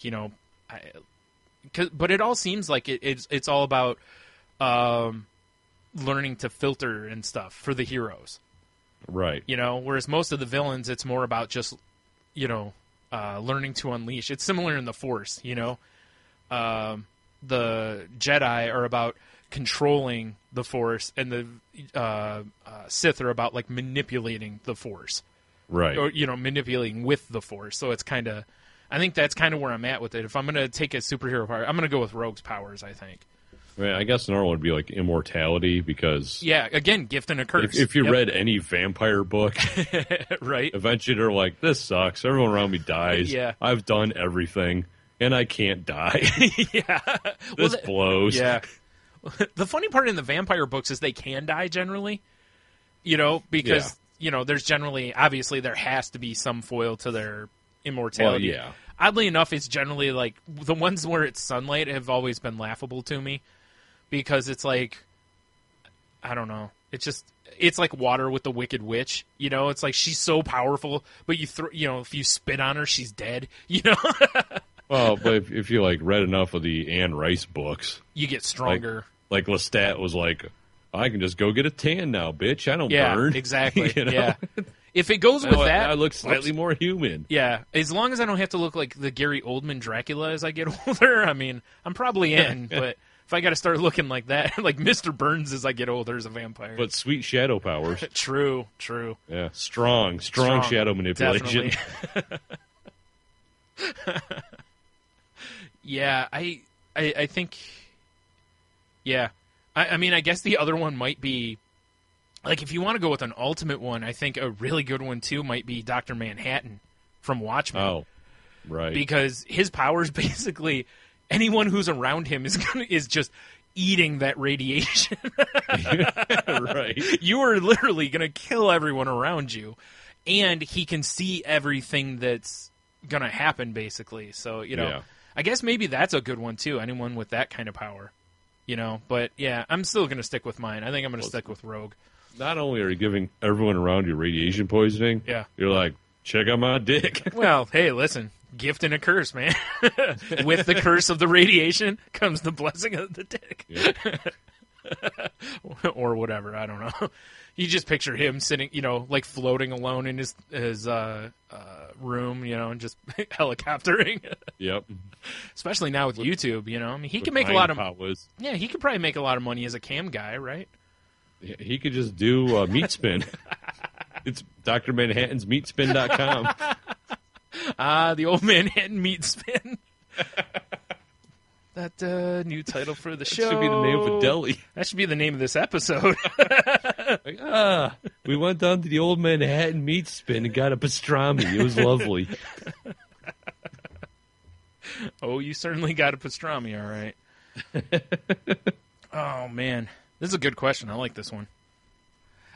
Speaker 3: it all seems like it's all about learning to filter and stuff for the heroes.
Speaker 4: Right.
Speaker 3: Whereas most of the villains, it's more about just, learning to unleash. It's similar in the Force, the Jedi are about controlling the Force, and the Sith are about like manipulating the Force,
Speaker 4: right?
Speaker 3: Or manipulating with the Force. So it's kind of, I think that's kind of where I'm at with it. If I'm going to take a superhero power, I'm going to go with Rogue's powers. I think.
Speaker 4: I guess normal would be like immortality, because
Speaker 3: again, gift and a curse.
Speaker 4: If you read any vampire book,
Speaker 3: right?
Speaker 4: Eventually they're like, this sucks. Everyone around me dies.
Speaker 3: Yeah,
Speaker 4: I've done everything and I can't die.
Speaker 3: Yeah,
Speaker 4: this blows.
Speaker 3: Yeah. The funny part in the vampire books is they can die generally, because, there's generally, obviously, there has to be some foil to their immortality.
Speaker 4: Well, yeah.
Speaker 3: Oddly enough, it's generally like the ones where it's sunlight have always been laughable to me, because it's like, I don't know. It's like water with the Wicked Witch. It's like she's so powerful, but you if you spit on her, she's dead.
Speaker 4: Well, but if you read enough of the Anne Rice books,
Speaker 3: you get stronger.
Speaker 4: Like Lestat was like, I can just go get a tan now, bitch. I don't burn.
Speaker 3: Exactly. Yeah. If it goes with that,
Speaker 4: I look slightly more human.
Speaker 3: Yeah, as long as I don't have to look like the Gary Oldman Dracula as I get older, I mean, I'm probably in. But if I got to start looking like that, like Mr. Burns as I get older as a vampire.
Speaker 4: But sweet shadow powers.
Speaker 3: True.
Speaker 4: Yeah, strong shadow manipulation.
Speaker 3: Yeah, I think. Yeah, I mean, I guess the other one might be, like, if you want to go with an ultimate one, I think a really good one too might be Dr. Manhattan from Watchmen.
Speaker 4: Oh, right.
Speaker 3: Because his powers, basically, anyone who's around him is just eating that radiation.
Speaker 4: Right.
Speaker 3: You are literally going to kill everyone around you, and he can see everything that's going to happen, basically. So,
Speaker 4: Yeah.
Speaker 3: I guess maybe that's a good one too. Anyone with that kind of power. But yeah, I'm still going to stick with mine. I think I'm going to stick with Rogue.
Speaker 4: Not only are you giving everyone around you radiation poisoning,
Speaker 3: yeah,
Speaker 4: you're like, check out my dick.
Speaker 3: Well, hey, listen, gift and a curse, man. With the curse of the radiation comes the blessing of the dick.
Speaker 4: Yeah.
Speaker 3: Or whatever, I don't know. You just picture him sitting, like floating alone in his room, and just helicoptering.
Speaker 4: Yep.
Speaker 3: Especially now with YouTube, I mean, he can make a lot of.
Speaker 4: Was.
Speaker 3: Yeah, he could probably make a lot of money as a cam guy, right?
Speaker 4: He could just do Meatspin. It's Dr. Manhattan's Meatspin.com.
Speaker 3: The old Manhattan Meatspin. That new title for the show.
Speaker 4: That should be the name of a deli.
Speaker 3: That should be the name of this episode.
Speaker 4: We went down to the old Manhattan Meatspin and got a pastrami. It was lovely.
Speaker 3: Oh, you certainly got a pastrami, all right. Oh, man. This is a good question. I like this one.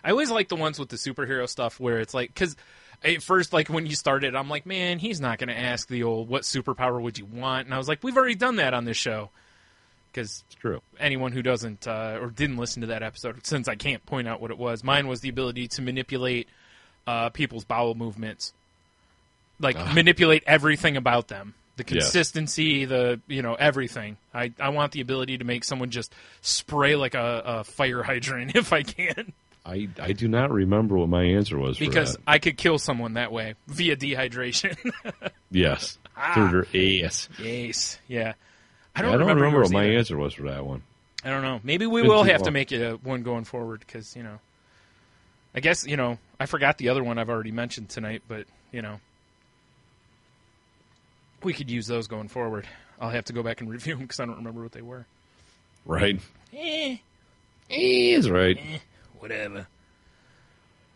Speaker 3: I always like the ones with the superhero stuff where it's like, because at first, like when you started, I'm like, man, he's not going to ask the old, what superpower would you want? And I was like, we've already done that on this show. Because
Speaker 4: it's true.
Speaker 3: Anyone who doesn't or didn't listen to that episode, since I can't point out what it was, mine was the ability to manipulate people's bowel movements. Like, manipulate everything about them. The consistency, everything. I want the ability to make someone just spray like a fire hydrant if I can.
Speaker 4: I do not remember what my answer was for
Speaker 3: because
Speaker 4: that.
Speaker 3: I could kill someone that way via dehydration.
Speaker 4: Yes. Through their ass.
Speaker 3: Yes. Yeah.
Speaker 4: I don't remember what my answer was for that one.
Speaker 3: I don't know. Maybe we will have to make it one going forward because, I guess, I forgot the other one I've already mentioned tonight, but, we could use those going forward. I'll have to go back and review them because I don't remember what they were.
Speaker 4: Right. Is right.
Speaker 3: Whatever.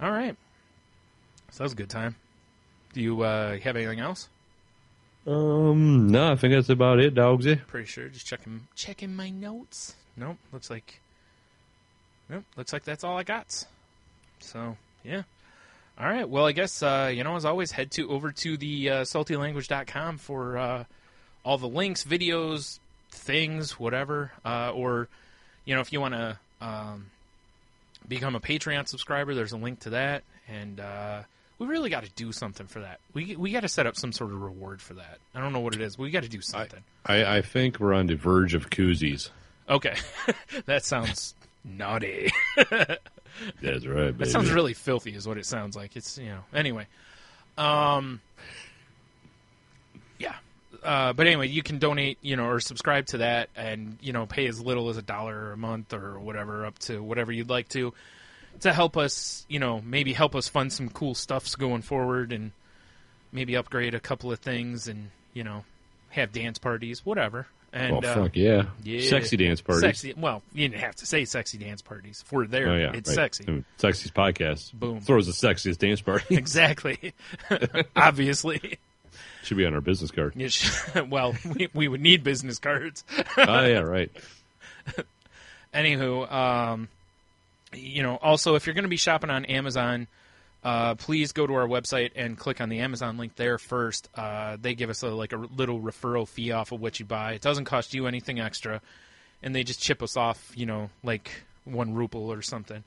Speaker 3: All right. So that was a good time. Do you have anything else?
Speaker 4: No, I think that's about it, dogsy.
Speaker 3: Pretty sure. Just checking my notes. Nope. Looks like that's all I got. So, yeah. All right. Well, I guess, as always, head over to the saltylanguage.com for all the links, videos, things, whatever. Or, if you want to become a Patreon subscriber, there's a link to that. And we really got to do something for that. We got to set up some sort of reward for that. I don't know what it is, but we got to do something.
Speaker 4: I think we're on the verge of koozies.
Speaker 3: Okay. That sounds naughty.
Speaker 4: That's right, baby.
Speaker 3: That sounds really filthy is what it sounds like. It's, anyway. Yeah. But anyway, you can donate, or subscribe to that and, pay as little as $1 a month or whatever, up to whatever you'd like to help us, maybe help us fund some cool stuffs going forward and maybe upgrade a couple of things and, have dance parties, whatever. And,
Speaker 4: fuck yeah. Sexy dance parties.
Speaker 3: Well, you didn't have to say sexy dance parties. If we're there, it's
Speaker 4: right.
Speaker 3: sexy.
Speaker 4: I mean, Sexy's podcast.
Speaker 3: Boom.
Speaker 4: Throws the sexiest dance party.
Speaker 3: Exactly. Obviously.
Speaker 4: Should be on our business card.
Speaker 3: Well, we would need business cards.
Speaker 4: Oh, yeah, right.
Speaker 3: Anywho, also, if you're going to be shopping on Amazon, please go to our website and click on the Amazon link there first. They give us a little referral fee off of what you buy. It doesn't cost you anything extra, and they just chip us off, like 1 ruble or something.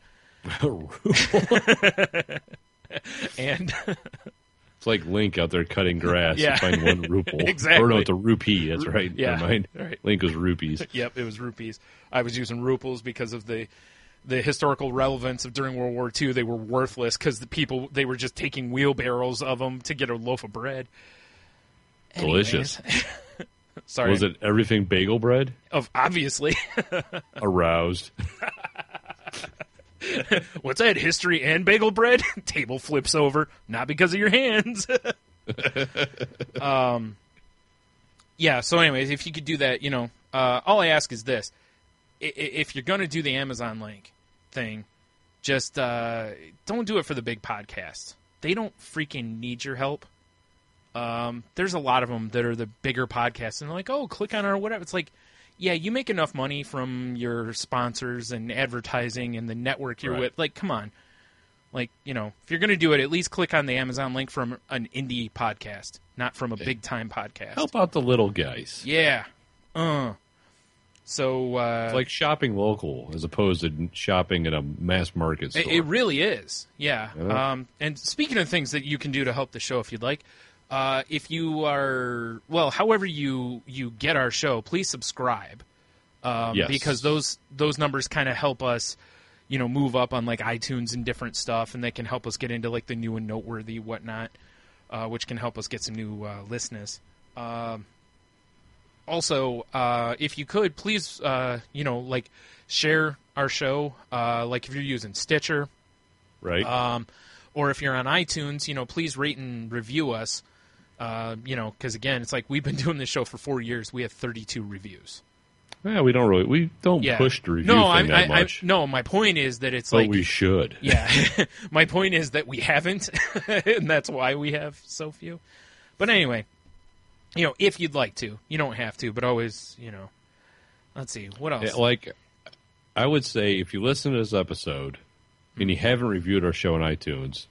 Speaker 3: And
Speaker 4: it's like Link out there cutting grass to find 1 ruple.
Speaker 3: Exactly.
Speaker 4: Or no, it's a rupee. That's right.
Speaker 3: Yeah.
Speaker 4: Never mind.
Speaker 3: Right.
Speaker 4: Link was rupees.
Speaker 3: Yep, it was rupees. I was using ruples because of the historical relevance of during World War II. They were worthless because they were just taking wheelbarrows of them to get a loaf of bread.
Speaker 4: Delicious.
Speaker 3: Sorry.
Speaker 4: Was it everything bagel bread?
Speaker 3: Obviously.
Speaker 4: Aroused.
Speaker 3: What's that, history and bagel bread? Table flips over. Not because of your hands. Yeah, so anyways, if you could do that, all I ask is this. If you're going to do the Amazon link thing, just don't do it for the big podcast. They don't freaking need your help. There's a lot of them that are the bigger podcasts, and they're like, oh, click on our whatever. It's like, yeah, you make enough money from your sponsors and advertising and the network you're with. Like, come on. Like, if you're going to do it, at least click on the Amazon link from an indie podcast, not from a big-time podcast.
Speaker 4: Help out the little guys.
Speaker 3: Yeah. So
Speaker 4: it's like shopping local as opposed to shopping at a mass market store.
Speaker 3: It really is. Yeah.
Speaker 4: Yeah.
Speaker 3: And speaking of things that you can do to help the show if you'd like, If you are, well, however you get our show, please subscribe.
Speaker 4: Yes.
Speaker 3: Because those numbers kind of help us, move up on like iTunes and different stuff, and they can help us get into like the new and noteworthy whatnot, which can help us get some new listeners. Also, if you could, please, like share our show, like if you're using Stitcher.
Speaker 4: Right.
Speaker 3: Or if you're on iTunes, please rate and review us. Because again, it's like we've been doing this show for 4 years. We have 32 reviews.
Speaker 4: Yeah, we don't push the review thing that much.
Speaker 3: No, my point is that it's
Speaker 4: but
Speaker 3: like
Speaker 4: we should.
Speaker 3: Yeah, my point is that we haven't, and that's why we have so few. But anyway, if you'd like to, you don't have to, but always, let's see what else.
Speaker 4: Like, I would say if you listen to this episode and you haven't reviewed our show on iTunes,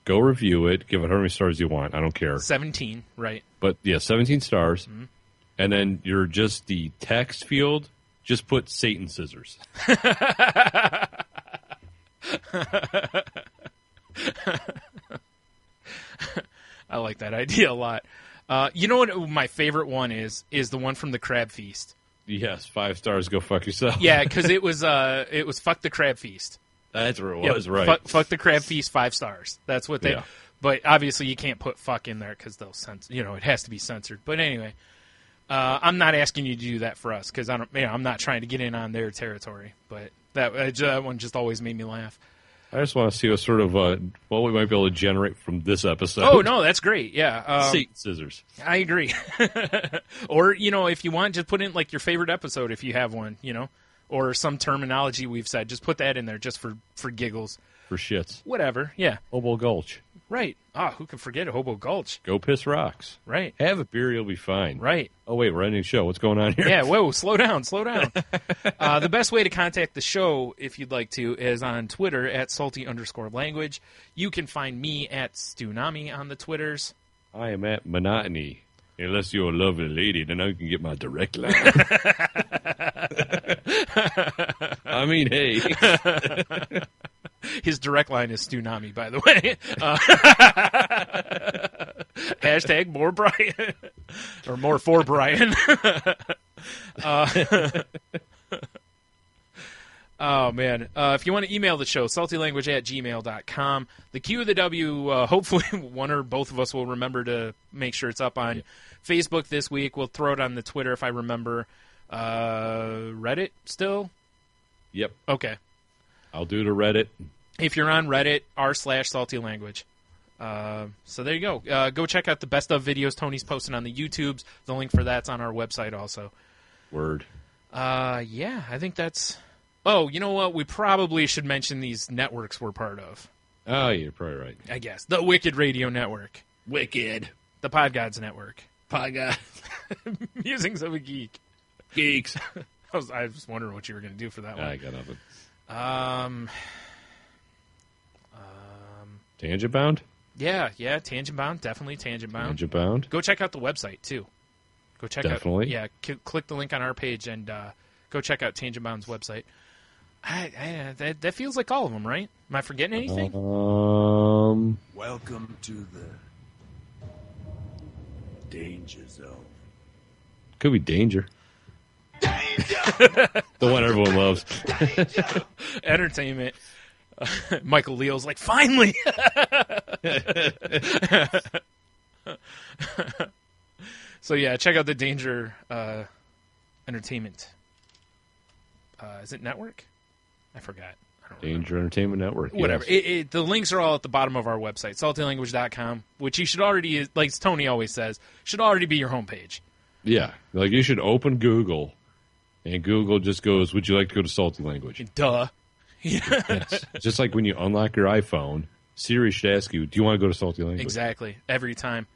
Speaker 4: go review it. Give it how many stars you want. I don't care.
Speaker 3: 17, right?
Speaker 4: But yeah, 17 stars. Mm-hmm. And then you're just the text field. Just put Satan scissors.
Speaker 3: I like that idea a lot. You know what my favorite one is the one from the Crab Feast.
Speaker 4: Yes, 5 stars. Go fuck yourself.
Speaker 3: Yeah, because it was fuck the Crab Feast.
Speaker 4: That's where it was, right?
Speaker 3: Fuck the Crab Feast, 5 stars. That's what they.
Speaker 4: Yeah.
Speaker 3: But obviously you can't put fuck in there because they'll censor. It has to be censored. But anyway, I'm not asking you to do that for us because I'm not trying to get in on their territory. But that one just always made me laugh.
Speaker 4: I just want to see what sort of what we might be able to generate from this episode.
Speaker 3: Oh no, that's great. Yeah,
Speaker 4: Satan scissors.
Speaker 3: I agree. Or if you want, just put in like your favorite episode if you have one. Or some terminology we've said. Just put that in there just for giggles.
Speaker 4: For shits.
Speaker 3: Whatever. Yeah.
Speaker 4: Hobo Gulch.
Speaker 3: Right. Who can forget a Hobo Gulch?
Speaker 4: Go piss rocks.
Speaker 3: Right.
Speaker 4: Have a beer, you'll be fine.
Speaker 3: Right.
Speaker 4: Oh, wait, we're ending the show. What's going on here?
Speaker 3: Yeah, whoa, slow down. The best way to contact the show, if you'd like to, is on Twitter at salty_language. You can find me at Stunami on the Twitters.
Speaker 4: I am at Monotony. Unless you're a lovely lady, then I can get my direct line. I mean, hey.
Speaker 3: His direct line is Stunami, by the way. Hashtag more Brian. Or more for Brian. Oh, man. If you want to email the show, saltylanguage@gmail.com. The Q of the W, hopefully one or both of us will remember to make sure it's up on Facebook this week. We'll throw it on the Twitter if I remember. Reddit still?
Speaker 4: Yep.
Speaker 3: Okay.
Speaker 4: I'll do the Reddit.
Speaker 3: If you're on Reddit, r/saltylanguage. So there you go. Go check out the best of videos Tony's posting on the YouTubes. The link for that's on our website also.
Speaker 4: Word.
Speaker 3: Yeah, I think that's... Oh, you know what? We probably should mention these networks we're part of.
Speaker 4: Oh, you're probably right.
Speaker 3: I guess. The Wicked Radio Network.
Speaker 4: Wicked.
Speaker 3: The Podgods Network.
Speaker 4: Podgods.
Speaker 3: Musings of a Geek.
Speaker 4: Geeks.
Speaker 3: I was wondering what you were going to do for that one.
Speaker 4: I got nothing. Tangent Bound?
Speaker 3: Yeah, Tangent Bound. Definitely Tangent Bound.
Speaker 4: Tangent Bound.
Speaker 3: Go check out the website, too. Go check out.
Speaker 4: Definitely.
Speaker 3: Yeah, click the link on our page and go check out Tangent Bound's website. That feels like all of them, right? Am I forgetting anything?
Speaker 2: Welcome to the Danger Zone.
Speaker 4: Could be Danger. The one everyone loves.
Speaker 3: Entertainment. Michael Leo's like, finally! So yeah, check out the Danger Entertainment. Is it network? I forgot. I don't
Speaker 4: Danger Entertainment Network.
Speaker 3: Whatever.
Speaker 4: Yes.
Speaker 3: The links are all at the bottom of our website, saltylanguage.com, which you should already, like Tony always says, should already be your homepage.
Speaker 4: Yeah. Like you should open Google, and Google just goes, would you like to go to Salty Language?
Speaker 3: Duh.
Speaker 4: Yes. Just like when you unlock your iPhone, Siri should ask you, do you want to go to Salty Language?
Speaker 3: Exactly. Every time.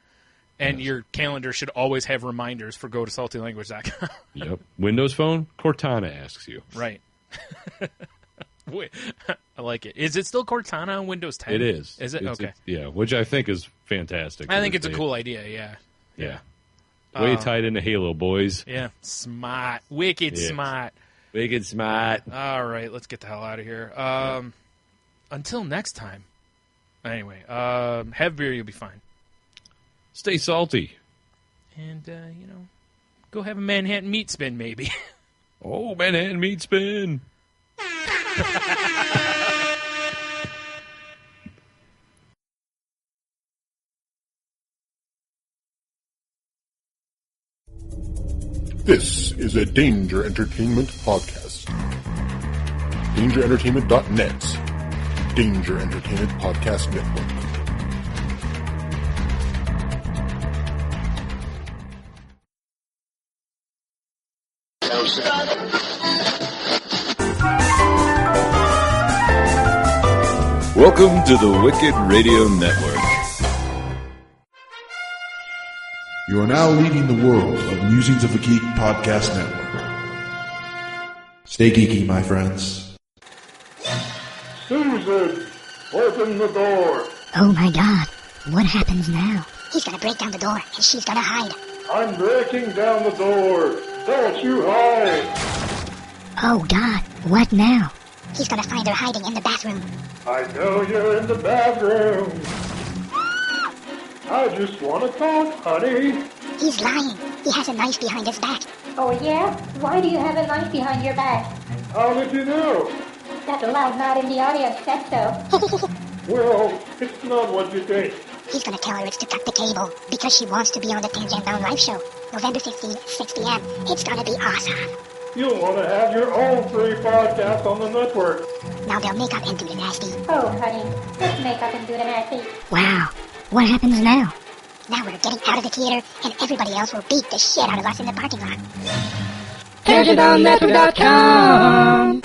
Speaker 3: And your calendar should always have reminders for go to saltylanguage.com.
Speaker 4: Yep. Windows Phone, Cortana asks you.
Speaker 3: Right. Wait, I like it. Is it still Cortana on Windows 10?
Speaker 4: It is.
Speaker 3: Is it? Okay.
Speaker 4: Yeah, which I think is fantastic.
Speaker 3: I think it's a cool idea, yeah.
Speaker 4: Yeah. Way tied into Halo, boys.
Speaker 3: Yeah. Smart. Wicked smart.
Speaker 4: Wicked smart.
Speaker 3: All right, let's get the hell out of here. Until next time. Anyway, have beer, you'll be fine.
Speaker 4: Stay salty.
Speaker 3: And, go have a Manhattan meat spin, maybe.
Speaker 4: Oh, Manhattan meat spin.
Speaker 6: This is a Danger Entertainment podcast. DangerEntertainment.net. Danger Entertainment Podcast Network.
Speaker 2: Welcome to the Wicked Radio Network.
Speaker 7: You are now leading the world of Musings of a Geek Podcast Network. Stay geeky, my friends.
Speaker 6: Susan, open the door.
Speaker 8: Oh my god, what happens now? He's gonna break down the door, and she's gonna hide.
Speaker 6: I'm breaking down the door. Don't you hide.
Speaker 8: Oh god, what now? He's gonna find her hiding in the bathroom.
Speaker 6: I know you're in the bathroom. I just want to talk, honey.
Speaker 8: He's lying. He has a knife behind his back.
Speaker 9: Oh yeah? Why do you have a knife behind your back?
Speaker 6: How did you know?
Speaker 9: That loud man in the audience said so.
Speaker 6: Well, it's not what you think.
Speaker 8: He's gonna tell her it's to cut the cable, because she wants to be on the 10 Jam Down Live show. November 15th, 6 p.m. It's gonna be awesome.
Speaker 6: You'll want to have your own free podcast on the network.
Speaker 8: Now they'll make up and do the nasty.
Speaker 9: Oh, honey, let's make up and do the nasty.
Speaker 8: Wow, what happens now? Now we're getting out of the theater, and everybody else will beat the shit out of us in the parking lot.
Speaker 10: TangentDownNetwork.com